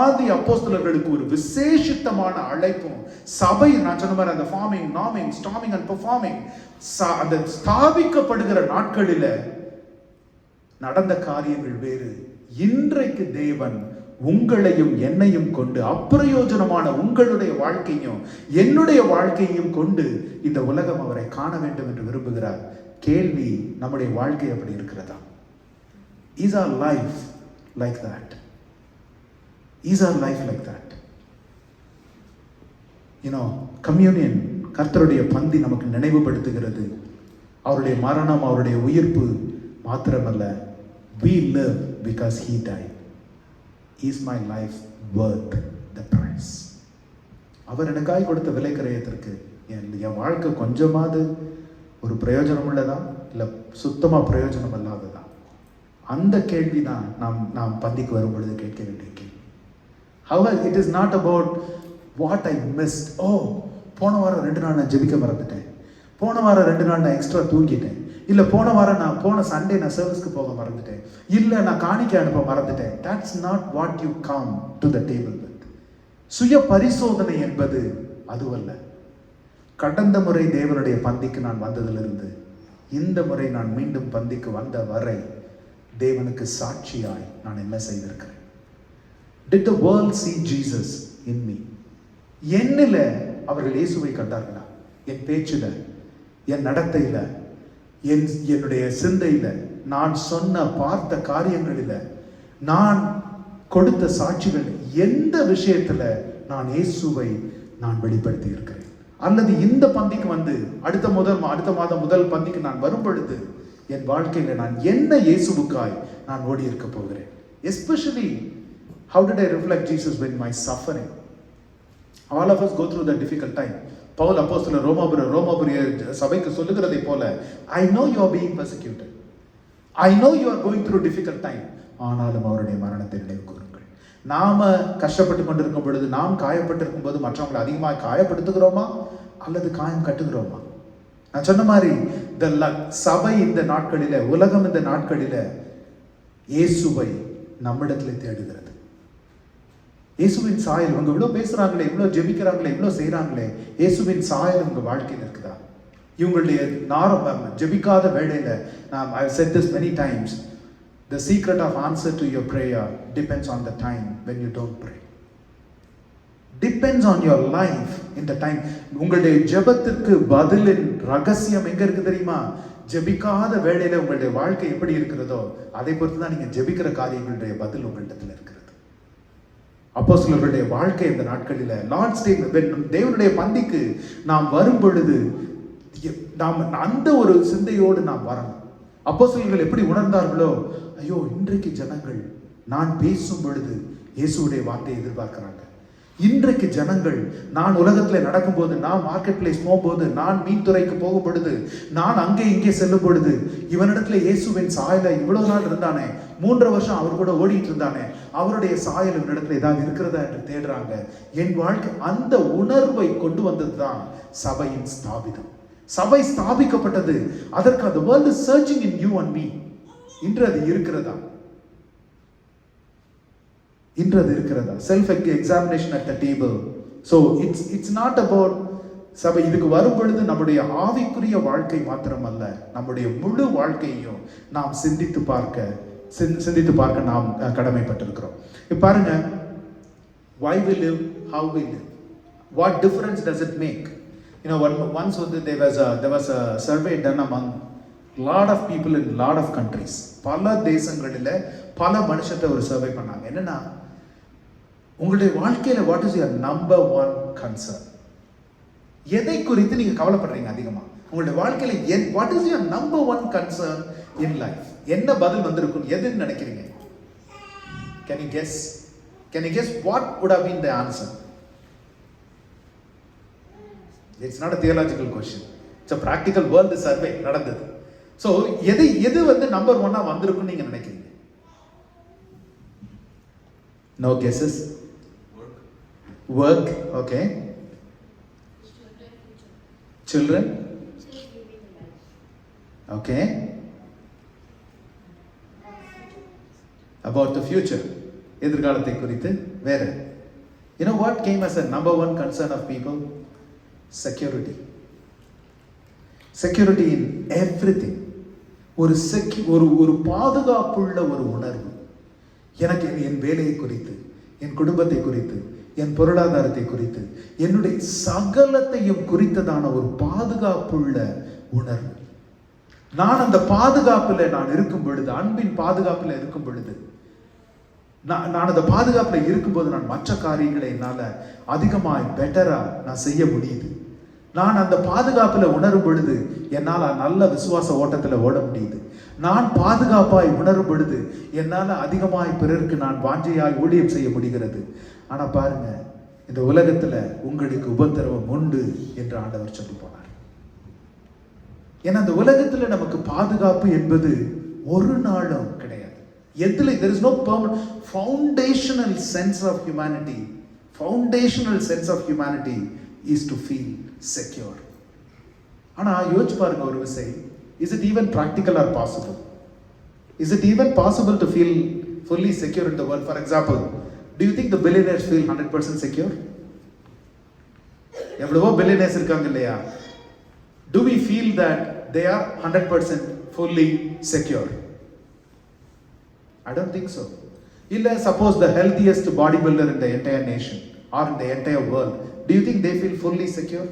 ஆதி அப்போஸ்தலர்களுக்கு ஒரு விசேஷித்தமான அழைப்பும் சபை, நான் சொன்ன மாதிரி அந்த ஃபார்மிங், நார்மிங், ஸ்டார்மிங் அண்ட் பெர்ஃபார்மிங், அந்த ஸ்தாபிக்கப்படுகிற நாட்களில நடந்த காரியங்கள் வேறு. இன்றைக்கு தேவன் உங்களையும் என்னையும் கொண்டு, அப்பிரயோஜனமான உங்களுடைய வாழ்க்கையும் என்னுடைய வாழ்க்கையும் கொண்டு இந்த உலகம் அவரை காண வேண்டும் என்று விரும்புகிறார். கேள்வி, நம்முடைய வாழ்க்கை அப்படி இருக்கிறதா? Is our life like that? Is our life like that? Communion, கர்த்தருடைய பந்தி நமக்கு நினைவுபடுத்துகிறது அவருடைய மரணம், அவருடைய உயிர்ப்பு மாத்திரமல்ல. We live because he died. Is my life worth the price? அவர் எனக்காய் கொடுத்த விலை கிரயத்திற்கு என் வாழ்க்கை கொஞ்சமாவது ஒரு பிரயோஜனம் உள்ளதா, இல்லை சுத்தமா பிரயோஜனம் இல்லாததா? அந்த கேள்வி தான் நாம் பந்திக்கு வரும் பொழுது கேட்க வேண்டிய கேள்வி. However, it is not about what I missed. போன வாரம் 2 நாள் நான் ஜெபிக்க மறந்துட்டேன், போன வாரம் 2 நாள் நான் எக்ஸ்ட்ரா தூங்கிட்டேன், இல்லை போன வாரம் நான் போன சண்டே நான் சர்வீஸ்க்கு போக மறந்துட்டேன், இல்லை நான் காணிக்கை அனுப்ப மறந்துட்டேன். That's not what you come to the table with. சுய பரிசோதனை என்பது அதுவல்ல. கடந்த முறை தேவனுடைய பந்திக்கு நான் வந்ததிலிருந்து இந்த முறை நான் மீண்டும் பந்திக்கு வந்த வரை தேவனுக்கு சாட்சியாய் நான் என்ன செய்திருக்கிறேன்? Did the world see Jesus in me? என்னில அவர்கள் இயேசுவை கண்டார்களா? என் பேச்சில, என் நடத்தையில, என்னுடைய சிந்தையில, நான் சொன்ன பார்த்த காரியங்களில, நான் கொடுத்த சாட்சிகள், எந்த விஷயத்துல நான் இயேசுவை நான் வெளிப்படுத்தி இருக்கிறேன்? அல்லது இந்த பந்திக்கு வந்து அடுத்த மாதம் முதல் பந்திக்கு நான் வரும் பொழுது என் வாழ்க்கையில நான் என்ன இயேசுவுக்காய் நான் ஓடி இருக்க போகிறேன்? Especially, how did I reflect Jesus when my suffering? All of us go through that difficult time. Pavul அப்போஸ்தலர் ரோமாபுரிய சபைக்கு சொல்லுகிறதை போல, I know you are being persecuted. I know you are going through difficult time. ஆனாலும் அவருடைய மரணத்தை நினைவு கூறுங்கள். நாம கஷ்டப்பட்டு கொண்டிருக்கும் பொழுது, நாம் காயப்பட்டிருக்கும் போது மற்றவங்களை அதிகமாக காயப்படுத்துகிறோமா அல்லது காயம் கட்டுகிறோமா? நான் சொன்ன மாதிரி சபை இந்த நாட்களில, உலகம் இந்த நாட்களில இயேசுவை நம்மிடத்துல தேடுகிறது. இயேசுவின் சாயல், இவங்க இவ்வளவு பேசுறாங்களே, இவ்வளவு ஜெபிக்கிறாங்களே, இவ்வளவு செய்யறாங்களே, இயேசுவின் சாயல் உங்க வாழ்க்கையில் இருக்குதா? இவங்களுடைய ஜெபிக்காத வேளையில, I have said this many times, the secret of answer to your prayer depends on the time when you don't pray. Depends on your life in the time. உங்களுடைய ஜெபத்திற்கு பதிலின் ரகசியம் எங்க இருக்கு தெரியுமா? ஜெபிக்காத வேளையில உங்களுடைய வாழ்க்கை எப்படி இருக்கிறதோ அதை பொறுத்து தான் நீங்க ஜெபிக்கிற காரியங்களுடைய பதில் உங்களிடத்தில் இருக்கிறது. அப்போஸ்தலர்களுடைய வாழ்க்கை இந்த நாட்களில் லார்ட்ஸ் டே, தேவனுடைய பந்திக்கு நாம் வரும் பொழுது நாம் அந்த ஒரு சிந்தையோடு நாம் வரணும். அப்போஸ்தலர்கள் எப்படி உணர்ந்தார்களோ, ஐயோ இன்றைக்கு ஜனங்கள் நான் பேசும் பொழுது இயேசுடைய வார்த்தையை எதிர்பார்க்கிறாங்க. இன்றைக்கு ஜனங்கள் நான் உலகத்தில் நடக்கும்போது, நான் மார்க்கெட் பிளேஸ் போகும்போது, நான் மீன்துறைக்கு போகும் பொழுது, நான் அங்கே இங்கே செல்லும் பொழுது, இவனிடத்துல இயேசுவின் சாயல இவ்வளவு நாள் இருந்தானே, 3 வருஷம் அவர் கூட ஓடிட்டு இருந்தானே, அவருடைய சாயல் இவனிடத்துல ஏதாவது இருக்கிறதா என்று தேடுறாங்க. என் வாழ்க்கை அந்த உணர்வை கொண்டு வந்தது தான் சபையின் ஸ்தாபிதம். சபை ஸ்தாபிக்கப்பட்டது அதற்கு. the world is searching in you and me. இன்று அது இருக்கிறதா? இன்று அது இருக்கிறதா? Self examination at the table. So it's not about சபை. இதுக்கு வரும் பொழுது நம்முடைய ஆவிக்குரிய வாழ்க்கை மாத்திரமல்ல, நம்முடைய முழு வாழ்க்கையையும் நாம் சிந்தித்து பார்க்க நாம் கடமைப்பட்டிருக்கிறோம். இப்போ பாருங்க, why we live, how we live, what difference does it make? You know, once there was a survey done among lot of people in lot of countries. பல தேசங்களில பல மனுஷத்தை ஒரு சர்வே பண்ணாங்க. என்னன்னா, உங்களுடைய வாழ்க்கையில what is your number one concern? எதை குறித்து நீங்க கவலைப்படுறீங்க அதிகமா? உங்களுடைய வாழ்க்கையில what is your number one concern in life? என்ன பதில் வந்திருக்கும்? எதுன்னு நினைக்கிறீங்க? Can you guess? Can you guess what would have been the answer? It's not a theological question. It's a practical world survey நடந்தது. So எது வந்து number 1-ஆ வந்திருக்கும் நீங்க நினைக்கிறீங்க? No guesses? Work. Okay. Children. Okay. About the future. எதிர்காலத்தை குறித்து வேற. You know what came as a number one concern of people? Security. Security in everything. ஒரு பாதுகாப்புள்ள ஒரு உணர்வு. எனக்கு என் வேலையை குறித்து, என் குடும்பத்தை குறித்து, என் பொருளாதாரத்தை குறித்து, என்னுடைய சகலத்தையும் குறித்ததான ஒரு பாதுகாப்புள்ள உணர்வு. நான் அந்த பாதுகாப்புல நான் இருக்கும் பொழுது, அன்பின் பாதுகாப்புல இருக்கும் பொழுது, நான் அந்த பாதுகாப்புல இருக்கும்போது நான் மற்ற காரியங்களை என்னால அதிகமாய் பெட்டரா நான் செய்ய முடியுது. நான் அந்த பாதுகாப்புல உணரும் பொழுது என்னால் நல்ல விசுவாச ஓட்டத்துல ஓட முடியுது. நான் பாதுகாப்பாய் உணரும் பொழுது என்னால் அதிகமாய் பிறருக்கு நான் வாஞ்சையாய் ஊழியம் செய்ய முடிகிறது. ஆனா பாருங்க, இந்த உலகத்துல உங்களுக்கு உபத்திரவம் உண்டு என்று ஆண்டவர் சொல்லி போனார். ஏன்னா இந்த உலகத்துல நமக்கு பாதுகாப்பு என்பது ஒரு நாளும் கிடையாது. எதுல there is no permanent foundational sense of humanity. Foundational sense of humanity is to feel secure. ஆனா யோசிச்சு பாருங்க ஒரு விஷயம், is it even practical or possible? Is it even possible to feel fully secure in the world? For example, do you think the billionaires feel 100% secure? எவ்வளவோ billionaires இருக்காங்க இல்லையா? Do we feel that they are 100% fully secure? I don't think so. இல்லை suppose the healthiest body builder in the entire nation or in the entire world, do you think they feel fully secure?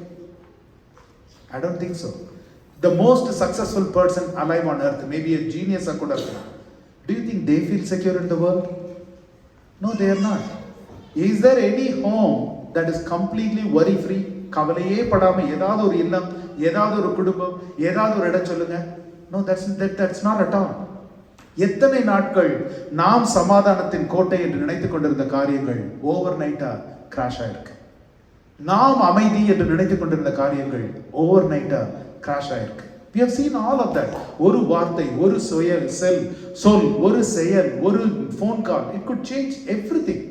I don't think so. The most successful person alive on earth, maybe a genius கூட இருக்கலாம், do you think they feel secure in the world? No, they are not. Is there any home that is completely worry free? கவலையே படாம ஏதாவது ஒரு இல்லம், ஏதாவது ஒரு குடும்பம், ஏதாவது ஒரு இடம் சொல்லுங்க. No, that's not at all. எத்தனை நாட்கள் நாம் சமாதானத்தின் கோட்டை என்று நினைத்துக் கொண்டிருந்த காரியங்கள் ஓவர் நைட்டா கிராஷ் ஆயிருக்கு. நாம் அமைதி என்று நினைத்துக் கொண்டிருந்த காரியங்கள் ஓவர் நைட்டா கிராஷ் ஆயிருக்கு. We have seen all of that. ஒரு வார்த்தை, ஒரு சொல், ஒரு செயல், ஒரு phone call, it could change everything.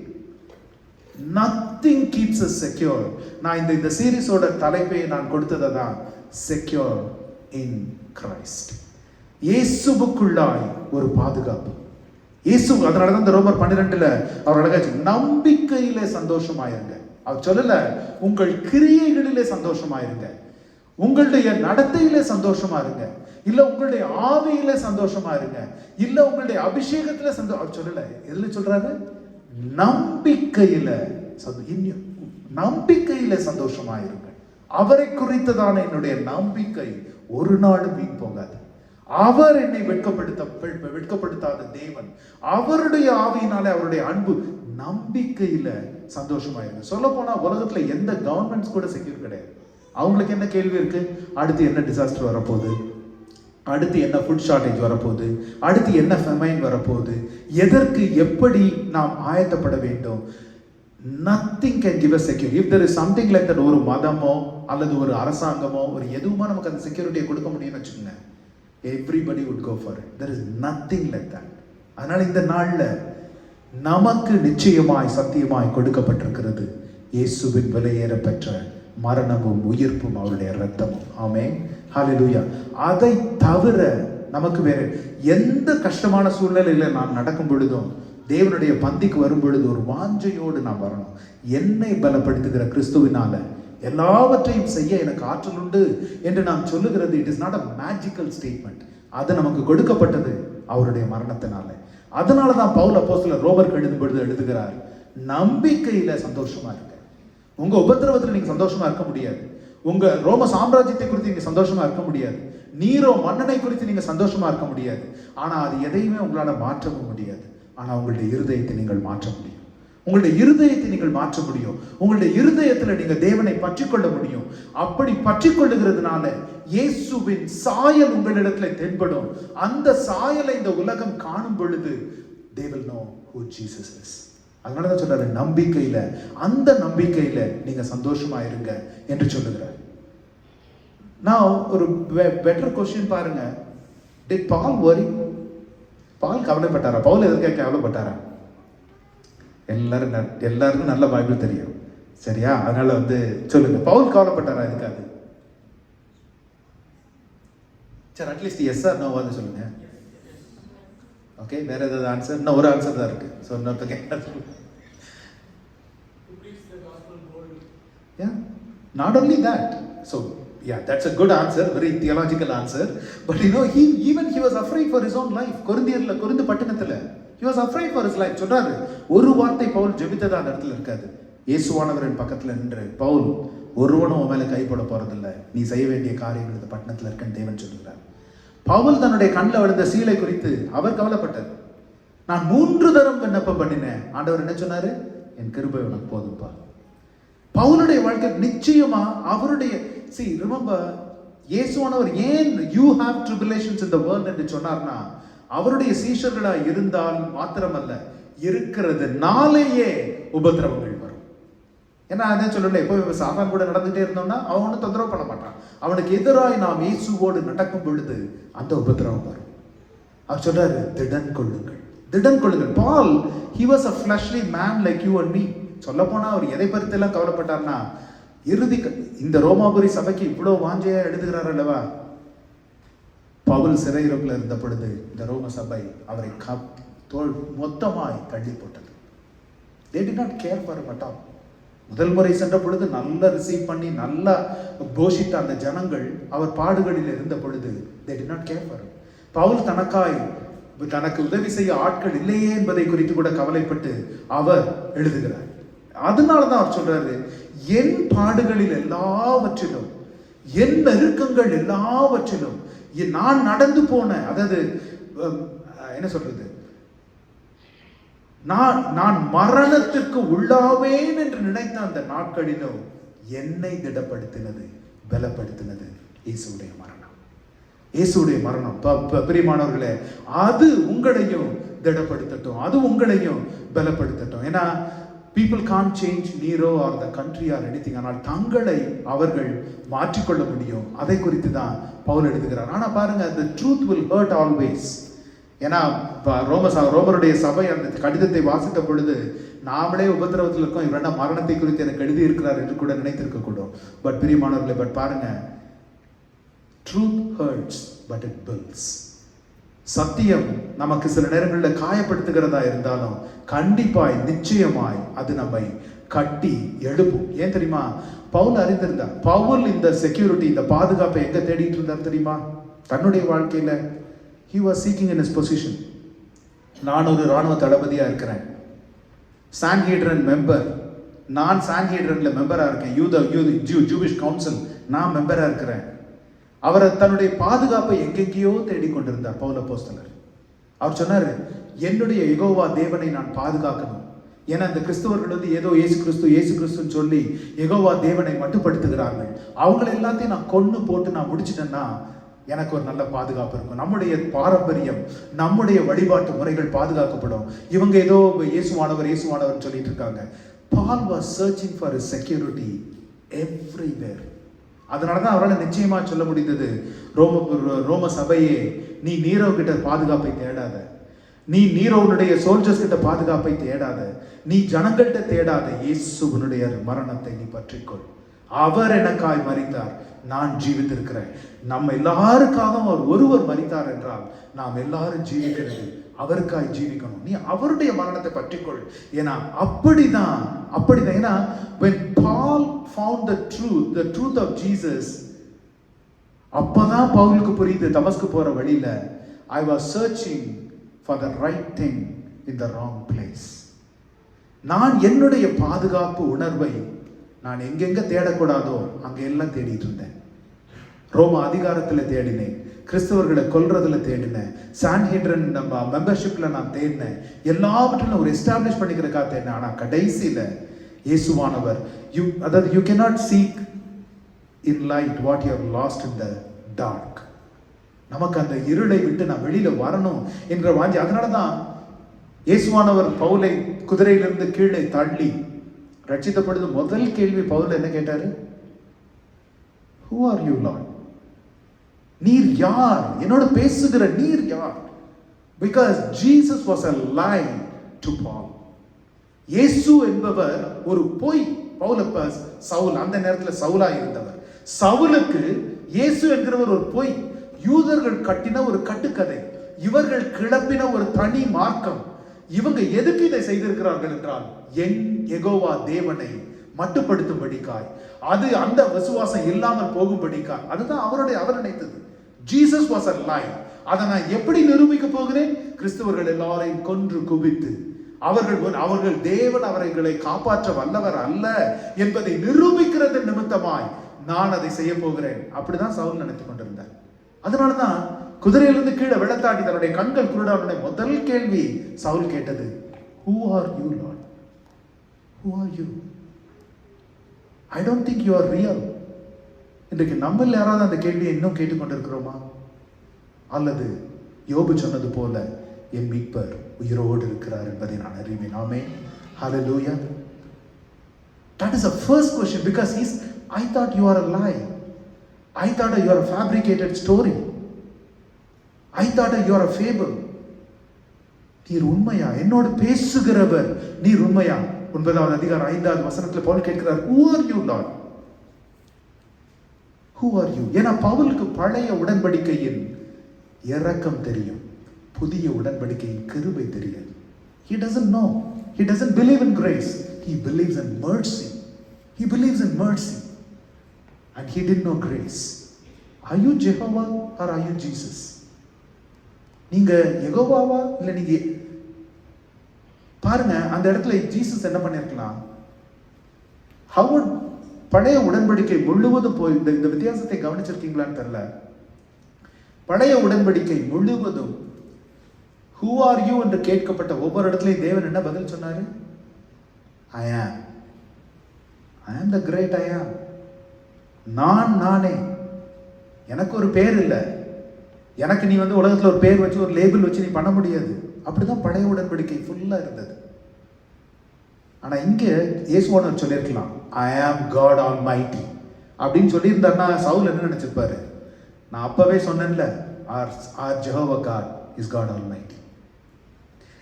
Nothing keeps us secure. நான் இந்த சீரிஸோட தலைப்பை நான் கொடுத்ததான் secure in Christ. இயேசுவுக்குள்ளாய் ஒரு பாதுகாப்பு. இயேசு, அதனால தான் இந்த ரோமர் 12ல அவர் அழகா நம்பிக்கையிலே சந்தோஷமாயிருங்க. அவர் சொல்லல உங்கள் கிரியைகளிலே சந்தோஷமாயிருங்க, உங்களுடைய நடத்தையிலே சந்தோஷமா இருங்க, இல்ல உங்களுடைய ஆவியிலே சந்தோஷமா இருங்க, இல்ல உங்களுடைய அபிஷேகத்திலே அவர் சொல்லல. எதுல சொல்றாரு? நம்பிக்கையில சந்தோஷமா இருங்க. அவரை குறித்ததான என்னுடைய நம்பிக்கை ஒரு நாளும் வீண் போகாது. அவர் என்னை வெட்கப்படுத்தாத தேவன், அவருடைய ஆவியினாலே அவருடைய அன்பு, நம்பிக்கையில சந்தோஷமா இருங்க. சொல்ல போனா உலகத்துல எந்த கவர்மெண்ட்ஸ் கூட செக்யூர் கிடையாது. அவங்களுக்கு என்ன கேள்வி இருக்கு? அடுத்து என்ன டிசாஸ்டர் வரப்போகுது, அடுத்து என்ன ஃபுட் ஷார்டேஜ் வரப்போகுது, அடுத்து என்ன ஃபெமைன் வரப்போகுது, எதற்கு எப்படி நாம் ஆயத்தப்பட வேண்டும். Nothing can give a secure. If there is something like that, ஒரு மதமோ அல்லது ஒரு அரசாங்கமோ ஒரு எதுவுமா நமக்கு அந்த செக்யூரிட்டியை கொடுக்க முடியும்னு வச்சுக்கோங்க, everybody would go for it. There is nothing like that. அதனால இந்த நாள்ல நமக்கு நிச்சயமாய் சத்தியமாய் கொடுக்கப்பட்டிருக்கிறது இயேசுவின் விலையேற பெற்ற மரணமும் உயிர்ப்பும் அவருடைய இரத்தமும். ஆமென், ஹல்லேலூயா. அதை தவிர நமக்கு வேற எந்த கஷ்டமான சூழ்நிலையில நான் நடக்கும் பொழுதும், தேவனுடைய பந்திக்கு வரும் பொழுது ஒரு வாஞ்சையோடு நான் வரணும். என்னை பலப்படுத்துகிற கிறிஸ்துவினால எல்லாவற்றையும் செய்ய எனக்கு ஆற்றல் உண்டு என்று நாம் சொல்லுகிறது. It is not a magical statement. அது நமக்கு கொடுக்கப்பட்டது அவருடைய மரணத்தினால. அதனால தான் பவுல் அப்போஸ்தலர் ரோமருக்கு எழுதும் பொழுது எழுதுகிறார், நம்பிக்கையில சந்தோஷமா இருக்க. உங்க உபத்திரவத்தில் நீங்க சந்தோஷமா இருக்க முடியாது, உங்க ரோம சாம்ராஜ்யத்தை குறித்து நீங்க சந்தோஷமா இருக்க முடியாது, நீரோ மன்னனை குறித்து நீங்க சந்தோஷமா இருக்க முடியாது. ஆனா அது எதையுமே உங்களால மாற்றவும் முடியாது. ஆனா உங்களுடைய இருதயத்தை நீங்கள் மாற்ற முடியும். உங்களுடைய இருதயத்தை நீங்கள் மாற்ற முடியும். உங்களுடைய இருதயத்துல நீங்க தேவனை பற்றிக்கொள்ள முடியும். அப்படி பற்றிக்கொள்ளுகிறதுனால இயேசுவின் சாயல் உங்களிடத்துல தென்படும். அந்த சாயலை இந்த உலகம் காணும் பொழுது they will know who Jesus is. அதனாலதான் சொல்றாரு, நம்பிக்கையில, அந்த நம்பிக்கையில நீங்க சந்தோஷமா இருங்க என்று சொல்லுகிறார். நான் ஒரு பெட்டர் கொஸ்டின் பாருங்க, did Paul worry? பால் கவலைப்பட்டாரா? பவுல் எதற்காக கவலைப்பட்டாரா? எல்லாருக்கும் நல்ல பைபிள் தெரியும், சரியா? அதனால சொல்லுங்க, பவுல் கவலைப்பட்டாரா இதுக்காக? சரி, அட்லீஸ்ட் எஸ் ஆர் நோ சொல்லுங்க. ஓகே, வேற ஏதாவது ஆன்சர்? இன்னும் ஒரு ஆன்சர் தான் இருக்கு. ஸோ இன்னொருத்தங்க, yeah, not only that. So yeah, that's a good answer, very theological answer. But you know, he was afraid for his own life. Corinth பட்டணத்துல he was afraid for his life. சொல்றாரு, ஒரு வார்த்தை பவுல் ஜெபித்ததா அந்த இடத்துல இருக்காது. இயேசுவானவரின் பக்கத்துல நின்று, பவுல் ஒருவனும் உன் மேல கைப்பட போறதில்லை, நீ செய்ய வேண்டிய காரியங்கள் இந்த பட்டணத்துல இருக்குன்னு தேவன் சொல்லுகிறார். பவுல் தன்னுடைய கண்ணில் விழுந்த சீலை குறித்து அவர் கவலைப்பட்டார். நான் 3 தரம் விண்ணப்பம் பண்ணினேன், ஆண்டவர் என்ன சொன்னாரு? என் கிருபை உனக்கு போதும்பா. பவுலுடைய வாழ்க்கை நிச்சயமா அவருடைய ரிமெம்பர், இயேசுவானவர் ஏன் you have tribulations in the world என்று சொன்னார்னா, அவருடைய சீஷர்களா இருந்தால் மாத்திரமல்ல, இருக்கிறதுனாலேயே உபத்திரவங்கள் வரும். ஏன்னா அதே சொல்லல, எப்போ சாத்தான் கூட நடந்துட்டே இருந்தோம்னா அவன் ஒன்றும் தொந்தரவு பண்ண மாட்டான். அவனுக்கு எதிராய் நாம் இயேசுவோடு நடக்கும் பொழுது அந்த உபத்திரவம் வரும். அவர் சொல்றாரு, திடன் கொள்ளுங்கள். பால், he was a fleshly man like you and me. சொல்ல போனா அவர் எதை பற்றி எல்லாம் கவலைப்பட்டார்னா, இந்த ரோமாபுரி சபைக்கு இவ்வளவு வாஞ்சையா எழுதுகிறார் அல்லவா. பவுல் சிறையிருப்பில் இருந்த பொழுது இந்த ரோம சபை அவரை மொத்தமாய் தள்ளி போட்டது. they did not care for him at all. முதல் முறை சென்ற பொழுது நல்லா ரிசீவ் பண்ணி நல்லா போஷித்த அந்த ஜனங்கள் அவர் பாடுகளில் இருந்த பொழுது they did not care for him. Pavul தனக்காய் தனக்கு உதவி செய்ய ஆட்கள் இல்லையே என்பதை குறித்து கூட கவலைப்பட்டு அவர் எழுதுகிறார். அதனாலதான் அவர் சொல்றாரு, என் பாடுகளில் எல்லாவற்றிலும், என் நெருக்கங்கள் எல்லாவற்றிலும், நான் நடந்து போன, அதாவது என்ன சொல்றது, நான் மரணத்திற்கு உள்ளாவேன் என்று நினைத்த அந்த நாட்களிலும் என்னை திடப்படுத்தினது, பலப்படுத்தினது இயேசுடைய மரணம். இயேசுடைய மரணம் பிரியமானவர்களே, அது உங்களையும் திடப்படுத்தட்டும், அது உங்களையும் பலப்படுத்தட்டும். ஏன்னா people can't change Nero or the country or anything. ஆனால் தங்களை அவர்கள் மாற்றிக்கொள்ள முடியும். அதை குறித்து தான் பவுல் எழுதுகிறார். ஆனா பாருங்க, the truth will hurt always. ஏன்னா ரோமருடைய சபை அந்த கடிதத்தை வாசித்த பொழுது நாமளே உபத்திரவத்தில் இருக்கோம், இவரா மரணத்தை குறித்து எனக்கு எழுதி இருக்கிறார் என்று கூட நினைத்திருக்க கூடும். பட் பிரியமானவர்களே, பட் பாருங்க, truth hurts but it builds. சத்தியம் நமக்கு சில நேரங்களில் காயப்படுத்துகிறதா இருந்தாலும் கண்டிப்பாய் நிச்சயமாய் அது நம்மை கட்டி எழுப்பும். ஏன் தெரியுமா? பவுல் அறிந்திருந்தார். பவுல் இந்த செக்யூரிட்டி, இந்த பாதுகாப்பை எங்க தேடிட்டு இருந்தார் தெரியுமா? தன்னுடைய வாழ்க்கையில he was seeking in his position. நான் ஒரு ராணுவ தளபதியா இருக்கிறேன், சான்ஹெட்ரின் மெம்பர், நான் சான்ஹெட்ரின்ல மெம்பரா இருக்கேன், ஜூவிஷ் கவுன்சில் நான் மெம்பரா இருக்கிறேன். அவர் தன்னுடைய பாதுகாப்பை எங்கெங்கேயோ தேடிக்கொண்டிருந்தார் பவுல் அப்போஸ்தலர். அவர் சொன்னாரு, என்னுடைய யெகோவா தேவனை நான் பாதுகாக்கணும். ஏன்னா இந்த கிறிஸ்தவர்கள் ஏதோ இயேசு கிறிஸ்துன்னு சொல்லி யெகோவா தேவனை மட்டுப்படுத்துகிறார்கள். அவங்களை எல்லாத்தையும் நான் கொன்னு போட்டு நான் முடிச்சிட்டேன்னா எனக்கு ஒரு நல்ல பாதுகாப்பு இருக்கும், நம்முடைய பாரம்பரியம், நம்முடைய வழிபாட்டு முறைகள் பாதுகாக்கப்படும். இவங்க ஏதோ இயேசுவானவர் சொல்லிட்டு இருக்காங்க. Paul was searching for his security everywhere. அதனாலதான் அவரால் நிச்சயமா சொல்ல முடிந்தது, ரோம சபையே, நீ நீரோ கிட்ட பாதுகாப்பை தேடாத, நீ நீரோனுடைய சோல்ஜர்ஸ் கிட்ட பாதுகாப்பை தேடாத, நீ ஜனங்கள்கிட்ட தேடாத, இயேசுவினுடைய மரணத்தை நீ பற்றிக்கொள். அவர் எனக்காய் மரித்தார், நான் ஜீவித்திருக்கிறேன். நம்ம எல்லாருக்காகவும் அவர் ஒருவர் மரித்தார் என்றால் நாம் எல்லாரும் ஜீவிக்கிறது அவருக்காய் ஜீவிக்கணும். நீ அவருடைய மரணத்தை பற்றிக்கொள். ஏன்னா அப்படிதான். ஏன்னா when Paul found the truth of Jesus, அப்பதான் பவுலுக்கு புரியுது, தமஸ்கு போற வழியில, I was searching for the right thing in the wrong place. நான் என்னுடைய பாதுகாப்பு உணர்வை நான் எங்கெங்க தேடக்கூடாதோ அங்க எல்லாம் தேடிட்டு இருந்தேன். ரோம அதிகாரத்துல தேடினேன், கிறிஸ்தவர்களை கொல்றதுல தேடினேன், சான்ஹெட்ரின் நம்ம மெம்பர்ஷிப்ல நான் தேடினேன், எல்லாவற்றிலும் ஒரு எஸ்டாப்ளிஷ் பண்ணிக்கிறதுக்காக தேடினேன். ஆனா கடைசியில இயேசுவானவர், you cannot seek in light what you have lost in the dark. நமக்கு அந்த இருளை விட்டு நான் வெளியில வரணும் என்ற வாஞ்சி. அதனாலதான் இயேசுவானவர் பவுலை குதிரையிலிருந்து கீழே தள்ளி ரட்சித்த பொழுது முதல் கேள்வி பவுல் என்ன கேட்டாரு? Who are you, Lord? நீர் யார்? என்னோட பேசுகிற நீர் யார்? Because Jesus was a lie to Paul. இயேசு என்பவர் ஒரு பொய். சவுல், அந்த நேரத்தில் சவுலா இருந்தவர். சவுலுக்கு இயேசு என்கிறவர் ஒரு பொய். யூதர்கள் கட்டின ஒரு கட்டுக்கதை, இவர்கள் கிளப்பின ஒரு தனி மார்க்கம். இவங்க எதுக்கு இதை செய்திருக்கிறார்கள் என்றால் என் யெகோவா தேவனை மட்டுப்படுத்தும்படிக்காய், அது அந்த விசுவாசம் இல்லாமல் போகும்படிக்காய். அதுதான் அவர் நினைத்தது. Jesus was a lie. அதை நான் எப்படி நிரூபிக்க போகிறேன்? கிறிஸ்தவர்கள் எல்லாரையும் கொன்று குவித்து அவர்கள் தேவன் அவர்களை காப்பாற்ற வல்லவர் அல்ல என்பதை நிரூபிக்கிறது நிமித்தமாய் நான் அதை செய்ய போகிறேன். அப்படிதான் சவுல் நினைத்துக் கொண்டிருந்தார். அதனாலதான் குதிரையிலிருந்து கீழே விழத்தாட்டி தன்னுடைய கண்கள் குருடான முதல் கேள்வி சவுல் கேட்டது, Who are you, Lord? Who are you? I don't think you are real. இன்றைக்கு நம்மள யாராவது அந்த கேள்வியை இன்னும் கேட்டுக்கொண்டிருக்கிறோமா? அல்லது யோபு சொன்னது போல என் மீட்பர் உயிரோடு இருக்கிறார் என்பதை நான் அறிவேன். ஆமென். Hallelujah. That is the first question, because I thought you are a lie. I thought you are a fabricated story. I thought you are a fable. நீர் உண்மையா? என்னோடு பேசுகிறவர் நீர் உண்மையா? 9வது அதிகாரம் 5வது வசனத்தில் பவுல் கேட்கிறார், Who are you, Lord? Who are you? ஏன்னா பவுலுக்கு பழைய உடன்படிக்கையின் இரக்கம் தெரியும், புதிய உடன்படிக்கையின் கிருபை தெரியாது. He doesn't know. He doesn't believe in grace. He believes in mercy. He believes in mercy. And he didn't know grace. Are you Jehovah or are you Jesus? நீங்க யெகோவாவா இல்லை நீங்க பாருங்க. அந்த இடத்துல ஜீசஸ் என்ன பண்ணிருக்கலாம்? பழைய உடன்படிக்கை முழுவதும் போய் இந்த வித்தியாசத்தை கவனிச்சிருக்கீங்களான்னு தெரியல. பழைய உடன்படிக்கை முழுவதும் who are you என்று கேட்கப்பட்ட ஒவ்வொரு இடத்துலையும் தேவன் என்ன பதில் சொன்னாரு? I am the great I am. நானே. எனக்கு ஒரு பேர் இல்லை. எனக்கு நீ உலகத்துல ஒரு பேர் வச்சு ஒரு லேபிள் வச்சு நீ பண்ண முடியாது. அப்படிதான் பழைய உடன்படிக்கை ஃபுல்லா இருந்தது. ஆனா இங்க இயேசுவானவர் சொல்லியிருக்கலாம், I am God Almighty அப்படின்னு சொல்லியிருந்தாருன்னா சவுல் என்ன நினைச்சிருப்பாரு? நான் அப்பவே சொன்னேன்ல, our Jehovah God is God Almighty.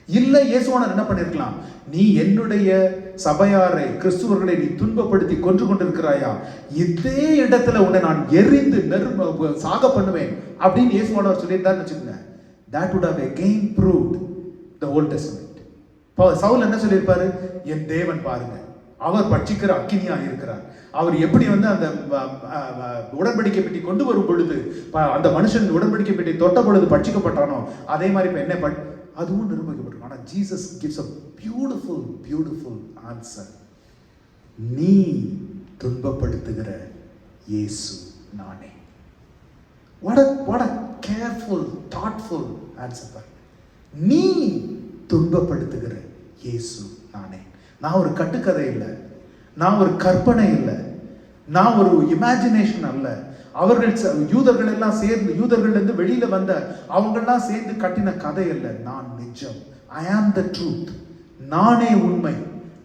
இல்ல இயேசுவானவர் என்ன பண்ணிருக்கலாம்? நீ என்னுடைய சபையாரை கிறிஸ்துவர்களை நீ துன்பப்படுத்தி கொன்று கொண்டிருக்கிறாயா, இதே இடத்துல உன்னை நான் எரிந்து சாக பண்ணுவேன் அப்படின்னு இயேசுவானவர் சொல்லியிருந்தாருன்னு வச்சுக்கோங்க. That would have again proved the Old Testament. Saul என்ன சொல்லியிருப்பாரு? என் தேவன் பாருங்க, அவர் பட்சிக்கிற அக்கினியா இருக்கிறார். அவர் எப்படி அந்த உடன்படிக்கை பெட்டி கொண்டு வரும் பொழுது அந்த மனுஷன் உடன்படிக்கை பெட்டி தொட்ட பொழுது பட்சிக்கப்பட்டானோ அதே மாதிரி இப்ப என்ன அதுவும் நிரூபிக்கப்பட்டிருக்கும். ஆனா Jesus gives a beautiful answer. நீ துன்பப்படுத்துகிற இயேசு நானே. what a careful, thoughtful answer. நீ துன்பப்படுத்துகிற இயேசு நானே. நான் ஒரு கட்டுக்கதை இல்லை, நான் ஒரு கற்பனை இல்லை, நான் ஒரு இமேஜினேஷன் அல்ல. அவர்கள் யூதர்கள் எல்லாம் சேர்ந்து, யூதர்கள் இருந்து வெளியில வந்த அவங்கெல்லாம் சேர்ந்து கட்டின கதை அல்ல. நான் நிஜம். I am the truth. நானே உண்மை,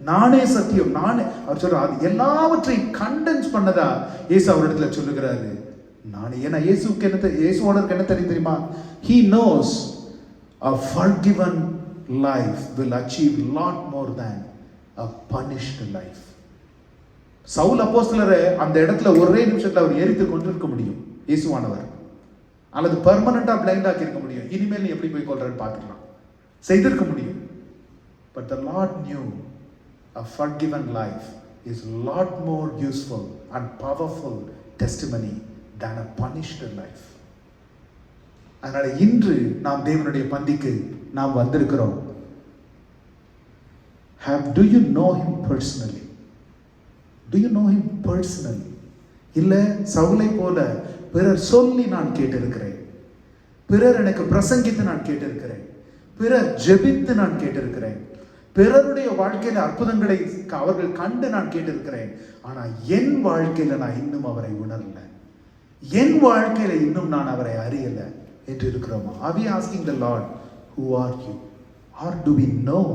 நானே சத்தியம், நானே. அவர் சொல்றாரு எல்லாவற்றையும் கண்டென்ஸ் பண்ணதா இயேசு அவரிடத்துல சொல்லுகிறாரு. நானே. ஏன்னா இயேசுவோனருக்கு என்ன தெரியுமா? He knows a forgiven life will achieve lot more than a punished life. Saul அப்போஸ்தலரை அந்த இடத்துல ஒரே நிமிஷத்துல அவர் எரித்து கொண்டிருக்க முடியும் இயேசுவானவர், அல்லது பெர்மனண்டா பிளைண்ட் ஆக்கி இருக்க முடியும். இனிமேல் நீ எப்படி போய் கொல்றன்னு பார்த்துக்கலாம், செய்திருக்க முடியும். But the Lord knew a forgiven life is lot more useful and powerful testimony than a punished life. அதனால இன்று நாம் தேவனுடைய பந்திக்கு நாம் வந்திருக்கிறோம். Do you know him personally? Do you know him personally? இல்ல சவுலை போல பிறர் சொல்லி நான் கேட்டிருக்கிறேன், பிறர் எனக்கு பிரசங்கித்து நான் கேட்டிருக்கிறேன், பிறர் ஜெபித்து நான் கேட்டிருக்கிறேன், பிறருடைய வாழ்க்கையில அற்புதங்களை அவர்கள் கண்டு நான் கேட்டிருக்கிறேன். ஆனா என் வாழ்க்கையில நான் இன்னும் அவரை உணரல, என் வாழ்க்கையில இன்னும் நான் அவரை அறியல என்று இருக்கிறோமா? Are we asking the Lord, who are you? Or do we know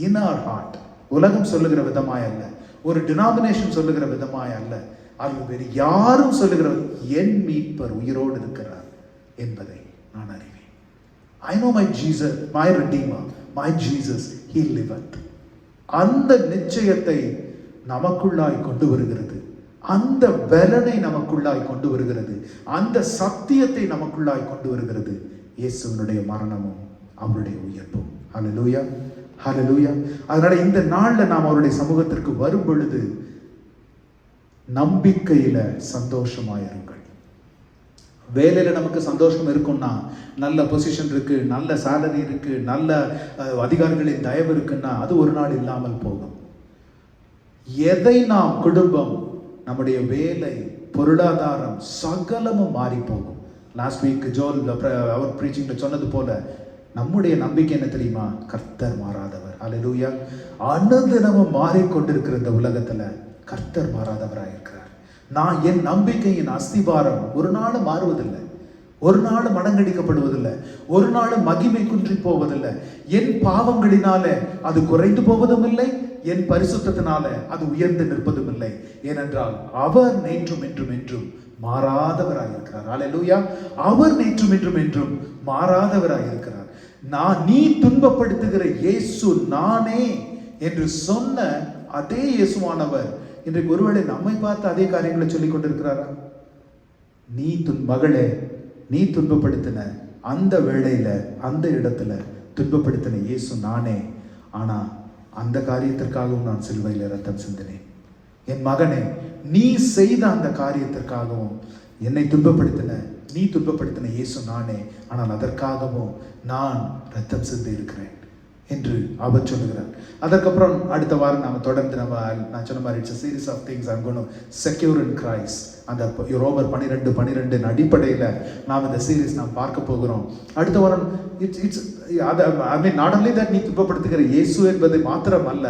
in our heart? உலகம் சொல்லுகிற விதமாய் அல்ல, ஒரு டினாமினேஷன் சொல்லுகிற விதமாய் அல்ல, அல்லது வேறு யாரும் சொல்லுகிற என் மீட்பர் உயிரோடு இருக்கிறார் என்பதை நான் அறிவேன். I know my Jesus, my Redeemer, my Jesus, he liveth. அந்த நிச்சயத்தை நமக்குள்ளாய் கொண்டு வருகிறது, அந்த பலனை நமக்குள்ளாய் கொண்டு வருகிறது, அந்த சத்தியத்தை நமக்குள்ளாய் கொண்டு வருகிறது இயேசுவினுடைய மரணமும் அவருடைய உயிர்ப்பும். ஹல்லேலூயா, ஹல்லேலூயா. அதனால இந்த நாள்ல நாம் அவருடைய சமூகத்திற்கு வரும் பொழுது நம்பிக்கையில சந்தோஷமாயிருங்கள். வேலையில நமக்கு சந்தோஷம் இருக்குன்னா, நல்ல பொசிஷன் இருக்கு, நல்ல சேலரி இருக்கு, நல்ல அதிகாரிகளின் தயவு இருக்குன்னா அது ஒரு நாள் இல்லாமல் போகும். எதை நாம் குடும்பம், நம்முடைய வேலை, பொருளாதாரம் சகலமும் மாறி போகும். லாஸ்ட் வீக் ஜோல் அவர் பிரீச்சிங்ல சொன்னது போல நம்முடைய நம்பிக்கை என்ன தெரியுமா? கர்த்தர் மாறாதவர். அல்லேலூயா. அனுதினமும் மாறிக்கொண்டிருக்கிற இந்த உலகத்துல கர்த்தர் மாறாதவராக இருக்கிறார். நான் என் நம்பிக்கையின் அஸ்திபாரம் ஒரு நாள் மாறுவதில்லை, ஒரு நாள் மடங்கடிக்கப்படுவதில்லை, ஒரு நாள் மகிமை குன்றி போவதில்லை. என் பாவங்களினால அது குறைந்து போவதும் இல்லை, என் பரிசுத்தத்தினால அது உயர்ந்து நிற்பதும் இல்லை. ஏனென்றால் அவர் நேற்றும் என்றும் என்றும் மாறாதவராயிருக்கிறார். அல்லேலூயா. அவர் நேற்றும் என்றும் என்றும் மாறாதவராயிருக்கிறார். நீ துன்பப்படுத்துகிற இயேசு நானே என்று சொன்ன அதே இயேசுவானவர் இன்றைக்கு ஒருவேளை நம்மை பார்த்து அதே காரியங்களை சொல்லிக் கொண்டிருக்கிறாரா? மகளே, நீ துன்பப்படுத்தின அந்த வேளையில, அந்த இடத்துல துன்பப்படுத்தின இயேசு நானே. ஆனா அந்த காரியத்திற்காகவும் நான் சிலுவையில் ரத்தம் சிந்தினேன். என் மகனே, நீ செய்த அந்த காரியத்திற்காகவும், என்னை துன்பப்படுத்தின நீ துன்பப்படுத்தின இயேசு நானே, ஆனால் அதற்காகவும் நான் ரத்தம் சிந்தி இருக்கிறேன் என்று அவர் சொல்லுகிறார். அதற்கப்புறம் அடுத்த வாரம் நாம் தொடர்ந்து நான் சொன்ன மாதிரி it's a series of things I'm going to secure in Christ. அந்த ரோமர் 12:12 அடிப்படையில் நாம் இந்த சீரீஸ் நாம் பார்க்க போகிறோம். அடுத்த வாரம் it's I mean not only that நீ துன்பப்படுத்துகிற இயேசு என்பது மாத்திரம் அல்ல,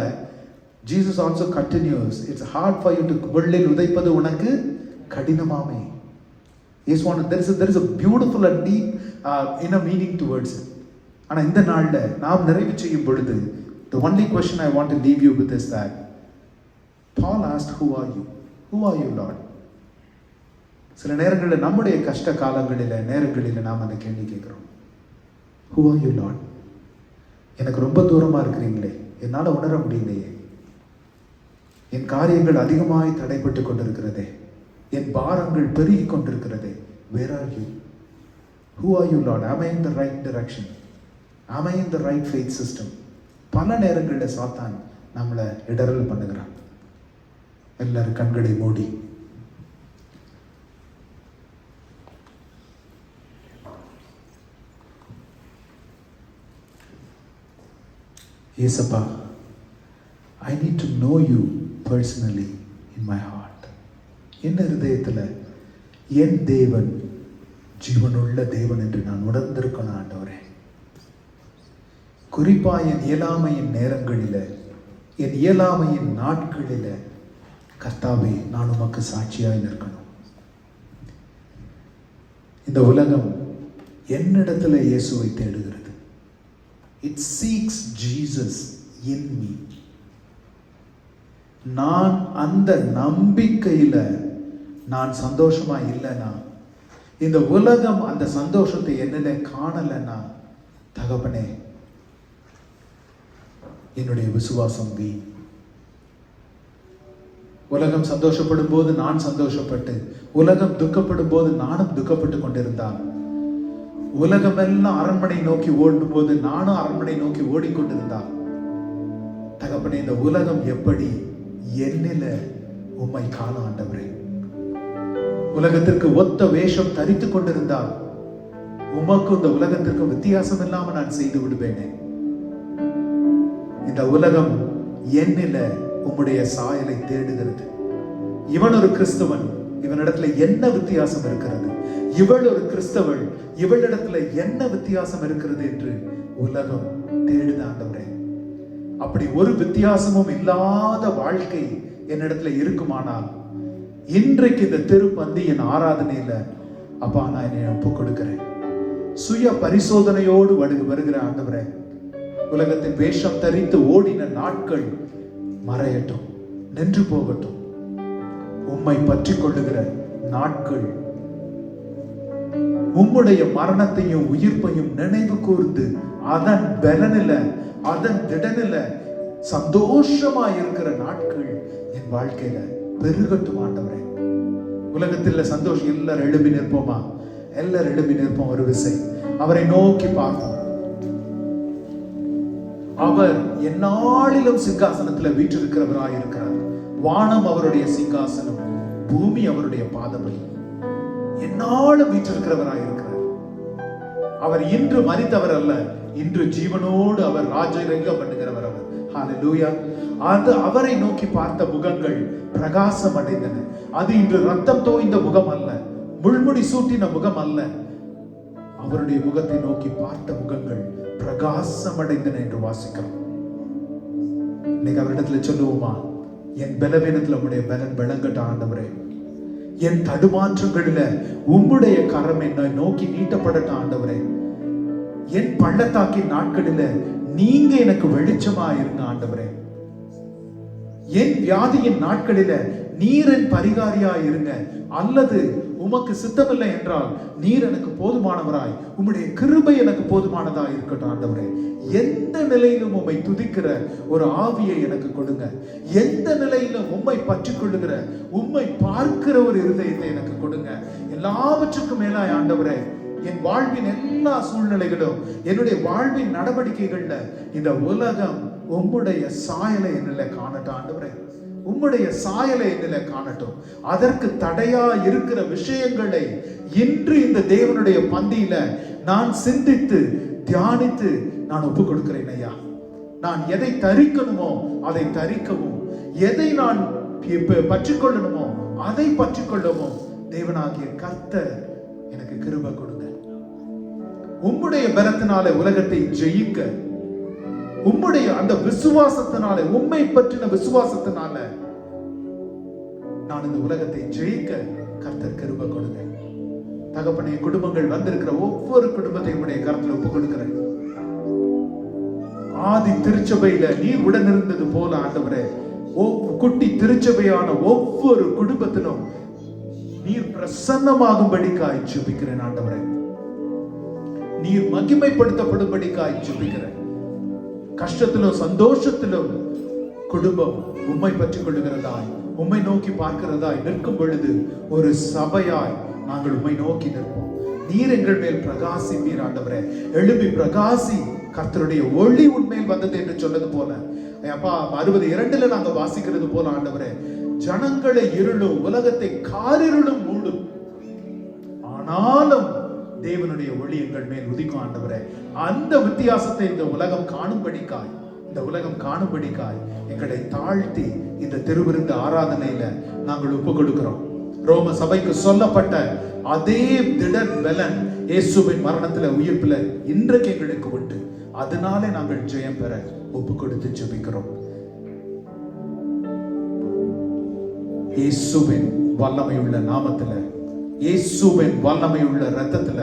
Jesus also continues, it's hard for you to முள்ளில் உதைப்பது உனக்கு கடினமாமே. There is a beautiful and deep inner meaning towards it. ஆனால் இந்த நாளில் நாம் நிறைவு செய்யும் பொழுது the only question I want to leave you with is that Paul asked, who are you? Who are you, Lord? சில நேரங்களில் நம்முடைய கஷ்ட நேரங்களில் நாம் அந்த கேள்வி கேட்கிறோம். Who are you, Lord? எனக்கு ரொம்ப தூரமா இருக்கிறீங்களே, என்னால் உணர முடியலையே, என் காரியங்கள் அதிகமாய் தடைப்பட்டு கொண்டிருக்கிறதே, என் பாரங்கள் பெருகி கொண்டிருக்கிறதே. Where are you? Who are you, Lord? Am I in the right direction? Am I in the right faith system? பல நேரங்களில் சாத்தான் நம்மளை இடரல் பண்ணுகிறான். எல்லாரும் கண்களை மூடி இயேசப்பா, I need to know you personally in my heart. என் இருதயத்தில் என் தேவன் ஜீவனுள்ள தேவன் என்று நான் உணர்ந்திருக்கணும் ஆண்டவரே. குறிப்பா என் இயலாமையின் நேரங்களில், என் இயலாமையின் நாட்களில் கர்த்தாவே நான் உமக்கு சாட்சியாய் நிற்கணும். இந்த உலகம் என்னிடத்துல இயேசுவை தேடுகிறது. It seeks Jesus in me. நான் அந்த நம்பிக்கையில நான் சந்தோஷமா இல்லைன்னா, இந்த உலகம் அந்த சந்தோஷத்தை என்னில காணலைன்னா, தகப்பனே என்னுடைய விசுவாசம் வீண். உலகம் சந்தோஷப்படும் போது நான் சந்தோஷப்பட்டு, உலகம் துக்கப்படும் போது நானும் துக்கப்பட்டு கொண்டிருந்தான், உலகம் எல்லாம் அரண்மனை நோக்கி ஓடும் போது நானும் அரண்மனை நோக்கி ஓடிக்கொண்டிருந்தான், தகப்பனே இந்த உலகம் எப்படி என்னில உம்மை காண ஆண்டவரே. உலகத்திற்கு ஒத்த வேஷம் தரித்து கொண்டிருந்தால் உமக்கும் இந்த உலகத்திற்கு வித்தியாசம் இல்லாம நான் செய்து விடுவேனே. இந்த உலகம் என்னில உம்முடைய சாயலை தேடுகிறது. இவன் ஒரு கிறிஸ்தவன், இவனிடத்துல என்ன வித்தியாசம் இருக்கிறது? இவள் ஒரு கிறிஸ்தவள், இவளிடத்துல என்ன வித்தியாசம் இருக்கிறது என்று உலகம் தேடுது ஆண்டவரே. அப்படி ஒரு வித்தியாசமும் இல்லாத வாழ்க்கை என்னிடத்துல இருக்குமானால், இன்றைக்கு இந்த திருப்பந்தியின் ஆராதனையில அப்பா நான் என்னை ஒப்புக் கொடுக்கிறேன். சுய பரிசோதனையோடு வருகிற ஆண்டவரே, உலகத்தின் வேஷம் தரித்து ஓடின நாட்கள் மறையட்டும், நின்று போகட்டும். உம்மை பற்றி கொள்ளுகிற நாட்கள், உம்முடைய மரணத்தையும் உயிர்ப்பையும் நினைவு கூர்ந்து அதன் பலனில, அதன் திடனில சந்தோஷமா இருக்கிற நாட்கள் என் வாழ்க்கையில பெருகட்டும் ஆண்டவரே. உலகத்தில் சந்தோஷம். எல்லாரும் எழுப்பி நிற்போமா? எல்லாரும் எழுப்பி நிற்போம். ஒரு விசை அவரை நோக்கி பார்ப்போம். அவர் எந்நாளிலும் சிங்காசனத்தில் வீற்றிருக்கிறவராய் இருக்கிறார். வானம் அவருடைய சிங்காசனம், பூமி அவருடைய பாதபலி. எந்நாளும் வீற்றிருக்கிறவராய் இருக்கிறார். அவர் இன்று மரித்தவர் அல்ல, இன்று ஜீவனோடு அவர் ராஜரீகம் பண்ணுகிறவர். அவர் ஹல்லேலூயா. அது அவரை நோக்கி பார்த்த முகங்கள் பிரகாசம் அடைந்தன. அது இன்று ரத்தம் தோய்ந்த முகம் அல்ல, முள்முடி சூட்டின முகம் அல்ல. அவருடைய முகத்தை நோக்கி பார்த்த முகங்கள் பிரகாசம் அடைந்தன என்று வாசிக்கிறோம். இன்னைக்கு அவரிடத்துல சொல்லுவோமா? என் பலவீனத்துல உம்முடைய பலன் விளங்கட்ட ஆண்டவரே. என் தடுமாற்றங்களில உம்முடைய கரம் என்னை நோக்கி நீட்டப்படட்ட ஆண்டவரே. என் பள்ளத்தாக்கின் நாட்களில நீங்க எனக்கு வெளிச்சமா இருங்க ஆண்டவரே. என் வியாதியின் நாட்களில நீர் என் பரிகாரியா இருங்க. அல்லது உமக்கு சித்தமில்லை என்றால் நீர் எனக்கு போதுமானவராய், உம்முடைய கிருபை எனக்கு போதுமானதா இருக்கட்டும் ஆண்டவரே. எந்த நிலையிலும் உம்மை துதிக்கிற ஒரு ஆவியை எனக்கு கொடுங்க. எந்த நிலையிலும் உம்மை பற்றி கொள்ளுகிற, உம்மை பார்க்கிற ஒரு இருதயத்தை எனக்கு கொடுங்க. எல்லாவற்றுக்கும் மேலாய் ஆண்டவரே, என் வாழ்வின் எல்லா சூழ்நிலைகளும், என்னுடைய வாழ்வின் நடவடிக்கைகள்ல இந்த உலகம் உம்முடைய சாயலை என்னில காணட்டும் ஆண்டவரே. உம்முடைய சாயலை என்னில காணட்டும். அதற்கு தடையா இருக்கிற விஷயங்களை இன்று இந்த தேவனுடைய பந்தியில நான் சிந்தித்து தியானித்து நான் ஒப்பு கொடுக்கிறேன் ஐயா. நான் எதை தரிக்கணுமோ அதை தரிக்கவும், எதை நான் பற்றிக்கொள்ளணுமோ அதை பற்றிக்கொள்ளவும் தேவனாகிய கர்த்தர் எனக்கு கிருபை கொடுங்க. உம்முடைய பலத்தினாலே உலகத்தை ஜெயிக்க, உம்முடைய அந்த விசுவாசத்தினாலே, உம்மை பற்றின விசுவாசத்தினால நான் இந்த உலகத்தை ஜெயிக்க கர்த்தர் கிருபை கொடுங்க. தகப்பனே, குடும்பங்கள் வந்திருக்கிற ஒவ்வொரு குடும்பத்தையும் உடைய கருத்துல ஒப்பு கொடுக்கிறேன். ஆதி திருச்சபையில நீர் உடன் இருந்தது போல ஆண்டவரே, குட்டி திருச்சபையான ஒவ்வொரு குடும்பத்திலும் நீர் பிரசன்னமாகும்படிக்காய் ஜெபிக்கிறேன் ஆண்டவரே. நீர் மகிமைப்படுத்தப்படும்படிக்காய் ஜெபிக்கிறேன். கஷ்டத்திலும் சந்தோஷத்திலும் குடும்பம் உம்மை பற்றிக் கொள்ளுகிறதாய், உம்மை நோக்கி பார்க்கிறதாய் நிற்கும் பொழுது ஒரு சபையாய் நாங்கள் உம்மை நோக்கி நிற்போம். நீர் எங்கள் மேல் பிரகாசிப்பீர் ஆண்டவரே. எழும்பி பிரகாசி, கர்த்தருடைய ஒளி உண்மையில் வந்தது என்று சொன்னது போல அப்பா 62 நாங்க வாசிக்கிறது போல ஆண்டவரே, ஜனங்களை இருளும், உலகத்தை காரிருளும் மூடும், ஆனாலும் தேவனுடைய ஒளி எங்கள் மேல் உதிக்கும் ஆண்டவரே. அந்த வித்தியாசத்தை இந்த உலகம் காணும்படிக்காய் எங்களை தாழ்த்தி இந்த திருவிருந்து ஆராதனையில நாங்கள் ஒப்பு கொடுக்கிறோம். ரோம சபைக்கு சொல்லப்பட்ட அதே திடன் பலன் இயேசுவின் மரணத்துல உயிர்ப்புல இன்றைக்கு எங்களுக்கு உண்டு. அதனாலே நாங்கள் ஜெயம் பெற ஒப்பு கொடுத்து ஜெபிக்கிறோம். இயேசுவின் வல்லமையுள்ள நாமத்துல, இயேசுவின் வல்லமையுள்ள இரத்தத்துல,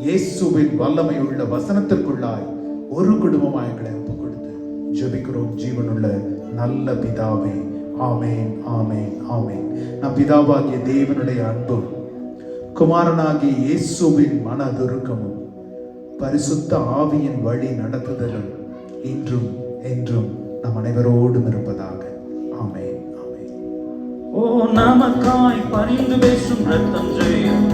இயேசுவின் வல்லமையுள்ள வசனத்திற்குள்ளாய் ஒரு குடும்பமாய் எங்களை ஒப்பு கொடுத்து ஜெபிக்கிறோம். ஜீவனுள்ள நல்ல பிதாவே, ஆமேன், ஆமேன், ஆமேன். நம் பிதாவாகிய தேவனுடைய அன்பும், குமாரனாகிய இயேசுவின் மனதுருக்கமும், பரிசுத்த ஆவியின் வழி நடத்துதலும் இன்றும் என்றும் நம் அனைவரோடும் இருப்பதாக. ஆமென், ஆமென். ஓ நமக்காய் பரிந்து பேசும் ரத்தம் ஜெயம்.